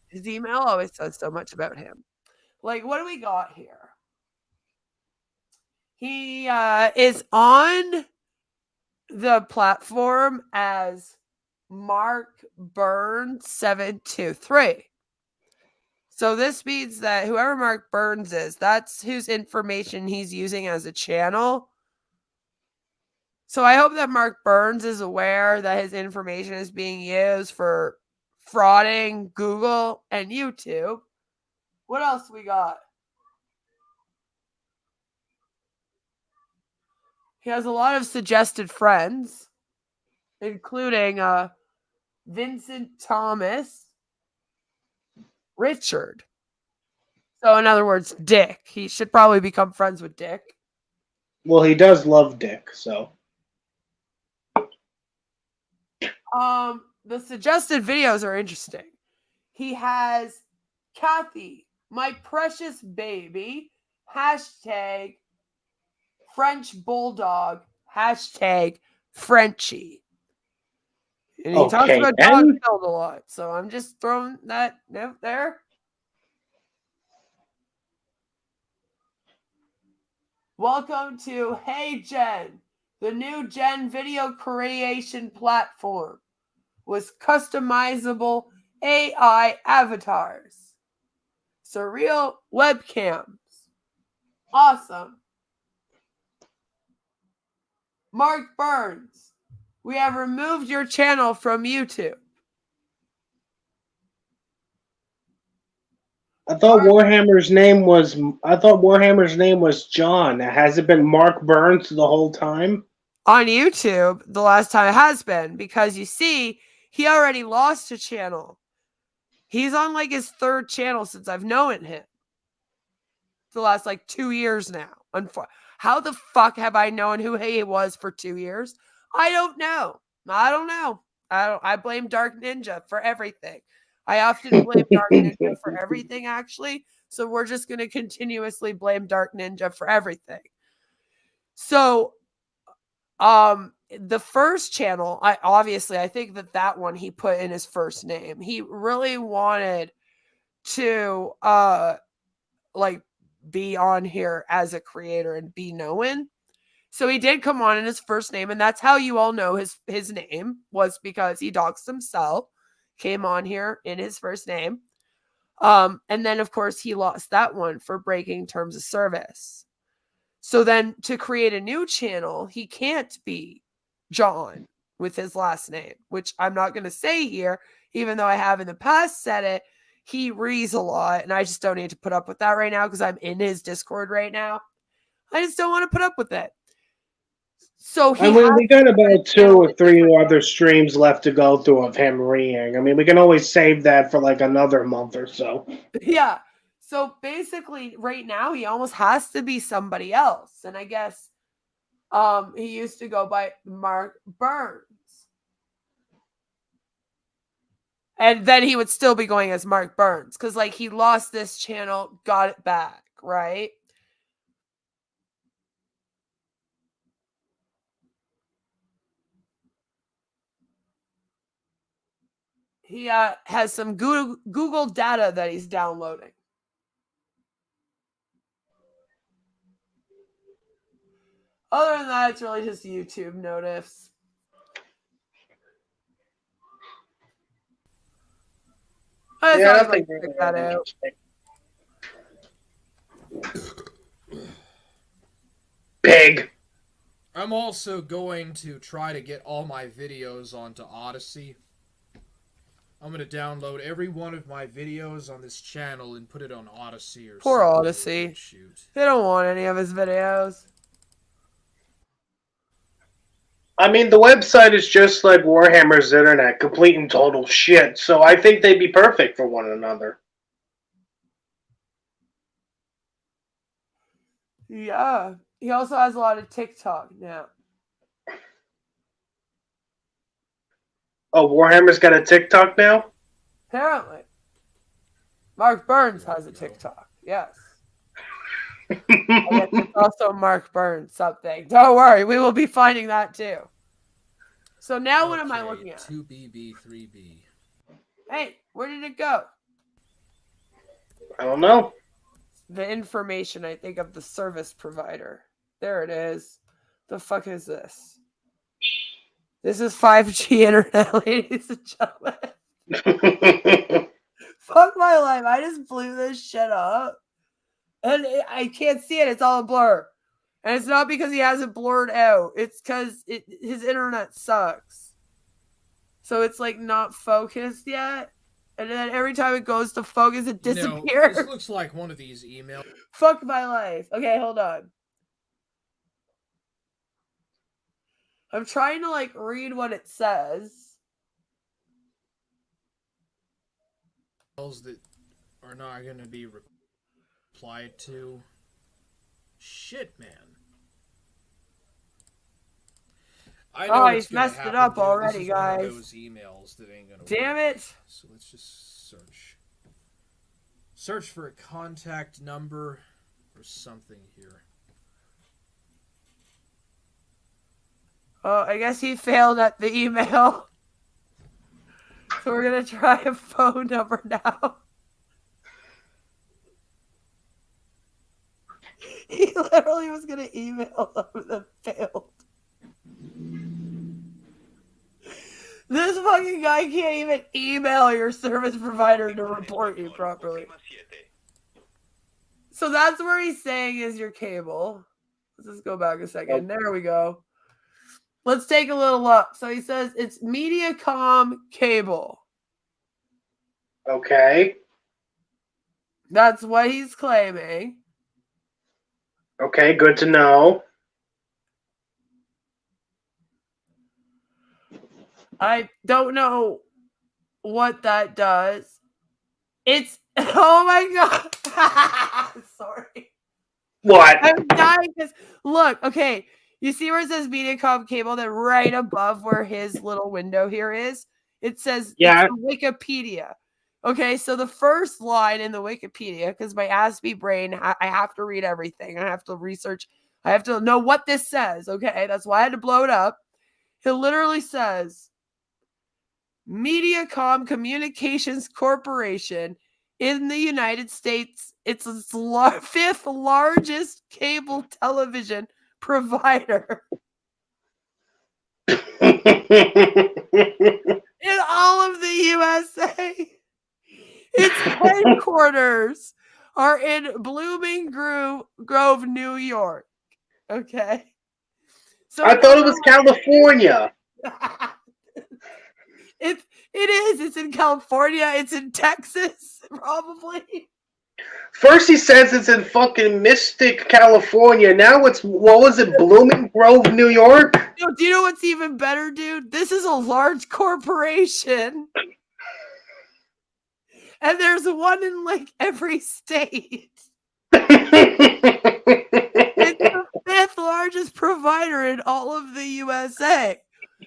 His email always says so much about him. Like, what do we got here? He is on the platform as Mark Burns 723. So this means that whoever Mark Burns is, that's whose information he's using as a channel. So I hope that Mark Burns is aware that his information is being used for frauding Google and YouTube. What else we got? He has a lot of suggested friends, including Vincent Thomas, Richard. So in other words, Dick. He should probably become friends with Dick. Well, he does love Dick, so. The suggested videos are interesting. He has Kathy, my precious baby, hashtag French Bulldog, hashtag Frenchie. And he talks about dog killed a lot. So I'm just throwing that note there. Welcome to Hey Gen, the new Gen video creation platform with customizable AI avatars, surreal webcams. Awesome. Mark Burns, we have removed your channel from YouTube. I thought Warhammer's name was John. Has it been Mark Burns the whole time? On YouTube, the last time it has been, because you see, he already lost a channel. He's on his third channel since I've known him. For the last 2 years now. How the fuck have I known who he was for 2 years? I don't know. I blame Dark Ninja for everything. I often blame Dark Ninja for everything, actually. So we're just going to continuously blame Dark Ninja for everything. So, the first channel, I think that one he put in his first name. He really wanted to, be on here as a creator and be known. So he did come on in his first name, and that's how you all know his name was because he doxed himself. Came on here in his first name. And then, of course, he lost that one for breaking terms of service. So then to create a new channel, he can't be John with his last name, which I'm not going to say here, even though I have in the past said it. He reads a lot, and I just don't need to put up with that right now because I'm in his Discord right now. I just don't want to put up with it. So he we got about 2 or 3 other streams left to go through of him reading. I mean, we can always save that for like another month or so. Yeah. So basically, right now, he almost has to be somebody else. And I guess he used to go by Mark Burns. And then he would still be going as Mark Burns because, like, he lost this channel, got it back, right? He has some Google data that he's downloading. Other than that, it's really just YouTube notice. I just thought I'd check that out. Pig. I'm also going to try to get all my videos onto Odyssey. I'm going to download every one of my videos on this channel and put it on Odyssey or Poor something. Odyssey. They don't want any of his videos. I mean, the website is just like Warhammer's internet, complete and total shit, so I think they'd be perfect for one another. Yeah. He also has a lot of TikTok now. Oh, Warhammer's got a TikTok now? Apparently. Mark Burns has a TikTok. Yes. It's also Mark Burns something. Don't worry, we will be finding that too. So now what am I looking at? 2BB, 3B. Hey, where did it go? I don't know. The information, I think, of the service provider. There it is. The fuck is this? This is 5G internet, ladies and gentlemen. Fuck my life. I just blew this shit up. And I can't see it. It's all a blur. And it's not because he has it blurred out. It's because his internet sucks. So it's like not focused yet. And then every time it goes to focus, it disappears. This looks like one of these emails. Fuck my life. Okay, hold on. I'm trying to like read what it says. That are not going to be replied to. Shit, man. I know he's messed it up already, guys. One of those emails that ain't gonna Damn work. it. So let's just search. Search for a contact number or something here. Oh, I guess he failed at the email. So we're going to try a phone number now. He literally was going to email them and then failed. This fucking guy can't even email your service provider to report you properly. So that's where he's saying is your cable. Let's just go back a second. There we go. Let's take a little look. So he says it's Mediacom cable. Okay. That's what he's claiming. Okay, good to know. I don't know what that does. It's oh my god. Sorry. What? I'm dying because look, okay. You see where it says Mediacom cable, that right above where his little window here is? It says it's Wikipedia. Okay, so the first line in the Wikipedia, because my Aspie brain, I have to read everything. I have to research. I have to know what this says. Okay, that's why I had to blow it up. It literally says Mediacom Communications Corporation in the United States. It's its fifth largest cable television provider in all of the USA. Its headquarters are in Blooming Grove, New York. Okay. So I thought it was California. it is. It's in California. It's in Texas, probably. First he says it's in fucking Mystic, California. Now it's, what was it, Blooming Grove, New York? No, do you know what's even better, dude? This is a large corporation. And there's one in like every state. It's the 5th largest provider in all of the USA.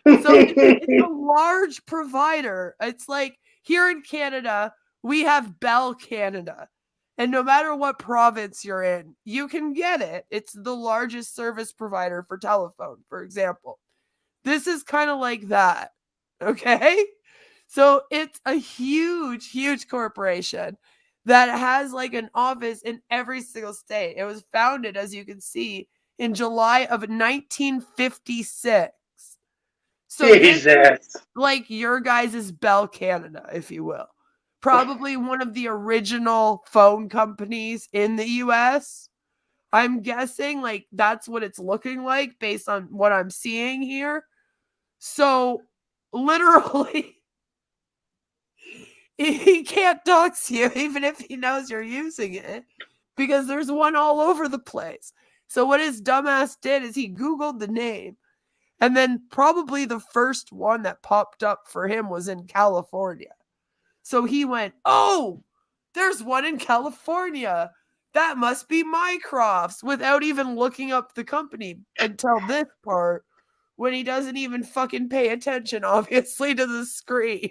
So it's a large provider. It's like here in Canada, we have Bell Canada. And no matter what province you're in, you can get it. It's the largest service provider for telephone, for example. This is kind of like that. Okay? So it's a huge, huge corporation that has like an office in every single state. It was founded, as you can see, in July of 1956. So this Jesus. is like your guys' Bell Canada, if you will. Probably one of the original phone companies in the US. I'm guessing like that's what it's looking like based on what I'm seeing here. So literally, he can't dox you even if he knows you're using it because there's one all over the place. So what his dumbass did is he Googled the name, and then probably the first one that popped up for him was in California. So he went, oh, there's one in California. That must be Mycroft's, without even looking up the company until this part, when he doesn't even fucking pay attention, obviously, to the screen.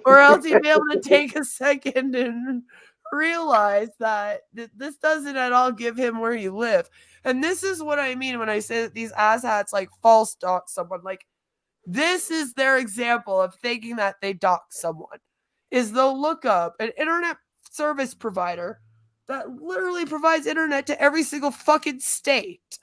Or else he'd be able to take a second and realize that this doesn't at all give him where you live. And this is what I mean when I say that these asshats like false dox someone. Like, this is their example of thinking that they dox someone. Is they'll look up an internet service provider that literally provides internet to every single fucking state.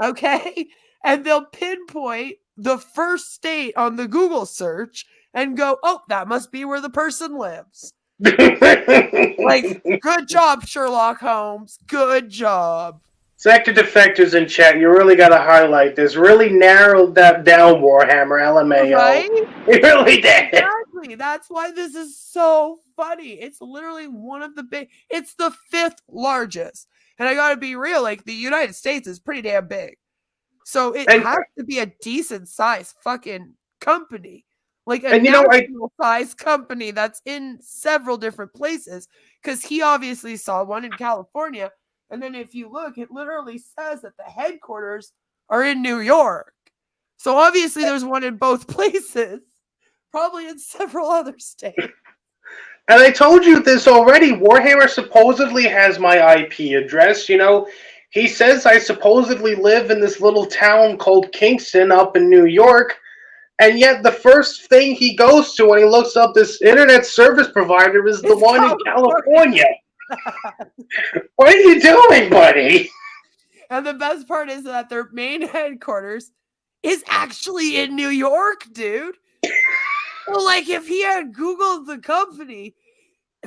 Okay? And they'll pinpoint the first state on the Google search and go, oh, that must be where the person lives. Like, good job, Sherlock Holmes. Good job. Sector defectors in chat, you really got to highlight this. Really narrowed that down, Warhammer, LMAO. Right? It really did. Exactly. That's why this is so funny. It's literally one of the big, it's the 5th largest. And I got to be real, like, the United States is pretty damn big. So it has to be a decent size fucking company. Like a national size company that's in several different places. Because he obviously saw one in California. And then if you look, it literally says that the headquarters are in New York. So obviously there's one in both places. Probably in several other states. And I told you this already. Warhammer supposedly has my IP address. You know, he says I supposedly live in this little town called Kingston up in New York. And yet the first thing he goes to when he looks up this internet service provider is the one in California. What are you doing, buddy? And the best part is that their main headquarters is actually in New York, dude. Well, like, if he had Googled the company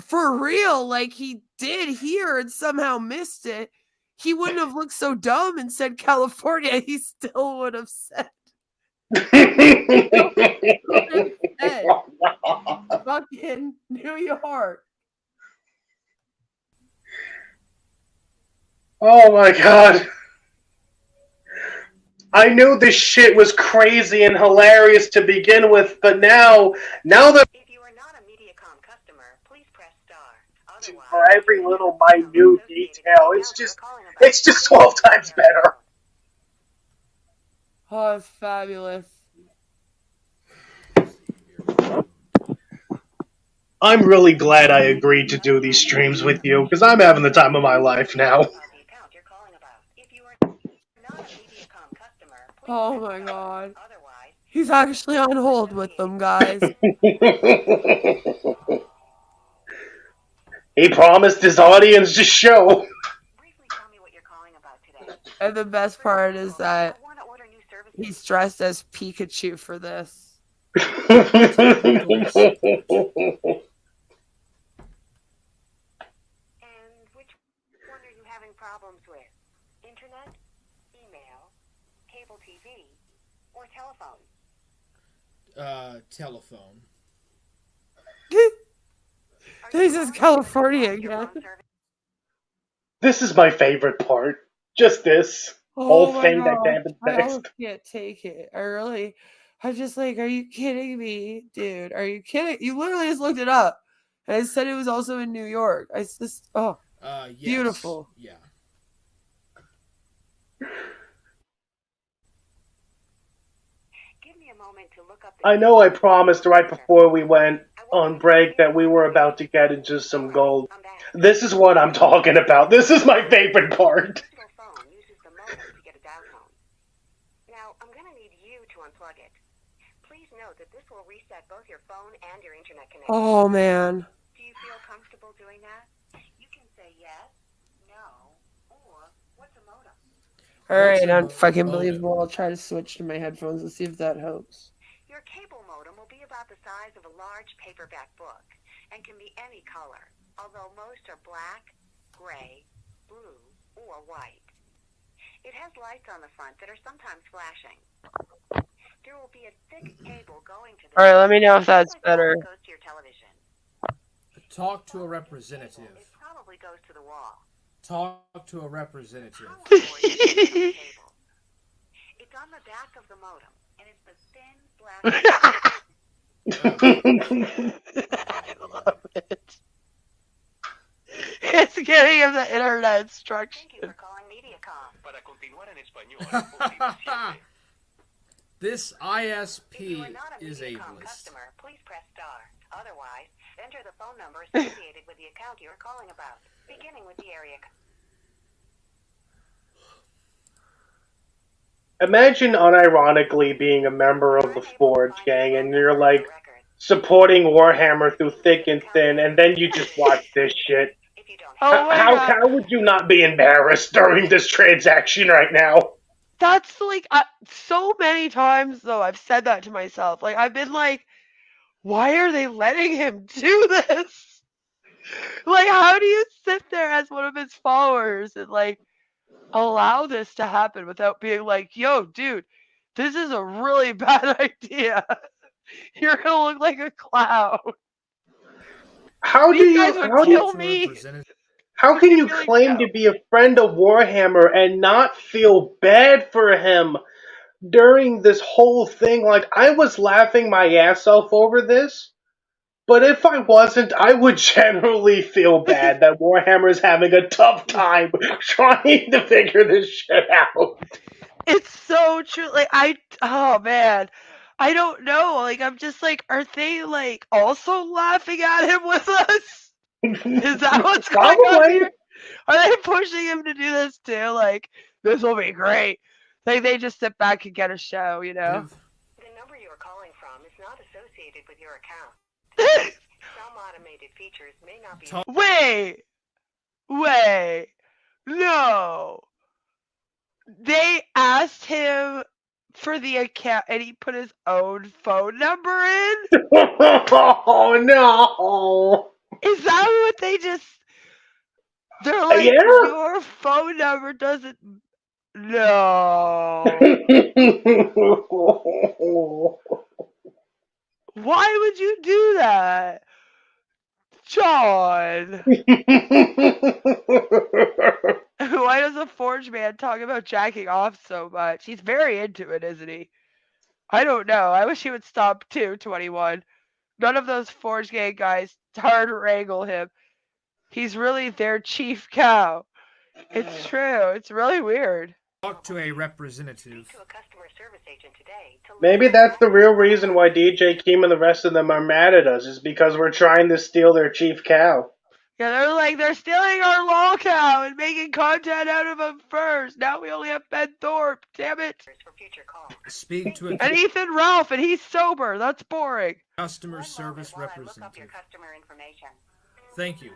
for real, like he did here, and somehow missed it, he wouldn't have looked so dumb and said California. He still would have said fucking New York. Oh my god. I knew this shit was crazy and hilarious to begin with, but now that If you are not a Mediacom customer, please press star. Otherwise, for every little minute detail, it's just 12 times better. Oh, it's fabulous. I'm really glad I agreed to do these streams with you, because I'm having the time of my life now. Oh my god. He's actually on hold with them, guys. He promised his audience to show. And the best part is that he's dressed as Pikachu for this. And which one are you having problems with? Internet? telephone? Telephone. This is California again. This is my favorite part. Just this whole Oh my thing that god. happened I almost next. can't take it. I'm just like, are you kidding me? Dude, are you kidding? You literally just looked it up. And I said it was also in New York. I just, oh, Yes. beautiful. Yeah. Give me a moment to look up I know I promised right before we went on break that we were about to get into some gold. I'm back. This is what I'm talking about. This is my favorite part. Digital phone uses the modem to get a dial tone. Now, I'm going to need you to unplug it. Please note that this will reset both your phone and your internet connection. Oh man. Do you feel comfortable doing that? You can say yes, no, or what's a modem? Alright, a unfucking modem? believable. I'll try to switch to my headphones and see if that helps. Your cable modem will be about the size of a large paperback book and can be any color, although most are black, gray, blue, or white. It has lights on the front that are sometimes flashing. There will be a thick cable going to the Alright, let me know if that's better. It goes to your television. Talk to a representative. It probably goes to the wall. Talk to a representative. How important is the cable? It's on the back of the modem, and it's the thin black. I love it. It's giving him the internet instruction. Thank you for calling Mediacom. Para continuar en español, oprima 7. This If you ISP are not a is Mediacom ableist. customer, please press star. Otherwise, enter the phone number associated with the account you are calling about, beginning with the area code. Imagine unironically being a member of the Forge gang and you're like supporting Warhammer through thick and thin, and then you just watch this shit. If you don't Oh have my How, god. how would you not be embarrassed during this transaction right now? That's like so many times though I've said that to myself. Like I've been like, why are they letting him do this? Like how do you sit there as one of his followers and like allow this to happen without being like, yo, dude, this is a really bad idea. You're gonna look like a clown. How do These you guys would how do kill To a me. representative. how You'd can be you like, claim no. to be a friend of Warhammer and not feel bad for him during this whole thing? Like, I was laughing my ass off over this, but if I wasn't, I would generally feel bad that Warhammer is having a tough time trying to figure this shit out. It's so true. Like oh man. I don't know. Like I'm just like, are they like also laughing at him with us? Is that what's going on Probably. here? Are they pushing him to do this too? Like, this will be great. Like they just sit back and get a show, you know? The number you are calling from is not associated with your account. Some automated features may not be. Wait. No. They asked him for the account and he put his own phone number in? Oh no. Is that what they just. They're like, Yeah. your phone number doesn't. No. Why would you do that? John. Why does a Forge man talk about jacking off so much? He's very into it, isn't he? I don't know. I wish he would stop too, 21. None of those Forge gang guys hard wrangle him. He's really their chief cow. It's true. It's really weird. Talk to a representative. To a customer service agent today to Maybe that's the real reason why DJ Keem and the rest of them are mad at us, is because we're trying to steal their chief cow. Yeah, they're like, they're stealing our lol cow and making content out of him first. Now we only have Ben Thorpe. Damn it. for future calls. Speak to a And Ethan Ralph, and he's sober. That's boring. customer One service moment while I look up your representative. customer information. Thank you.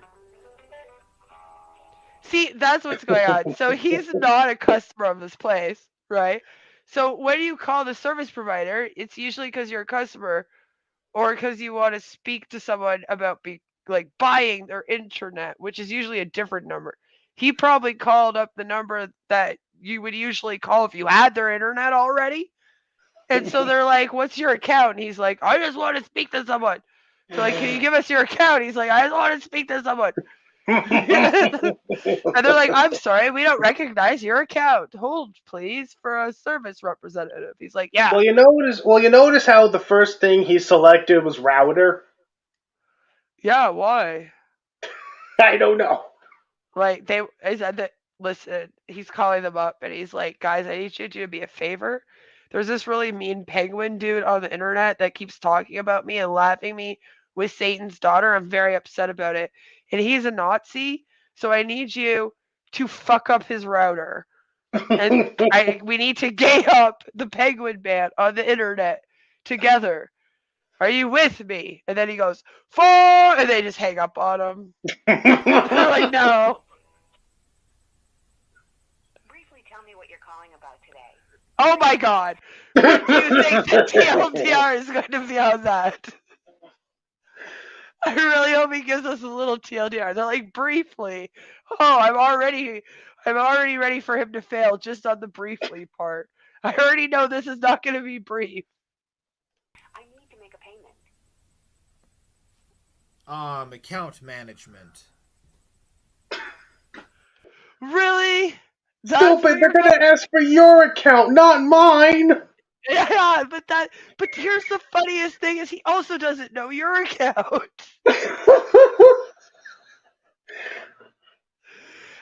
See, that's what's going on. So he's not a customer of this place, right? So when you call the service provider, it's usually because you're a customer or because you want to speak to someone about buying their internet, which is usually a different number. He probably called up the number that you would usually call if you had their internet already And so they're like, "What's your account?" And he's like, "I just want to speak to someone." So like, "Can you give us your account?" He's like, "I just want to speak to someone." And they're like, "I'm sorry, we don't recognize your account. Hold, please, for a service representative." He's like, "Yeah, you notice how the first thing he selected was router? yeah, why?" I don't know. Like I said that. Listen, he's calling them up, and he's like, "Guys, I need you to do me a favor. There's this really mean penguin dude on the internet that keeps talking about me and laughing me with Satan's daughter. I'm very upset about it, and he's a Nazi. So I need you to fuck up his router, and we need to gay up the penguin man on the internet together. Are you with me?" And then he goes, "For," and they just hang up on him. They're like, "No." Briefly tell me what you're calling about today. Oh my god. What do you think the TLDR is going to be on that? I really hope he gives us a little TLDR. They're like, briefly. Oh, I'm already ready for him to fail just on the briefly part. I already know this is not going to be brief. I need to make a payment. Account management. Really? That's Stupid! where They're you're going? gonna ask for your account, not mine. Yeah, but here's the funniest thing is he also doesn't know your account.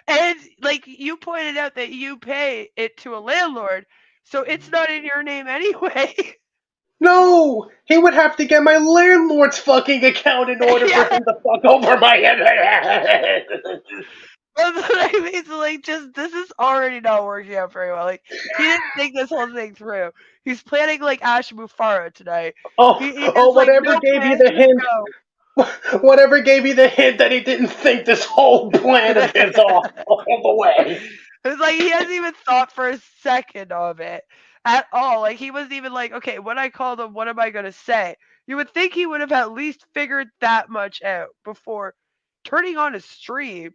And like you pointed out that you pay it to a landlord, so it's not in your name anyway. No, he would have to get my landlord's fucking account in order for Yeah, him to fuck over my head. that's what I mean. So like, just this is already not working out very well. Like he didn't think this whole thing through. He's planning like Ash Mufara tonight. He Oh, is like no plan, just go. whatever gave you the hint that he didn't think this whole plan of his off all the way. It's like he hasn't even thought for a second of it at all. Like he wasn't even like, okay, when I call them, what am I gonna say? You would think he would have at least figured that much out before turning on a stream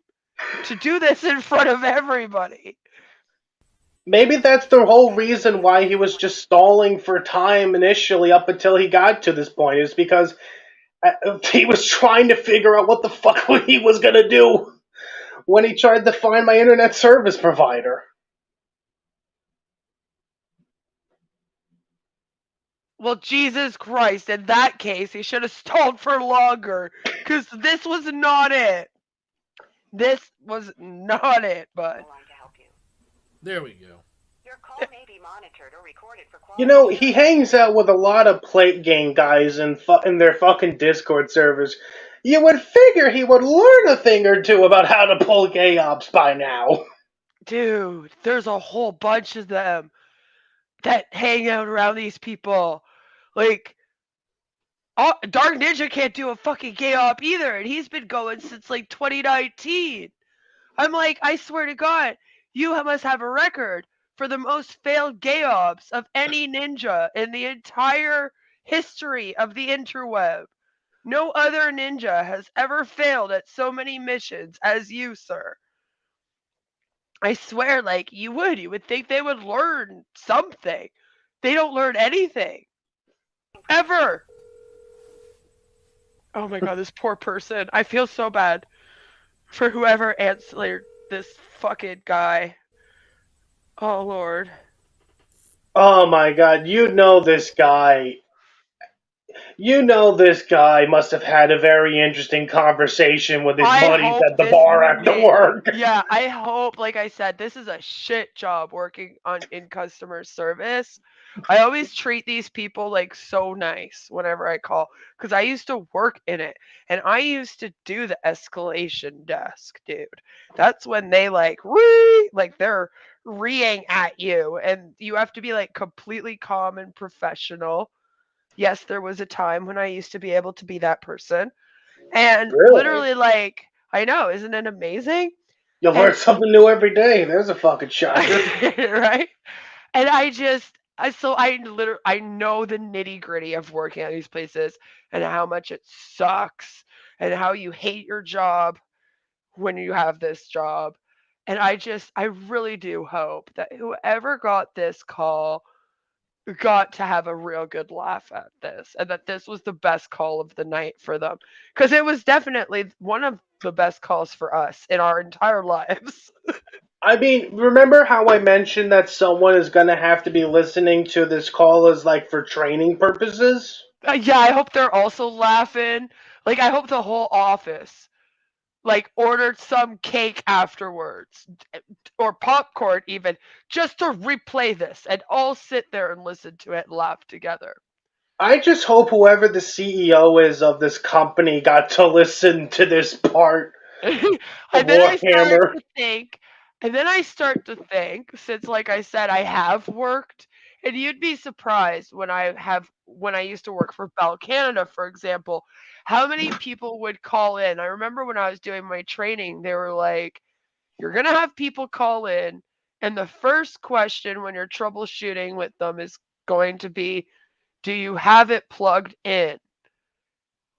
to do this in front of everybody. Maybe that's the whole reason why he was just stalling for time initially up until he got to this point, is because he was trying to figure out what the fuck he was gonna do when he tried to find my internet service provider. Well, Jesus Christ, in that case, he should have stalled for longer. Because this was not it. This was not it, bud. Line to help you. There we go. Your call may be monitored or recorded for quality. You know, he hangs out with a lot of plate game guys in their fucking Discord servers. You would figure he would learn a thing or two about how to pull gay ops by now. Dude, there's a whole bunch of them that hang out around these people. Like, Dark Ninja can't do a fucking gay op either, and he's been going since like 2019. I'm like, I swear to God, you must have a record for the most failed gay ops of any ninja in the entire history of the interweb. No other ninja has ever failed at so many missions as you, sir. I swear, like, you would think they would learn something. They don't learn anything. Ever. Oh my god, this poor person. I feel so bad for whoever answered this fucking guy. Oh lord. Oh my god, you know this guy must have had a very interesting conversation with his I buddies hope at the this bar after work. yeah, I hope, like I said, this is a shit job working in customer service. I always treat these people like so nice whenever I call because I used to work in it and I used to do the escalation desk, dude. That's when they like they're reeing at you and you have to be like completely calm and professional. Yes, there was a time when I used to be able to be that person. And Really? literally, like, I know, isn't it amazing? You learn And something new every day. There's a fucking shocker. right? And I know the nitty gritty of working at these places and how much it sucks and how you hate your job when you have this job. And I really do hope that whoever got this call got to have a real good laugh at this, and that this was the best call of the night for them, because it was definitely one of the best calls for us in our entire lives. I mean, remember how I mentioned that someone is gonna have to be listening to this call as like for training purposes? Yeah, I hope they're also laughing. Like, I hope the whole office like ordered some cake afterwards or popcorn even, just to replay this and all sit there and listen to it and laugh together. I just hope whoever the CEO is of this company got to listen to this part of And then I start Warhammer. to think, since like I said, I have worked, and you'd be surprised when I used to work for Bell Canada, for example, how many people would call in. I remember when I was doing my training, they were like, you're gonna have people call in, and the first question when you're troubleshooting with them is going to be, do you have it plugged in?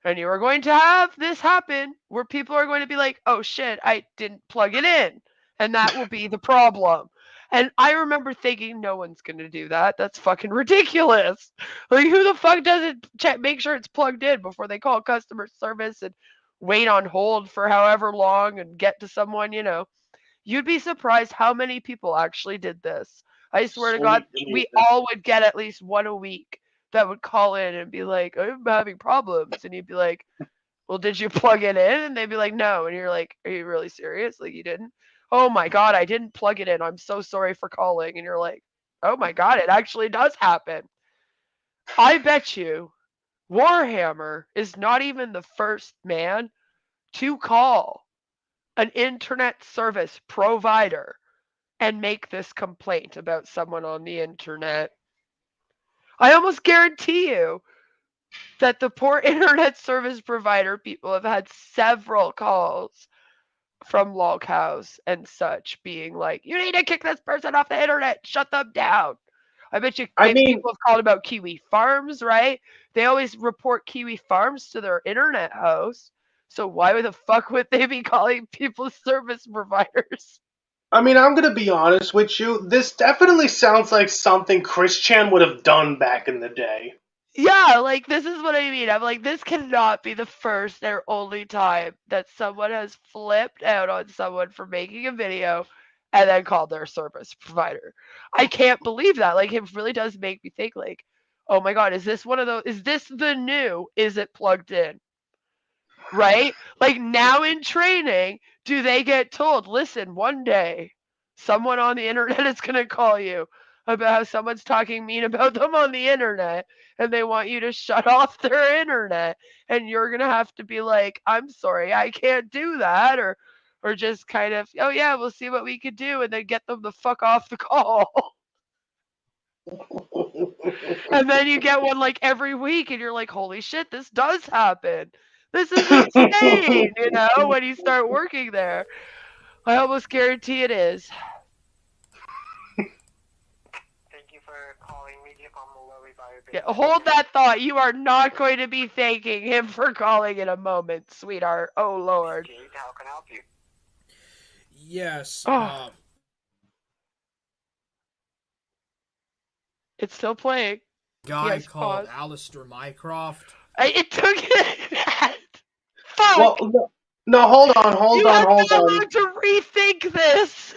And you are going to have this happen where people are going to be like, oh shit, I didn't plug it in. And that will be the problem. And I remember thinking, no one's going to do that. That's fucking ridiculous. Like, who the fuck doesn't make sure it's plugged in before they call customer service and wait on hold for however long and get to someone, you know? You'd be surprised how many people actually did this. I swear to God, Sweet we Jesus. all would get at least one a week that would call in and be like, I'm having problems. And you'd be like, well, did you plug it in? And they'd be like, no. And you're like, are you really serious? Like, you didn't? Oh my God, I didn't plug it in. I'm so sorry for calling. And you're like, oh my God, it actually does happen. I bet you Warhammer is not even the first man to call an internet service provider and make this complaint about someone on the internet. I almost guarantee you that the poor internet service provider people have had several calls from lolcows and such being like, you need to kick this person off the internet, shut them down. I bet you I mean, people have called about Kiwi Farms, right? They always report Kiwi Farms to their internet host. So why the fuck would they be calling people service providers? I'm gonna be honest with you. This definitely sounds like something Chris Chan would have done back in the day. Yeah, like this is what I mean. I'm like, this cannot be the first or only time that someone has flipped out on someone for making a video and then called their service provider. I can't believe that. Like, it really does make me think, like, oh my God, is this one of those? Is this the new? Is it plugged in? Right? Like, now in training, do they get told, listen, one day someone on the internet is going to call you about how someone's talking mean about them on the internet and they want you to shut off their internet, and you're going to have to be like, I'm sorry, I can't do that, or just kind of, oh yeah, we'll see what we could do, and then get them the fuck off the call. And then you get one like every week, and you're like, holy shit, this does happen. This is insane, you know, when you start working there. I almost guarantee it is. Thank you for calling Media Palm Lowy by Yeah, hold that thought. You are not going to be thanking him for calling in a moment, sweetheart. Oh, Lord. Kate, how can I help you? Yes. Oh, it's still playing. Guy Yes, called pause. Alistair Mycroft. It took it. Fuck. Well, no, no, hold on, hold You on, have hold not on. allowed to rethink this.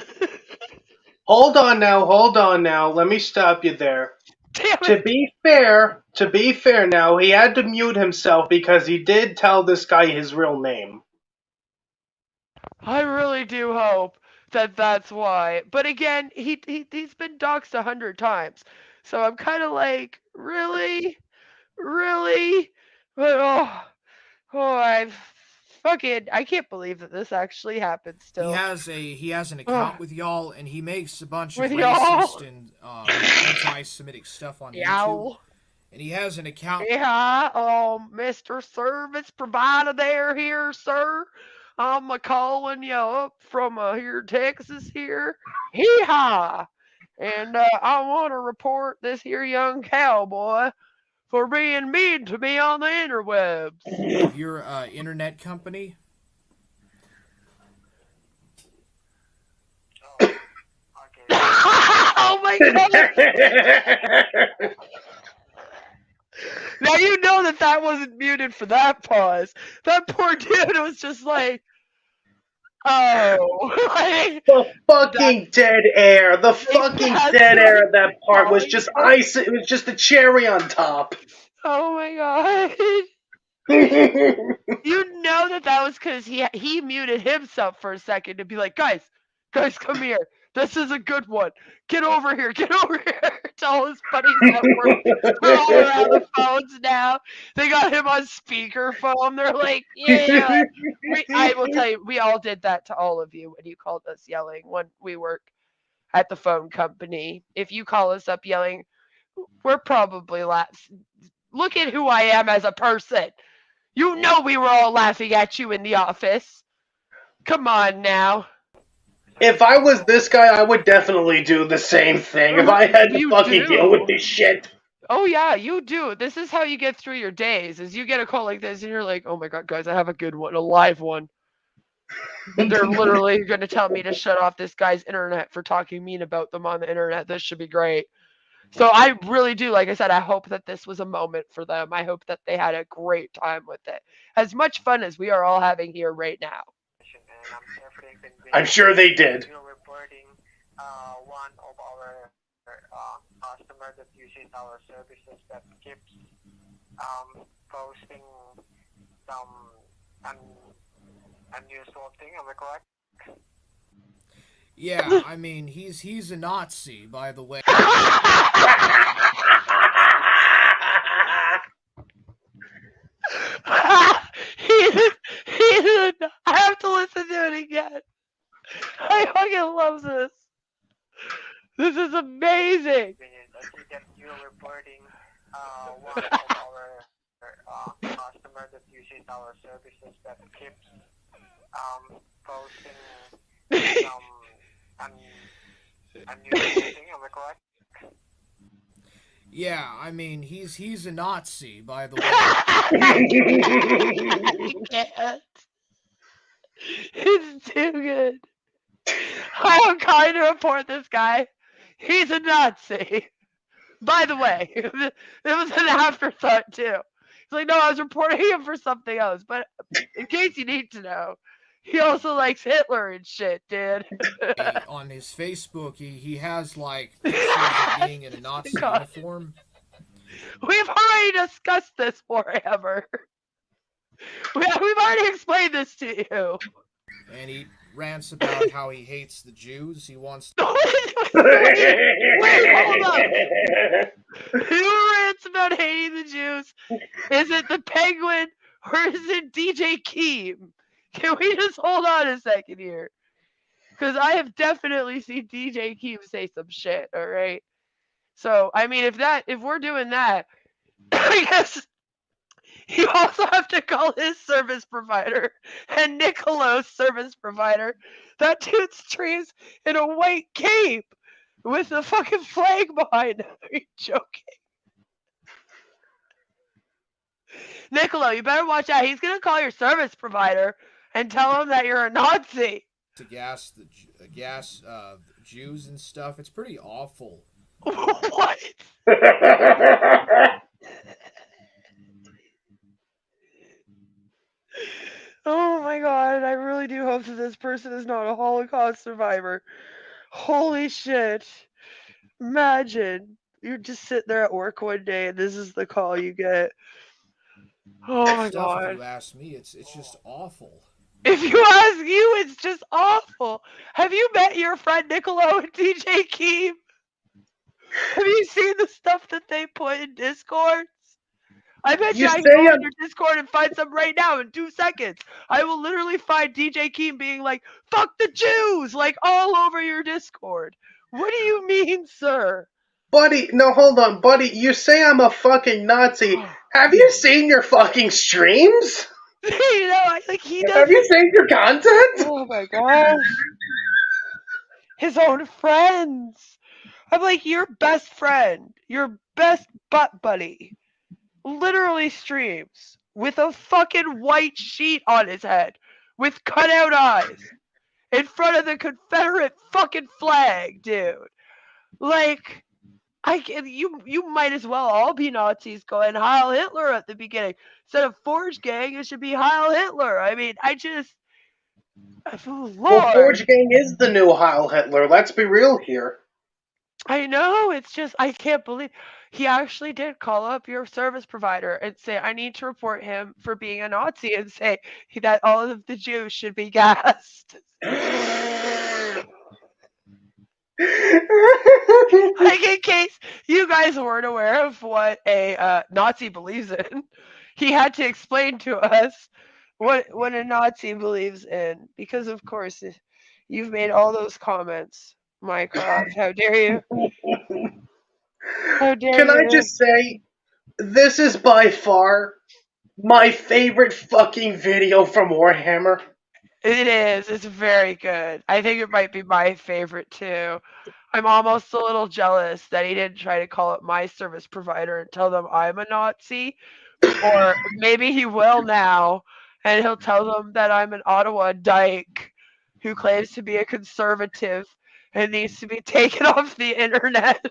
Hold on now. Let me stop you there. Damn To it. be fair now, he had to mute himself because he did tell this guy his real name. I really do hope that that's why. But again, he's been doxxed 100 times, so I'm kind of like, really, really. But I can't believe that this actually happened. Still, He has an oh, account with y'all, and he makes a bunch of with y'all, racist and anti-Semitic stuff on YouTube. yow. And he has an account. Yeah, Mr. Service Provider there here, sir. I'm calling you up from here, Texas here. Hee-haw! And I want to report this here young cowboy for being mean to me on the interwebs. Of your internet company. Oh, okay. Oh my god! Now you know that wasn't muted for that pause. That poor dude was just like, oh, like, The fucking dead air. The fucking that's dead what air of that part was calling just it. ice. It was just the cherry on top. Oh my god. You know that was because he muted himself for a second to be like, guys, come here. This is a good one. Get over here. Get over here. To all his buddies at work. They're all around the phones now. They got him on speakerphone. They're like, yeah. I will tell you, we all did that to all of you when you called us yelling when we work at the phone company. If you call us up yelling, we're probably laughing. Look at who I am as a person. You know we were all laughing at you in the office. Come on now. If I was this guy, I would definitely do the same thing. If I had to You fucking deal with do. this shit. Oh yeah, you do. This is how you get through your days. Is you get a call like this and you're like, "Oh my god, guys, I have a good one, a live one." They're literally going to tell me to shut off this guy's internet for talking mean about them on the internet. This should be great. So I really do, like I said, I hope that this was a moment for them. I hope that they had a great time with it. As much fun as we are all having here right now. I'm sure they did. You're reporting one of our customer that uses our services that keeps posting some unusual thing. Am I correct? Yeah, I mean, he's a Nazi, by the way. I have to listen to it again. I fucking love this. This is amazing. I see that you're reporting one of our customer that uses our services that keeps posting some unusual thing. Am I correct? Yeah, I mean, he's a Nazi, by the way. I can't. It's too good. I am calling to report this guy. He's a Nazi. By the way, it was an afterthought too. He's like, no, I was reporting him for something else. But in case you need to know, he also likes Hitler and shit, dude. On his Facebook, he has like pictures of being in a Nazi uniform. We've already discussed this forever. We've already explained this to you. And he rants about how he hates the Jews. He wants to... Wait, hold up. Who rants about hating the Jews? Is it the Penguin or is it DJ Keem? Can we just hold on a second here? Because I have definitely seen DJ Keem say some shit, alright? So, I mean, if we're doing that, I guess you also have to call his service provider and Nicolo's service provider. That dude streams in a white cape with a fucking flag behind him. Are you joking? Nicolo, you better watch out. He's going to call your service provider and tell him that you're a Nazi. To gas the Jews and stuff. It's pretty awful. What? Oh my god, I really do hope that this person is not a Holocaust survivor. Holy shit. Imagine. You're just sitting there at work one day and this is the call you get. Oh my Stuff, god. if you ask me, it's just awful. If you ask you, it's just awful. Have you met your friend Nicolo and DJ Keem? Have you seen the stuff that they put in Discords? I bet you I can go on your Discord and find some right now in 2 seconds. I will literally find DJ Keem being like, fuck the Jews, like all over your Discord. What do you mean, sir? Buddy, no, hold on. Buddy, you say I'm a fucking Nazi. Have you seen your fucking streams? You know, like he does. Have you seen your content? Oh my gosh. His own friends. I'm like, your best friend, your best butt buddy, literally streams with a fucking white sheet on his head with cutout eyes in front of the Confederate fucking flag, dude. Like, you might as well all be Nazis going Heil Hitler at the beginning. Instead of Forge Gang, it should be Heil Hitler. I mean, oh, Well, Lord. Forge Gang is the new Heil Hitler. Let's be real here. I know, it's just, I can't believe he actually did call up your service provider and say, I need to report him for being a Nazi and say that all of the Jews should be gassed. Like, in case you guys weren't aware of what a Nazi believes in, he had to explain to us what a Nazi believes in. Because, of course, you've made all those comments, Mycroft. How dare you? How dare Can I you? just say, this is by far my favorite fucking video from Warhammer. It is. It's very good. I think it might be my favorite too. I'm almost a little jealous that he didn't try to call up my service provider and tell them I'm a Nazi. Or maybe he will now, and he'll tell them that I'm an Ottawa dyke who claims to be a conservative and needs to be taken off the internet.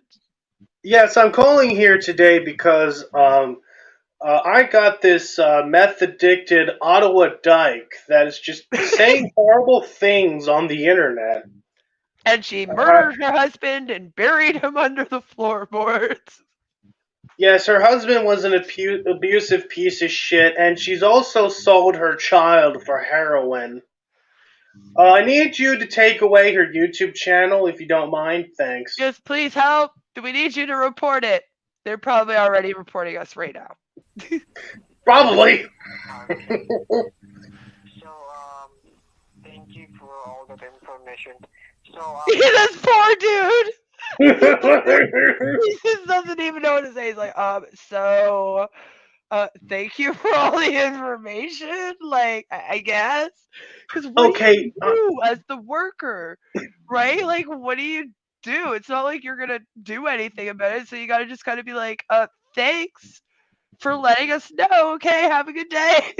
Yes, I'm calling here today because I got this meth addicted Ottawa dyke that is just saying horrible things on the internet. And she Uh, murdered her husband and buried him under the floorboards. yes, her husband was an abusive piece of shit, and she's also sold her child for heroin. I need you to take away her YouTube channel if you don't mind. Thanks. Just please help. Do we need you to report it? They're probably already reporting us right now. Probably. Okay. So, thank you for all that information. So, This poor dude. He just doesn't even know what to say. He's like, thank you for all the information. Like, I guess, because what do Okay, you do as the worker, right? Like, what do you do? It's not like you're gonna do anything about it, so you gotta just kind of be like, thanks for letting us know. Okay, have a good day.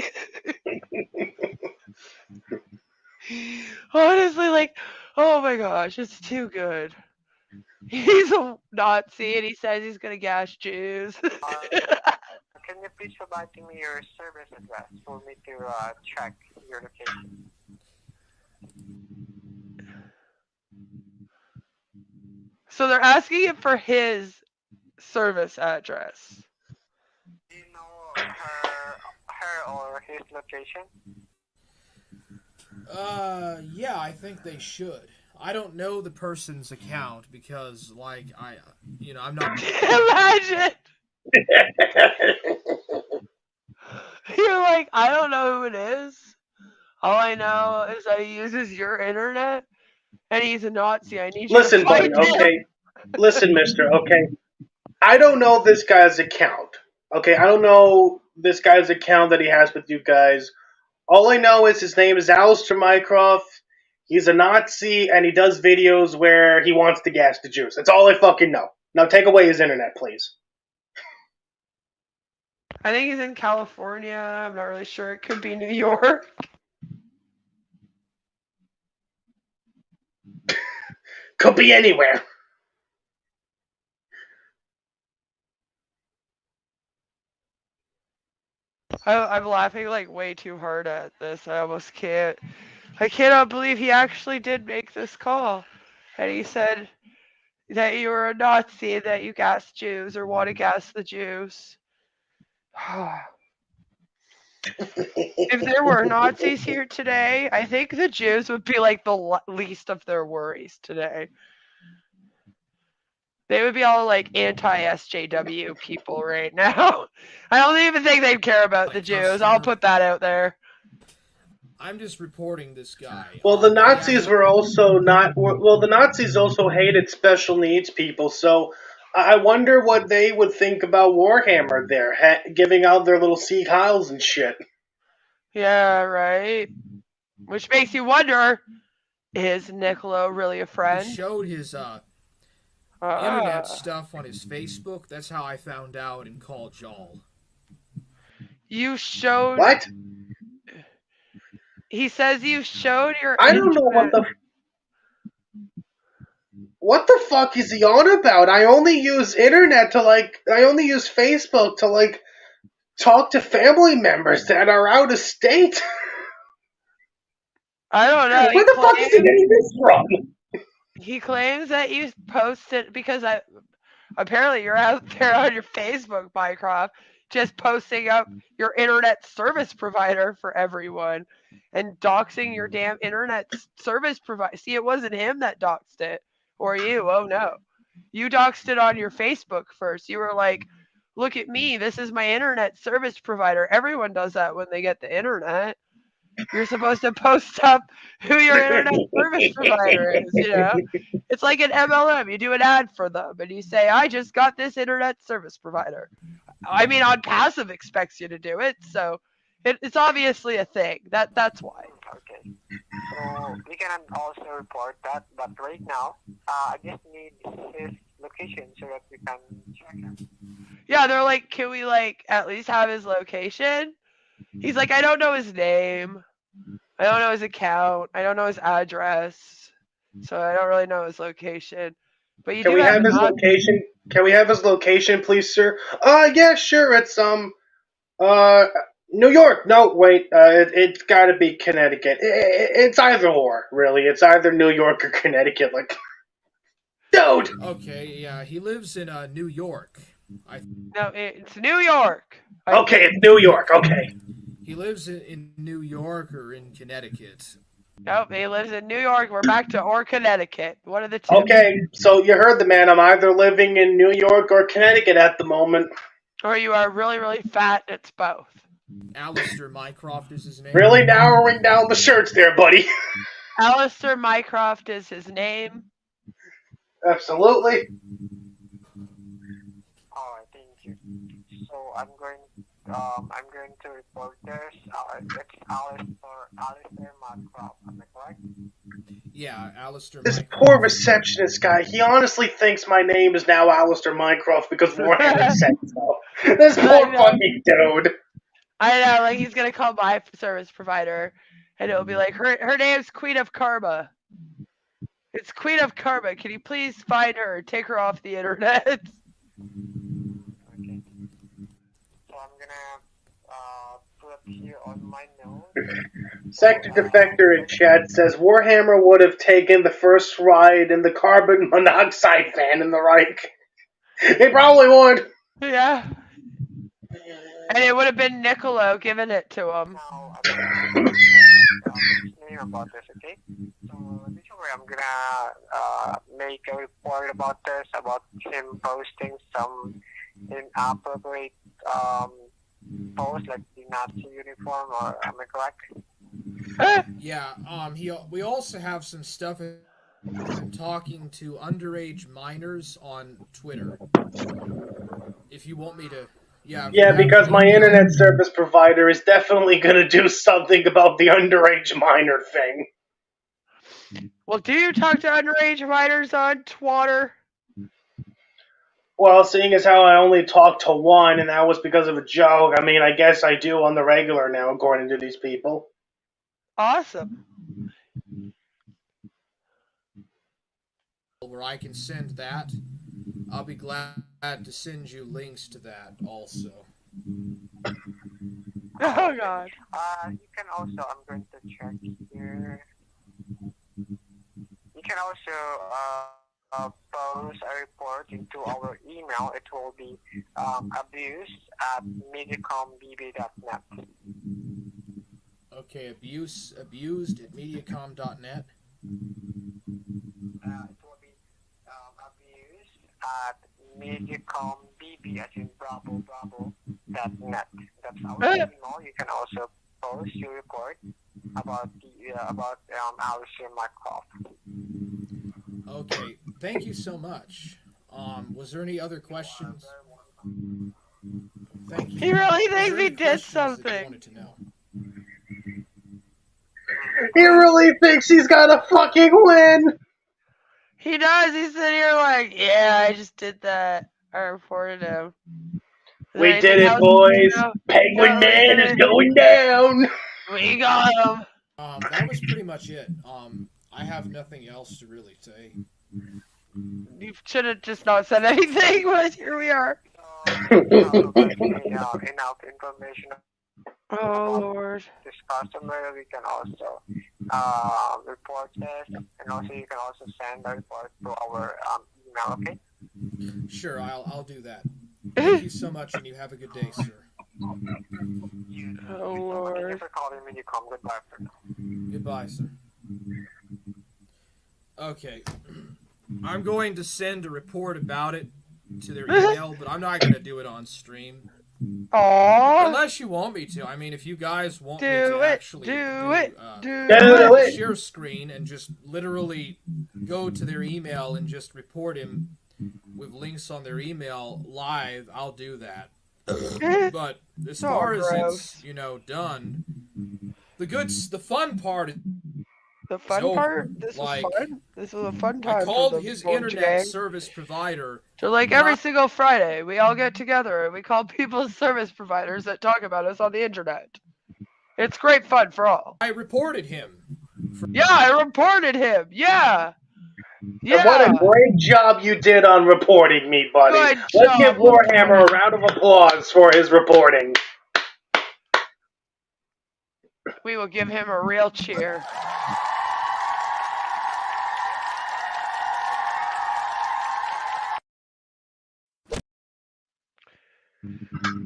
Honestly, like, oh my gosh, it's too good. He's a Nazi and he says he's gonna gas Jews. can you please provide me your service address for me to track your location? So they're asking him for his service address. Do you know her or his location? Yeah, I think they should. I don't know the person's account because, like, I'm not. Imagine you're like, I don't know who it is. All I know is that he uses your internet and he's a Nazi. I need you to listen, buddy. find him. Okay, listen, Mister. Okay, I don't know this guy's account. Okay, I don't know this guy's account that he has with you guys. All I know is his name is Alistair Mycroft. He's a Nazi, and he does videos where he wants to gas the Jews. That's all I fucking know. Now take away his internet, please. I think he's in California. I'm not really sure. It could be New York. Could be anywhere. I'm laughing like way too hard at this. I almost can't. I cannot believe he actually did make this call. And he said that you were a Nazi and that you gas Jews or want to gas the Jews. If there were Nazis here today, I think the Jews would be like the least of their worries today. They would be all like anti-SJW people right now. I don't even think they'd care about the Jews. I'll put that out there. I'm just reporting this guy. Well, the Nazis were also not. Well, the Nazis also hated special needs people, so I wonder what they would think about Warhammer there, giving out their little Sieg Heils and shit. Yeah, right. Which makes you wonder, is Niccolo really a He friend? showed his internet stuff on his Facebook. That's how I found out and called y'all. You showed. What? He says you showed your. I don't know what the. What the fuck is he on about? I only use internet to I only use Facebook to talk to family members that are out of state. I don't know. Where the fuck is he getting this from? He claims that you posted because apparently you're out there on your Facebook, Mycroft, just posting up your internet service provider for everyone and doxing your damn internet service provider. See, it wasn't him that doxed it or you. Oh no. You doxed it on your Facebook first. You were like, look at me. This is my internet service provider. Everyone does that when they get the internet. You're supposed to post up who your internet service provider is, you know? It's like an MLM. You do an ad for them and you say, I just got this internet service provider. I mean, on passive expects you to do it, so it's obviously a thing. That's why. Okay. So we can also report that, but right now, I just need his location so that we can check him. Yeah, they're like, can we at least have his location? He's like, I don't know his name. I don't know his account. I don't know his address. So I don't really know his location. But you Can do we have have an his location? Can we have his location, please, sir? Yeah, sure. It's New York. No, wait. It's got to be Connecticut. It's either or, really. It's either New York or Connecticut. Dude. Okay, yeah, he lives in New York. No, it's New York. Okay, it's New York. Okay. He lives in New York or in Connecticut. Nope, he lives in New York. We're back to or Connecticut. One of the two. Okay, so you heard the man. I'm either living in New York or Connecticut at the moment. Or you are really, really fat. It's both. Alistair Mycroft is his name. Really narrowing down the shirts there, buddy. Alistair Mycroft is his name. Absolutely. Alright, thank you. So I'm going to report this. It's Alistair Mycroft. Am I correct? Yeah, Alistair This Mycroft. poor receptionist guy, he honestly thinks my name is now Alistair Mycroft because Warhammer said so. This poor fucking dude. I know, he's gonna call my service provider, and it'll be like, her name's Queen of Karma. It's Queen of Karma. Can you please find her and take her off the internet? Okay. So I'm gonna put up here on my notes. Sector Defector in chat says Warhammer would have taken the first ride in the carbon monoxide fan in the Reich. He probably would. Yeah. And it would have been Niccolo giving it to him. Now I'm gonna his name about this, okay? So don't worry, I'm gonna make a report about this, about him posting some inappropriate posts like the Nazi uniform, or am I correct? Yeah, we also have some stuff talking to underage minors on Twitter. If you want me to, yeah, because my internet service provider is definitely going to do something about the underage minor thing. Well, do you talk to underage minors on Twitter? Well, seeing as how I only talked to one, and that was because of a joke, I mean, I guess I do on the regular now, according to these people. Awesome. Where I can send that, I'll be glad to send you links to that also. Oh God. You can also, I'm going to check here. You can also post a report into our email. It will be abuse@mediacombb.net. Okay, abused at mediacom.net. It will be abuse@mediacombb, as in bravo.net. That's our email. You can also post your report about Alistair Mycroft. Okay, thank you so much. Was there any other questions? Thank you. He really Was there thinks any he did questions that you something. wanted to know? He really thinks he's gonna fucking win! He does. He's sitting here like, yeah, I just did that. I reported him. We did it, boys! Penguin Man is going down! We got him. That was pretty much it. I have nothing else to really say. You should have just not said anything, but here we are. You have provided me enough information Oh, about Lord. this customer. We can also report this, and also you can also send the report to our email. Okay. Sure, I'll do that. Thank you so much, and you have a good day, sir. Oh, Thank you Lord. for calling me. You come. Goodbye for now. Goodbye, sir. Okay. I'm going to send a report about it to their email, but I'm not going to do it on stream. Aww. Unless you want me to. I mean, if you guys want me Do to it. actually Do it. Do Do it. it. share screen and just literally go to their email and just report him with links on their email live, I'll do that. But as far as it's, done, the fun part is The fun over. part? This Like, was fun. This was a fun time. I called for the his Orange internet gang. service provider. So like every single Friday, we all get together and we call people's service providers that talk about us on the internet. It's great fun for all. I reported him. Yeah, I reported him. Yeah. And what a great job you did on reporting me, buddy. Good Let's give job, Warhammer a round of applause for his reporting. We will give him a real cheer.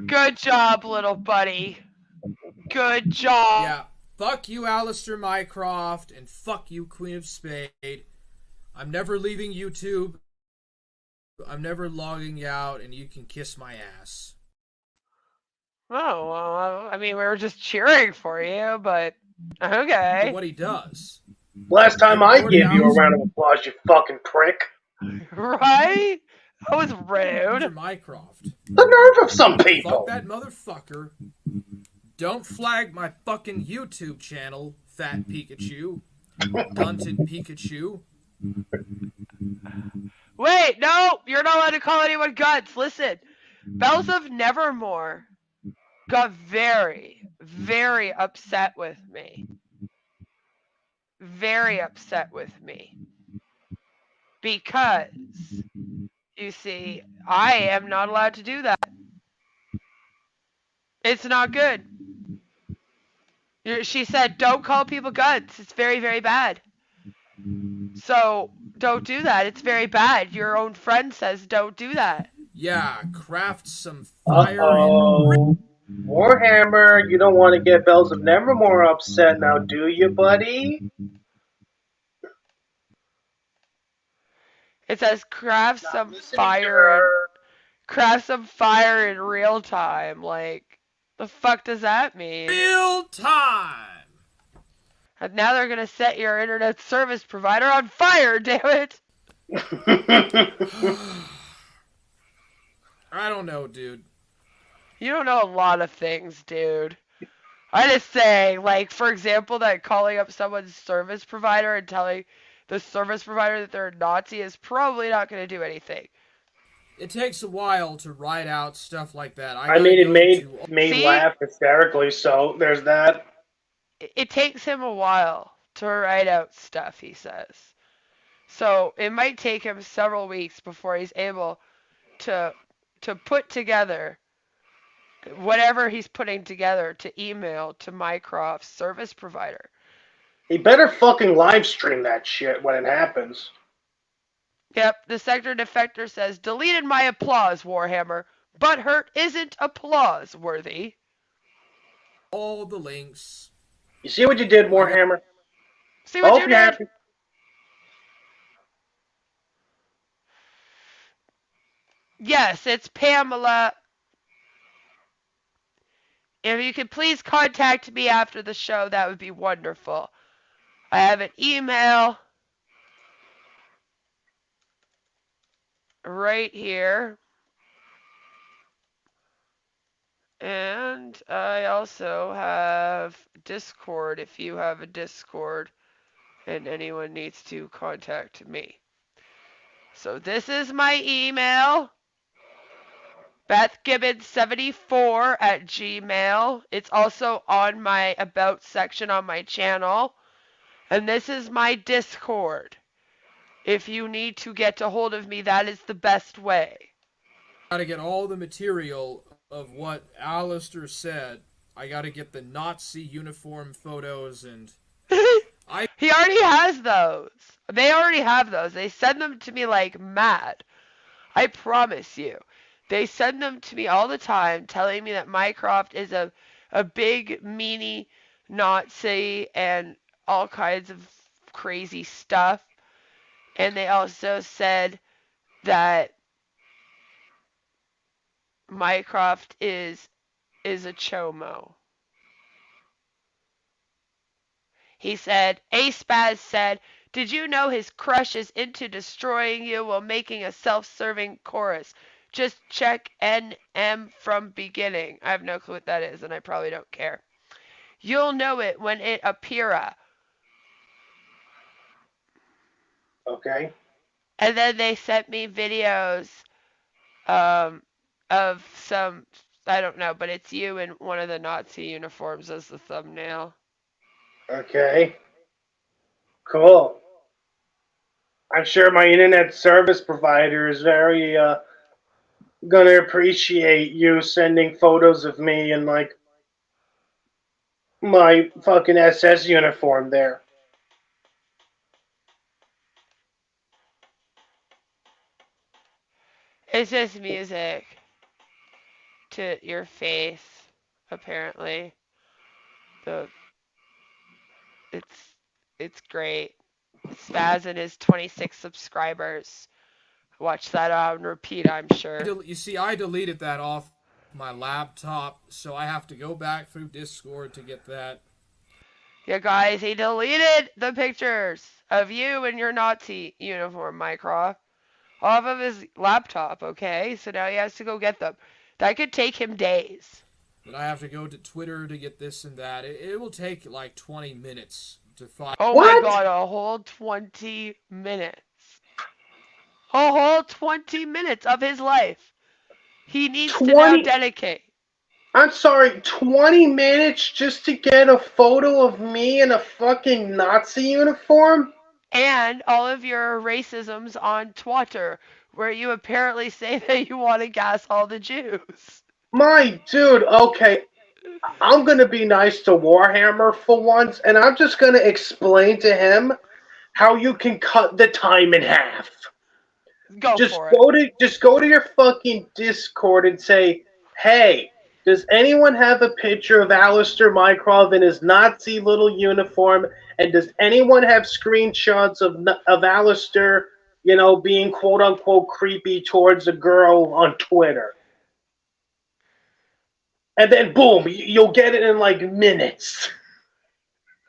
Good job, little buddy. Good job. Yeah. Fuck you, Alistair Mycroft, and fuck you, Queen of Spade. I'm never leaving YouTube. I'm never logging out, and you can kiss my ass. Oh, well, I mean, we were just cheering for you, but okay. But what he does. Last time I gave you a round of applause, you fucking prick. Right? That was rude. Mr. Mycroft. The nerve of some people. Fuck that motherfucker. Don't flag my fucking YouTube channel, Fat Pikachu. Dunted Pikachu. Wait, no! You're not allowed to call anyone guts. Listen, Bells of Nevermore got very, very upset with me. Very upset with me. Because, you see, I am not allowed to do that. It's not good. She said, don't call people guts. It's very, very bad. So, don't do that. It's very bad. Your own friend says don't do that. Yeah, craft some fire Uh-oh. Warhammer, you don't want to get Bells of Nevermore upset now, do you, buddy? It says craft some fire. Craft some fire in real time. Like, the fuck does that mean? Real time! And now they're gonna set your internet service provider on fire, damn it! I don't know, dude. You don't know a lot of things, dude. I just say, like, for example, that calling up someone's service provider and telling the service provider that they're a Nazi is probably not going to do anything. It takes a while to write out stuff like that. I mean, it made me laugh hysterically, so there's that. It takes him a while to write out stuff, he says. So it might take him several weeks before he's able to put together whatever he's putting together to email to Mycroft's service provider. He better fucking live stream that shit when it happens. Yep, the Sector Defector says, deleted my applause, Warhammer. Butthurt isn't applause worthy. All the links. You see what you did, Warhammer? See what you did? Happy. Yes, it's Pamela. If you could please contact me after the show, that would be wonderful. I have an email right here. And I also have Discord if you have a Discord and anyone needs to contact me. So this is my email. BethGibbons74@gmail. It's also on my About section on my channel. And this is my Discord. If you need to get a hold of me, that is the best way. Gotta get all the material of what Alistair said. I gotta get the Nazi uniform photos and I He already has those. They already have those. They send them to me like mad. I promise you. They send them to me all the time, telling me that Mycroft is a big, meanie Nazi and all kinds of crazy stuff. And they also said that Mycroft is a chomo. He said, Spaz said, did you know his crush is into destroying you while making a self-serving chorus? Just check NM from beginning. I have no clue what that is, and I probably don't care. You'll know it when it appeara. Okay. And then they sent me videos of some, I don't know, but it's you in one of the Nazi uniforms as the thumbnail. Okay. Cool. I'm sure my internet service provider is very gonna appreciate you sending photos of me in like my fucking SS uniform there. It's just music to your face, apparently. The it's it's great. Spaz and his 26 subscribers. Watch that on repeat, I'm sure. you see I deleted that off my laptop, so I have to go back through Discord to get that. Yeah, guys, he deleted the pictures of you in your Nazi uniform, Mycroft, off of his laptop, okay? So now he has to go get them. That could take him days. But I have to go to Twitter to get this and that. It will take like 20 minutes to find. Oh my What? god, a whole 20 minutes. A whole 20 minutes of his life. He needs to now 20 dedicate. I'm sorry, 20 minutes just to get a photo of me in a fucking Nazi uniform? And all of your racisms on Twitter, where you apparently say that you want to gas all the Jews. My dude, okay, I'm gonna be nice to Warhammer for once, and I'm just gonna explain to him how you can cut the time in half. Go Just for it. go to your fucking Discord and say, hey, does anyone have a picture of Alistair Mycroft in his Nazi little uniform? And does anyone have screenshots of Alistair, being quote unquote creepy towards a girl on Twitter? And then boom, you'll get it in like minutes.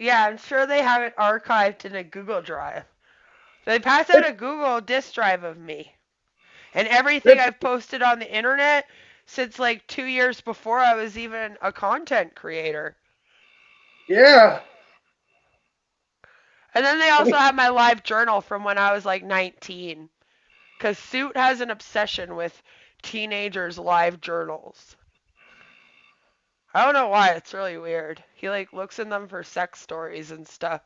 Yeah, I'm sure they have it archived in a Google Drive. They pass out a Google disk drive of me. And everything I've posted on the internet since like 2 years before I was even a content creator. Yeah. And then they also have my live journal from when I was like 19. Because Suit has an obsession with teenagers' live journals. I don't know why, it's really weird. He like looks in them for sex stories and stuff.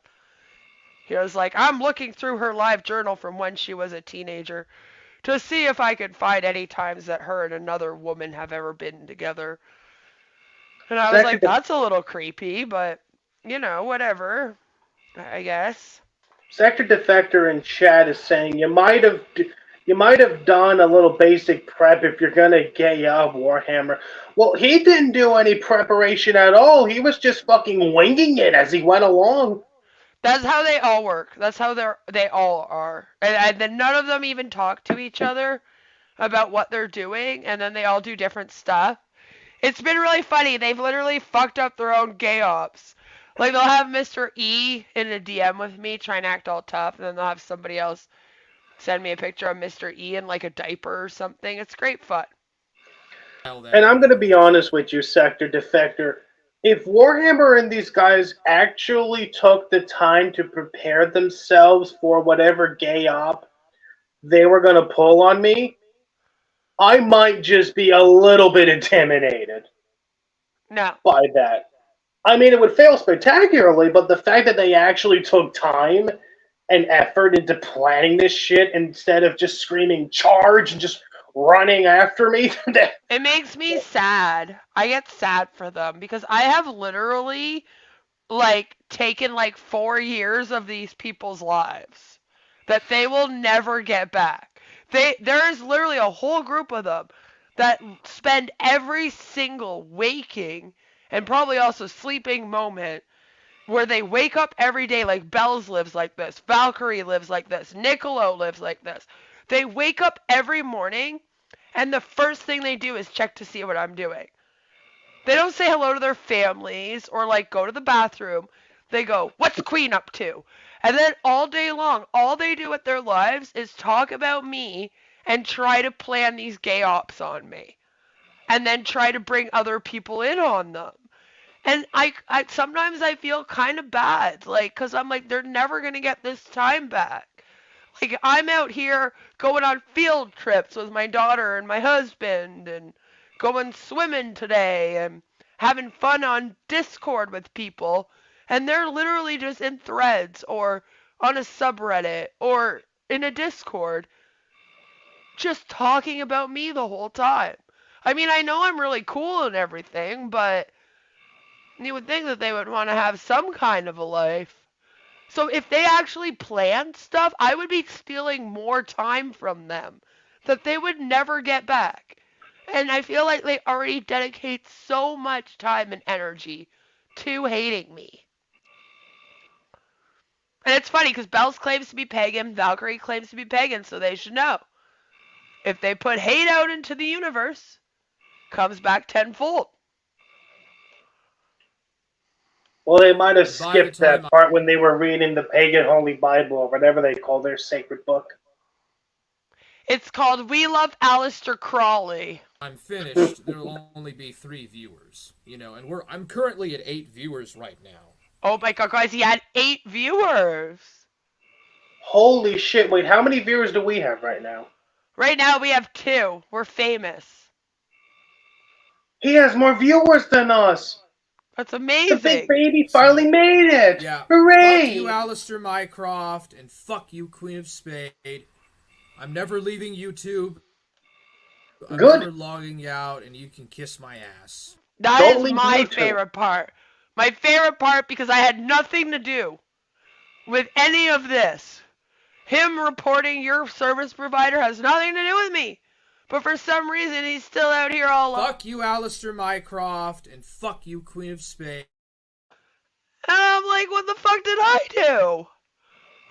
He was like, I'm looking through her live journal from when she was a teenager to see if I could find any times that her and another woman have ever been together. And I was like, that's a little creepy, but, whatever, I guess. Sector Defector in chat is saying you might have done a little basic prep if you're gonna gay up Warhammer. Well, he didn't do any preparation at all. He was just fucking winging it as he went along. That's how they all work. That's how they all are. And then none of them even talk to each other about what they're doing, and then they all do different stuff. It's been really funny. They've literally fucked up their own gay ops. Like, they'll have Mr. E in a DM with me trying to act all tough, and then they'll have somebody else send me a picture of Mr. E in, like, a diaper or something. It's great fun. And I'm going to be honest with you, Sector Defector. If Warhammer and these guys actually took the time to prepare themselves for whatever gay op they were going to pull on me, I might just be a little bit intimidated by that. I mean, it would fail spectacularly, but the fact that they actually took time and effort into planning this shit instead of just screaming charge and just running after me. It makes me sad. I get sad for them because I have literally like taken like 4 years of these people's lives that they will never get back. There is literally a whole group of them that spend every single waking and probably also sleeping moment where they wake up every day. Like Bells lives like this, Valkyrie lives like this, Niccolo lives like this. They wake up every morning and the first thing they do is check to see what I'm doing. They don't say hello to their families or like go to the bathroom. They go, "What's Queen up to?" And then all day long, all they do with their lives is talk about me and try to plan these gay ops on me. And then try to bring other people in on them. And I sometimes I feel kind of bad, like, cause I'm like, they're never gonna get this time back. Like, I'm out here going on field trips with my daughter and my husband, and going swimming today, and having fun on Discord with people, and they're literally just in threads or on a subreddit or in a Discord, just talking about me the whole time. I mean, I know I'm really cool and everything, but you would think that they would want to have some kind of a life. So if they actually planned stuff, I would be stealing more time from them that they would never get back. And I feel like they already dedicate so much time and energy to hating me. And it's funny because Bells claims to be pagan, Valkyrie claims to be pagan, so they should know. If they put hate out into the universe, comes back tenfold. Well, they might have By the skipped time that part when they were reading the pagan holy Bible or whatever they call their sacred book. It's called We Love Aleister Crowley. I'm finished, there'll only be 3 viewers, and I'm currently at 8 viewers right now. Oh my god, guys, he had 8 viewers. Holy shit, wait, how many viewers do we have right now? Right now we have 2. We're famous. He has more viewers than us. That's The amazing. big baby finally made it. Yeah. Hooray! Fuck you, Alistair Mycroft, and fuck you, Queen of Spade. I'm never leaving YouTube. I'm Good. never logging out, and you can kiss my ass. That Don't is leave my YouTube. favorite part. My favorite part because I had nothing to do with any of this. Him reporting your service provider has nothing to do with me. But for some reason, he's still out here all alone. Fuck you, Alistair Mycroft, and fuck you, Queen of Spade. And I'm like, what the fuck did I do?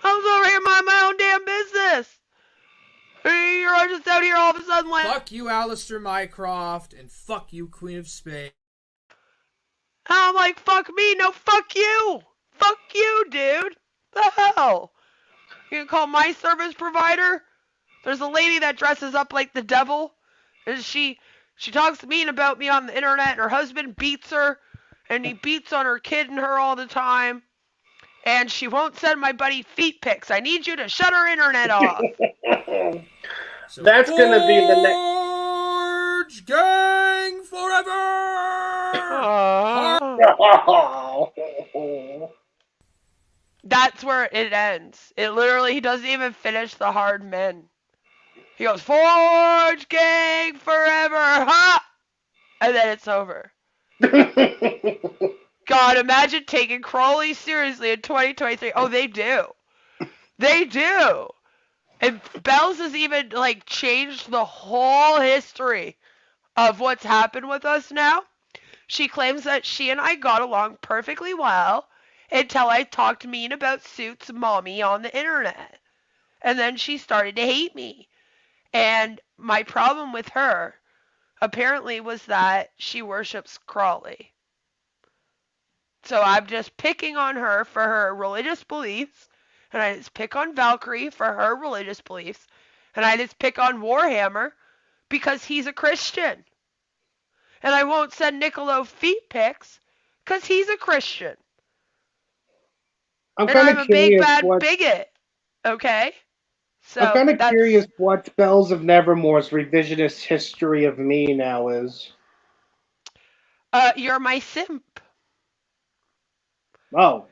I was over here minding my own damn business. You're just out here all of a sudden like... Fuck you, Alistair Mycroft, and fuck you, Queen of Spade. And I'm like, fuck me, no, fuck you. Fuck you, dude. The hell? You gonna call my service provider? There's a lady that dresses up like the devil, and she talks mean about me on the internet. Her husband beats her, and he beats on her kid and her all the time. And she won't send my buddy feet pics. I need you to shut her internet off. So That's gonna be the next. Forge Gang forever! That's where it ends. It literally, he doesn't even finish the hard men. He goes, Forge Gang forever, ha! And then it's over. God, imagine taking Crowley seriously in 2023. Oh, they do. They do. And Bells has even, like, changed the whole history of what's happened with us now. She claims that she and I got along perfectly well until I talked mean about Suit's mommy on the internet. And then she started to hate me. And my problem with her, apparently, was that she worships Crowley. So I'm just picking on her for her religious beliefs, and I just pick on Valkyrie for her religious beliefs, and I just pick on Warhammer because he's a Christian. And I won't send Niccolo feet pics because he's a Christian. I'm And kind I'm of a big curious bad what. biget. Okay? So I'm kind of that's- curious what Bells of Nevermore's revisionist history of me now is. You're my simp. Oh,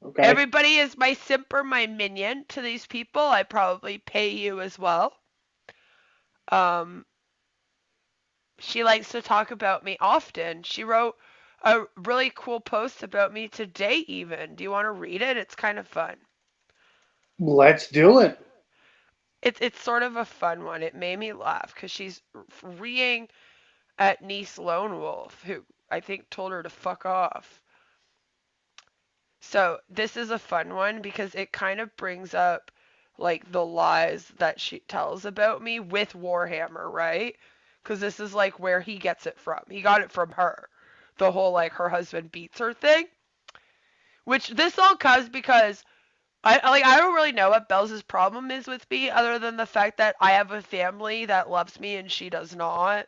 Okay. Everybody is my simp or my minion to these people. I probably pay you as well. Um, she likes to talk about me often. She wrote a really cool post about me today even. Do you want to read it? It's kind of fun. Let's do it. It's sort of a fun one. It made me laugh because she's reading at niece Lone Wolf, who I think told her to fuck off. So this is a fun one because it kind of brings up like the lies that she tells about me with Warhammer, right? Because this is like where he gets it from. He got it from her. The whole like her husband beats her thing. Which this all comes because I don't really know what Belle's problem is with me other than the fact that I have a family that loves me and she does not.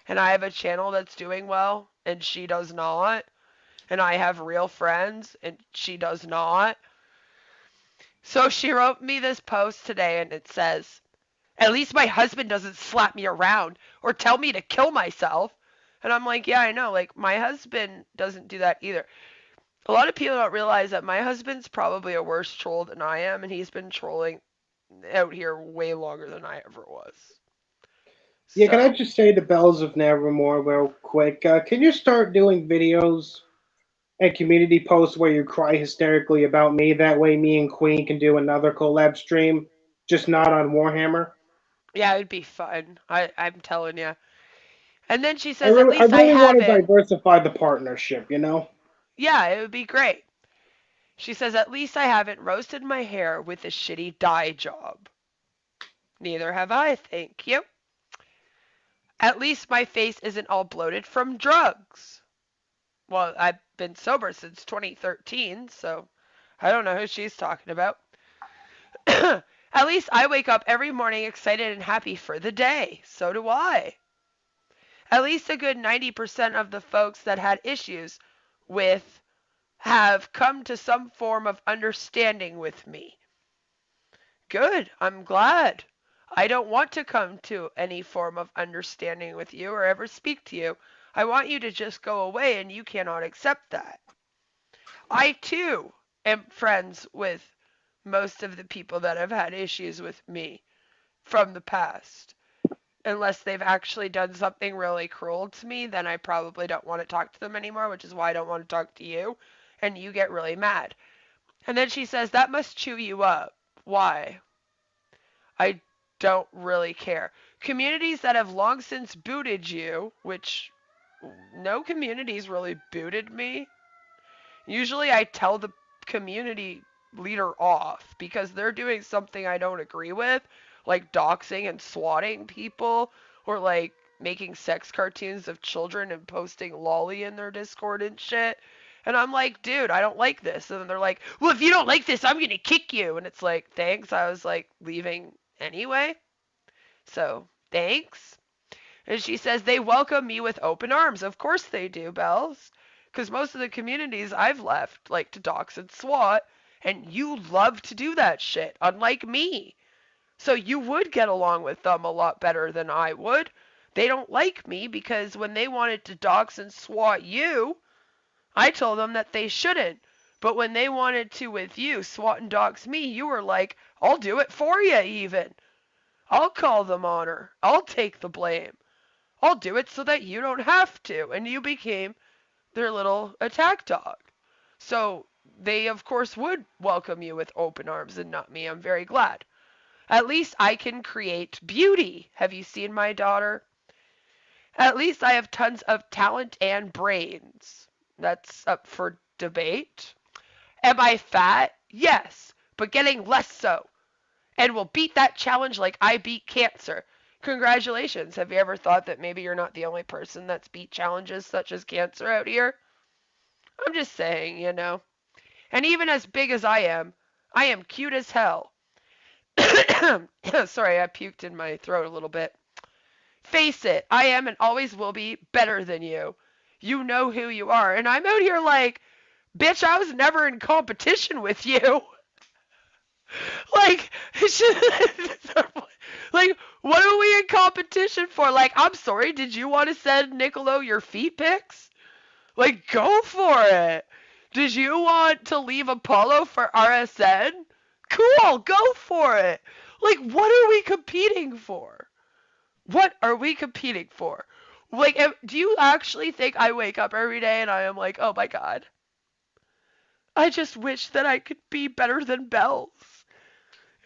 And I have a channel that's doing well and she does not. And I have real friends and she does not. So she wrote me this post today and it says, "At least my husband doesn't slap me around or tell me to kill myself." And I'm like, yeah, I know. Like, my husband doesn't do that either. A lot of people don't realize that my husband's probably a worse troll than I am, and he's been trolling out here way longer than I ever was. Yeah, can I So, just say the Bells of Nevermore real quick? Can you start doing videos and community posts where you cry hysterically about me? That way, me and Queen can do another collab stream, just not on Warhammer. yeah, it'd be fun. I'm telling you. And then she I says, at really, I least I really want to haven't. diversify the partnership. You know. Yeah, it would be great. She says, at least I haven't roasted my hair with a shitty dye job. Neither have I, thank you. At least my face isn't all bloated from drugs. Well, I've been sober since 2013, so I don't know who she's talking about. At least I wake up every morning excited and happy for the day. So do I. At least a good 90% of the folks that had issues with have come to some form of understanding with me. Good, I'm glad. I don't want to come to any form of understanding with you or ever speak to you. I want you to just go away, and you cannot accept that. I, too, am friends with most of the people that have had issues with me from the past. Unless they've actually done something really cruel to me, then I probably don't want to talk to them anymore, which is why I don't want to talk to you. And you get really mad. And then she says, that must chew you up. Why? I don't really care. Communities that have long since booted you, which no communities really booted me. Usually I tell the community leader off because they're doing something I don't agree with, like doxing and swatting people, or like making sex cartoons of children and posting lolly in their Discord and shit. And I'm like, dude, I don't like this. And then they're like, well, if you don't like this, I'm going to kick you. And it's like, thanks. I was like leaving anyway. So, thanks. And she says they welcome me with open arms. Of course they do, Bells. Because most of the communities I've left like to dox and swat, and you love to do that shit, unlike me. So you would get along with them a lot better than I would. They don't like me because when they wanted to dox and swat you, I told them that they shouldn't. But when they wanted to with you, swat and dox me, you were like, I'll do it for you even. I'll call them on her. I'll take the blame. I'll do it so that you don't have to. And you became their little attack dog. So they, of course, would welcome you with open arms and not me. I'm very glad. At least I can create beauty. Have you seen my daughter? At least I have tons of talent and brains. That's up for debate. Am I fat? Yes, but getting less so. And will beat that challenge like I beat cancer. Congratulations. Have you ever thought that maybe you're not the only person that's beat challenges such as cancer out here? I'm just saying, you know. And even as big as I am cute as hell. Sorry, I puked in my throat a little bit. Face it, I am and always will be better than you. You know who you are. And I'm out here like, bitch, I was never in competition with you. Like, like, what are we in competition for? Like, I'm sorry, did you want to send Nicolo your feet pics? Like, go for it. Did you want to leave Apollo for RSN? Cool, go for it. Like, what are we competing for? What are we competing for? Like, do you actually think I wake up every day and I am like, oh my god, I just wish that I could be better than Bells?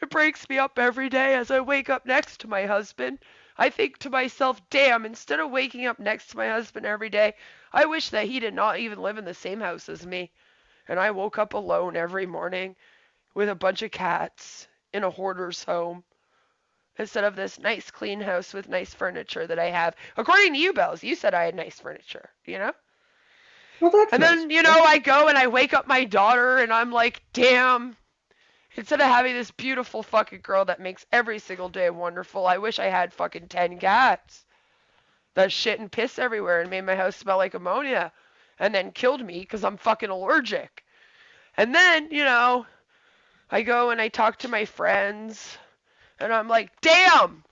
It breaks me up every day as I wake up next to my husband. I think to myself, damn, instead of waking up next to my husband every day, I wish that he did not even live in the same house as me. And I woke up alone every morning with a bunch of cats in a hoarder's home instead of this nice clean house with nice furniture that I have. According to you, Bells, you said I had nice furniture, you know? Well, that's And nice. then, I go and I wake up my daughter and I'm like, damn, instead of having this beautiful fucking girl that makes every single day wonderful, I wish I had fucking 10 cats that shit and piss everywhere and made my house smell like ammonia and then killed me because I'm fucking allergic. And then, I go and I talk to my friends and I'm like, damn,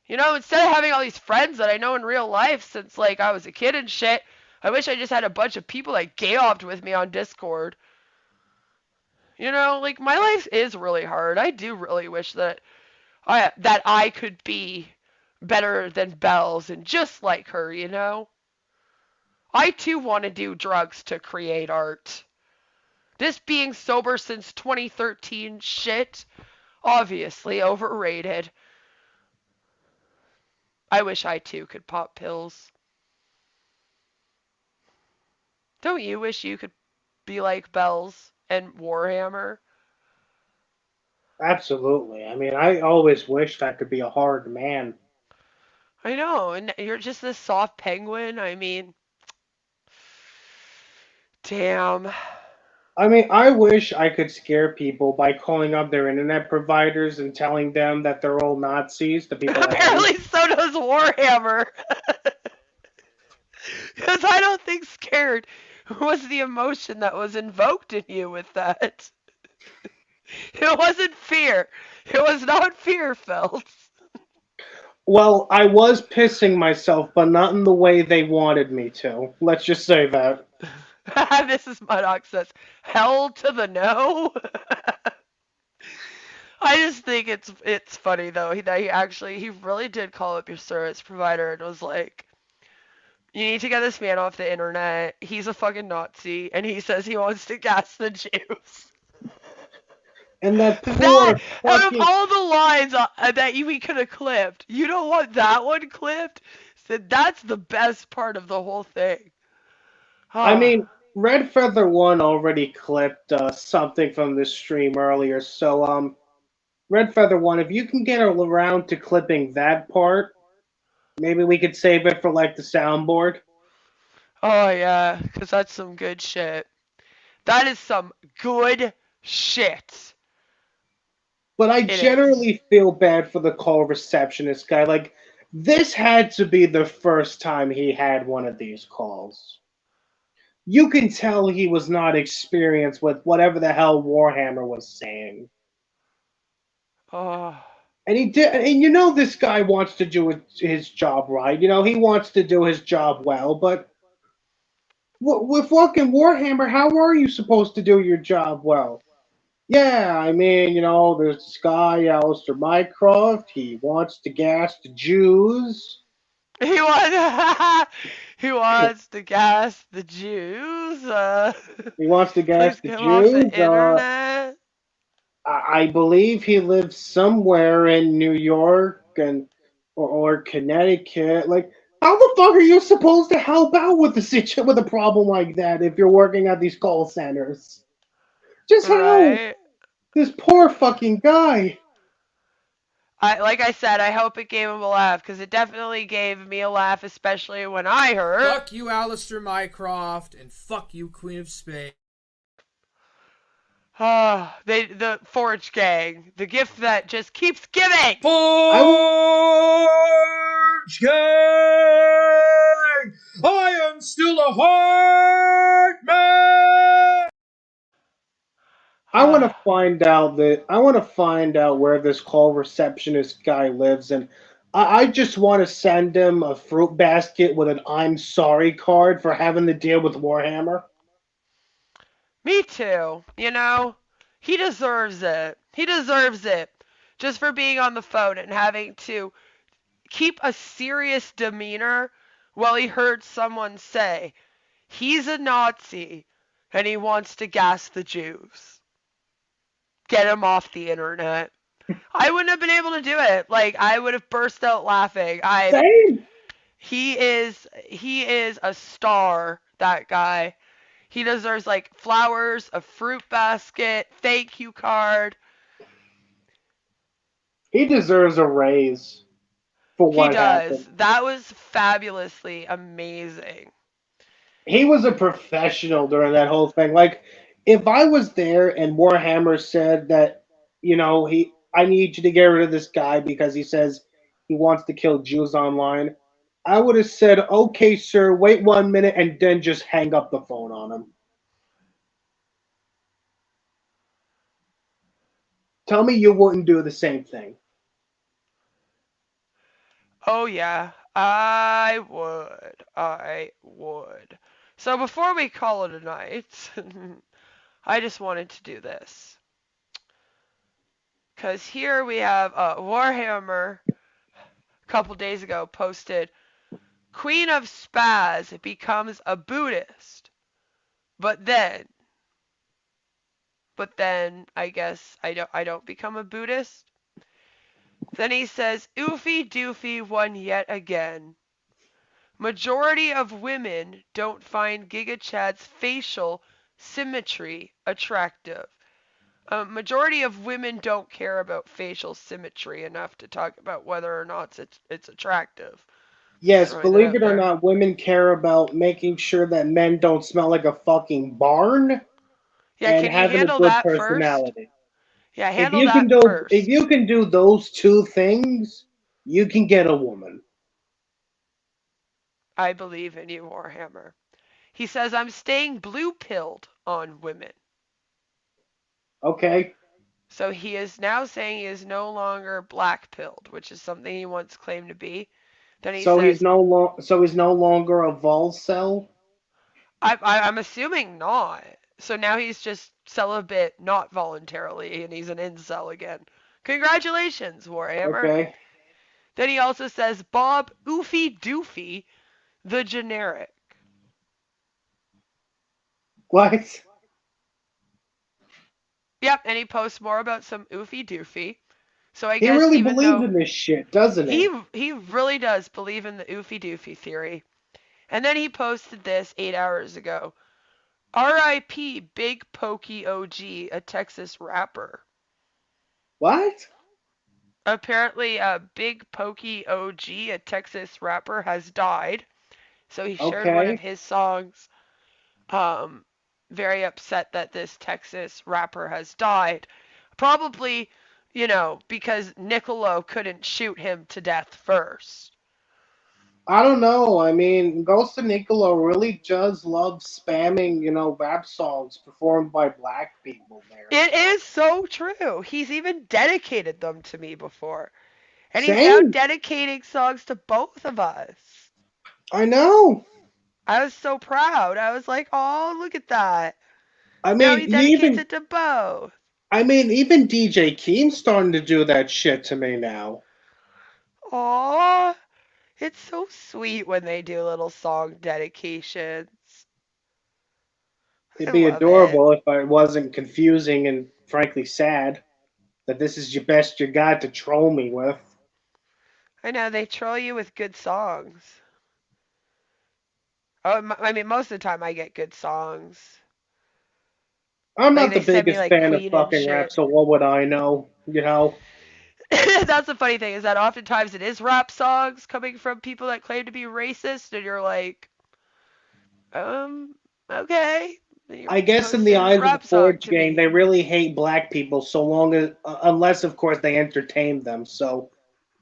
instead of having all these friends that I know in real life since like I was a kid and shit, I wish I just had a bunch of people that gay-obbed with me on Discord. Like my life is really hard. I do really wish that I could be better than Bells and just like her, I too want to do drugs to create art. This being sober since 2013 shit, obviously overrated. I wish I too could pop pills. Don't you wish you could be like Bells and Warhammer? Absolutely. I mean, I always wished I could be a hard man. I know, and you're just this soft penguin. I mean, damn. I mean, I wish I could scare people by calling up their internet providers and telling them that they're all Nazis, the people I hate. Apparently, so does Warhammer. Because I don't think scared was the emotion that was invoked in you with that. It wasn't fear. It was not fear, Phelps. Well, I was pissing myself, but not in the way they wanted me to. Let's just say that. Mrs. Muddock says, hell to the no. I just think it's funny though that he really did call up your service provider and was like, you need to get this man off the internet. He's a fucking Nazi and he says he wants to gas the Jews. And that poor That out fucking... of all the lines that we could have clipped, you don't want that one clipped? Said that's the best part of the whole thing. I mean, Red Feather 1 already clipped something from this stream earlier, so, Red Feather 1, if you can get around to clipping that part, maybe we could save it for, like, the soundboard. Oh, yeah, because that's some good shit. That is some good shit. But I generally feel bad for the call receptionist guy. Like, this had to be the first time he had one of these calls. You can tell he was not experienced with whatever the hell Warhammer was saying. Oh. And he did, and this guy wants to do his job right. He wants to do his job well, but with fucking Warhammer, how are you supposed to do your job well? Yeah, I mean, there's this guy, Alistair Mycroft. He wants to gas the Jews. He wants to gas the Jews. He wants to gas the Jews. Off the internet. I believe he lives somewhere in New York or Connecticut. Like, how the fuck are you supposed to help out with a problem like that if you're working at these call centers? Just how? This poor fucking guy. Like I said, I hope it gave him a laugh, because it definitely gave me a laugh, especially when I heard... Fuck you, Alistair Mycroft, and fuck you, Queen of Spades. The Forge Gang, the gift that just keeps giving! Forge Gang! I am still a heart man! I want to find out where this call receptionist guy lives, and I just want to send him a fruit basket with an "I'm sorry" card for having to deal with Warhammer. Me too. You know, he deserves it. He deserves it just for being on the phone and having to keep a serious demeanor while he heard someone say he's a Nazi and he wants to gas the Jews. Get him off the internet. I wouldn't have been able to do it. Like, I would have burst out laughing. Same. He is a star, that guy. He deserves like flowers, a fruit basket, thank you card. He deserves a raise for He what does. happened. That was fabulously amazing. He was a professional during that whole thing. Like, if I was there and Warhammer said that, I need you to get rid of this guy because he says he wants to kill Jews online, I would have said, okay, sir, wait 1 minute, and then just hang up the phone on him. Tell me you wouldn't do the same thing. Oh yeah, I would. I would. So before we call it a night, I just wanted to do this. Because here we have Warhammer a couple days ago posted Queen of Spaz becomes a Buddhist. But then I guess I don't become a Buddhist. Then he says, Oofy doofy won yet again. Majority of women don't find Giga Chad's facial symmetry attractive. Majority of women don't care about facial symmetry enough to talk about whether or not it's attractive. Yes, Throwing that believe out it or there. not, women care about making sure that men don't smell like a fucking barn Yeah, and can you having a handle good that first? personality. Yeah, If handle you can that do if first. you can do those two things, you can get a woman. I believe in you, Warhammer. He says, I'm staying blue pilled on women. Okay? So he is now saying he is no longer black pilled, which is something he once claimed to be. Then he says, So he's no longer a vol cell? I'm assuming not. So now he's just celibate, not voluntarily, and he's an incel again. Congratulations, Warhammer. Okay. Then he also says Bob Oofy Doofy, the generic. What? Yep, and he posts more about some Oofy Doofy. So I He guess really even believes though in this shit, doesn't he? he really does believe in the Oofy Doofy theory. And then he posted this 8 hours ago. R.I.P. Big Pokey OG, a Texas rapper. What? Apparently, Big Pokey OG, a Texas rapper, has died. So he shared one of Okay. his songs. Um, very upset that this Texas rapper has died. Probably, because Niccolo couldn't shoot him to death first. I don't know. I mean, Ghost of Niccolo really does love spamming, rap songs performed by black people there. It is so true. He's even dedicated them to me before. And he's now Same. dedicating songs to both of us. I know. I was so proud. I was like, oh, look at that. I Now mean, he he dedicates even it to both. even DJ Keem's starting to do that shit to me now. Aw, it's so sweet when they do little song dedications. I It'd be love it. adorable if it wasn't confusing and frankly sad that this is your best you got to troll me with. I know, they troll you with good songs. Oh, I mean, most of the time I get good songs. I'm Like, not the they send me, biggest like, fan of Queen and fucking rap, shit. so what would I know? That's the funny thing, is that oftentimes it is rap songs coming from people that claim to be racist, and you're like, okay. You're I guess in the posting this eyes of the rap song Forge to gang, me. they really hate black people so long as, unless of course they entertain them. So,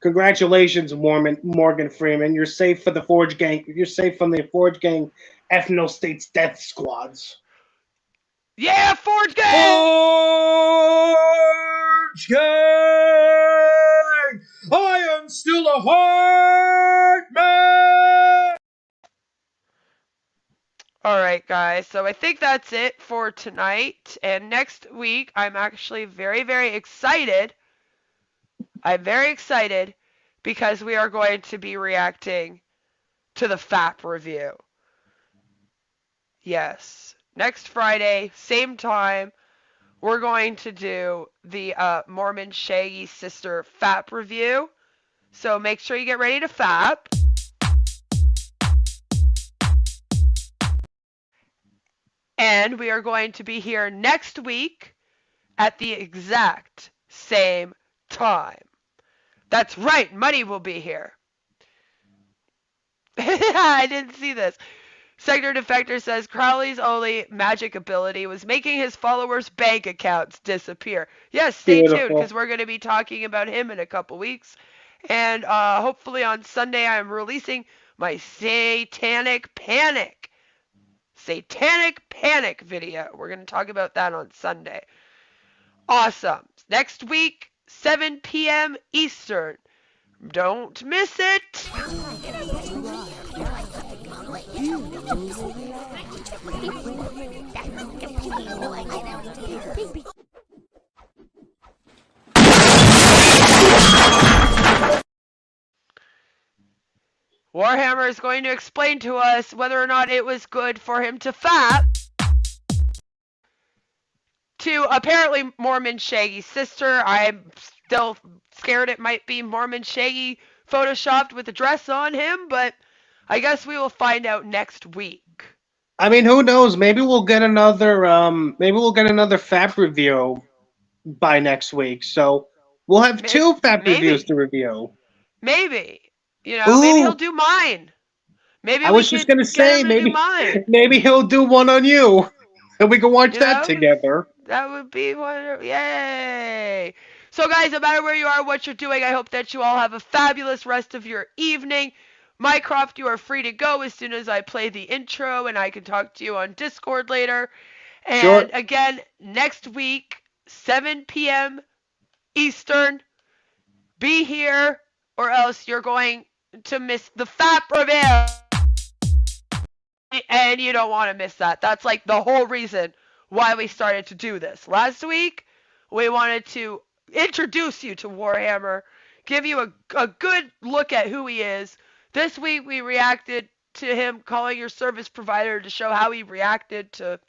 congratulations, Morgan Freeman. You're safe for the Forge gang. You're safe from the Forge gang, ethno states death squads. Yeah, Forge Gang! Forge Gang! I am still a heart man! Alright, guys. So I think that's it for tonight. And next week, I'm actually very, very excited. I'm very excited because we are going to be reacting to the FAP review. Yes. Next Friday, same time, we're going to do the Mormon Shaggy Sister FAP review. So make sure you get ready to FAP. And we are going to be here next week at the exact same time. That's right, Money will be here. I didn't see this. Sector Defector says Crowley's only magic ability was making his followers' bank accounts disappear. Yes, stay tuned because we're going to be talking about him in a couple weeks. And hopefully on Sunday I'm releasing my Satanic Panic video. We're going to talk about that on Sunday. Awesome. Next week, 7 p.m. Eastern. Don't miss it. Warhammer is going to explain to us whether or not it was good for him to FAP to apparently Mormon Shaggy's sister. I'm still scared it might be Mormon Shaggy photoshopped with a dress on him, but I guess we will find out next week. I mean, who knows? Maybe we'll get another FAP review by next week. So we'll have two FAP reviews to review. Maybe. You know, maybe he'll do mine. Maybe I was just gonna say maybe he'll do one on you, and we can watch that together. That would be wonderful. Yay! So, guys, no matter where you are, what you're doing, I hope that you all have a fabulous rest of your evening. Mycroft, you are free to go as soon as I play the intro, and I can talk to you on Discord later. And again, next week, 7 p.m. Eastern, be here, or else you're going to miss the FAP review. And you don't want to miss that. That's like the whole reason why we started to do this. Last week, we wanted to introduce you to Warhammer, give you a good look at who he is. This week, we reacted to him calling your service provider to show how he reacted to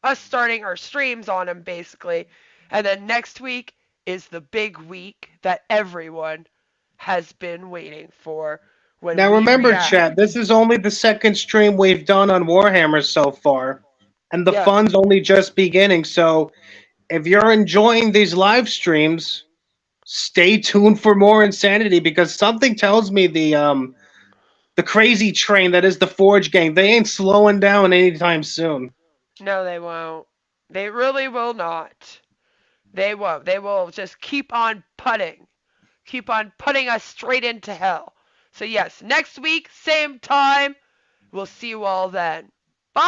us starting our streams on him, basically. And then next week is the big week that everyone has been waiting for. Now remember, chat, this is only the second stream we've done on Warhammer so far. And the fun's only just beginning. So if you're enjoying these live streams, stay tuned for more insanity, because something tells me the crazy train that is the Forge Gang, they ain't slowing down anytime soon. No, they won't. They really will not. They won't. They will just keep on putting. Keep on putting us straight into hell. So yes, next week, same time. We'll see you all then. Bye!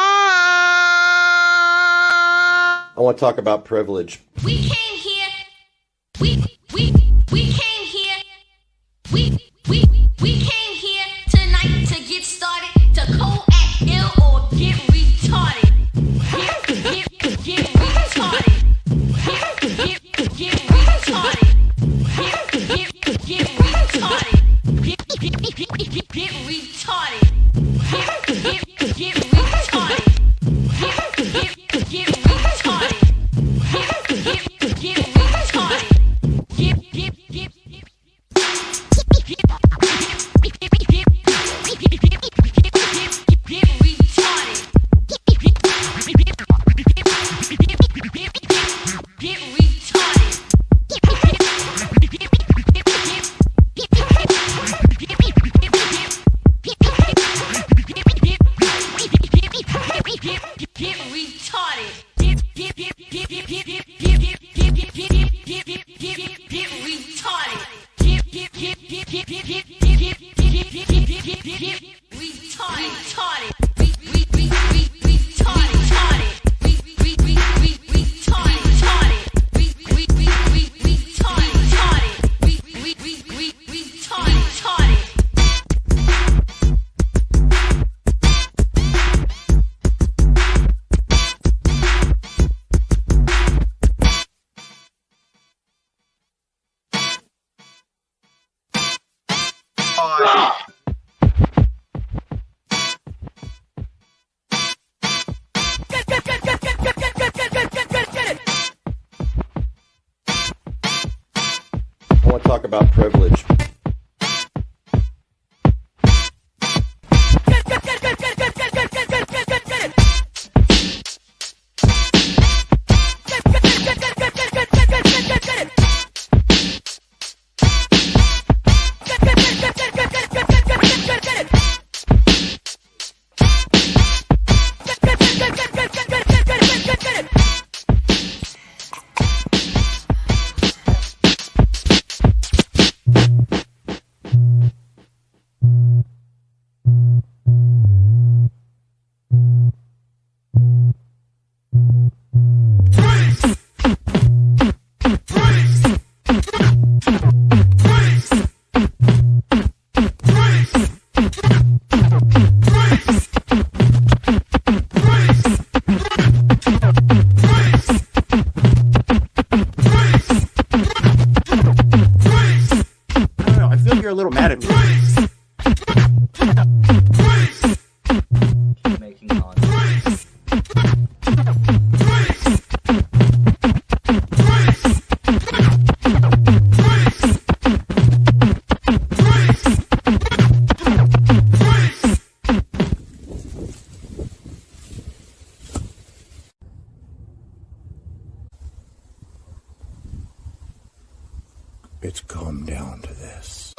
I want to talk about privilege. We came here. We came here. We came here tonight to get started, to co-act ill or get retarded. Get retarded. Get retarded. Get retarded. Get retarded. Get retarded. Get retarded. talk about privilege. I feel you're a little mad at me. Making contact. It's come down to this.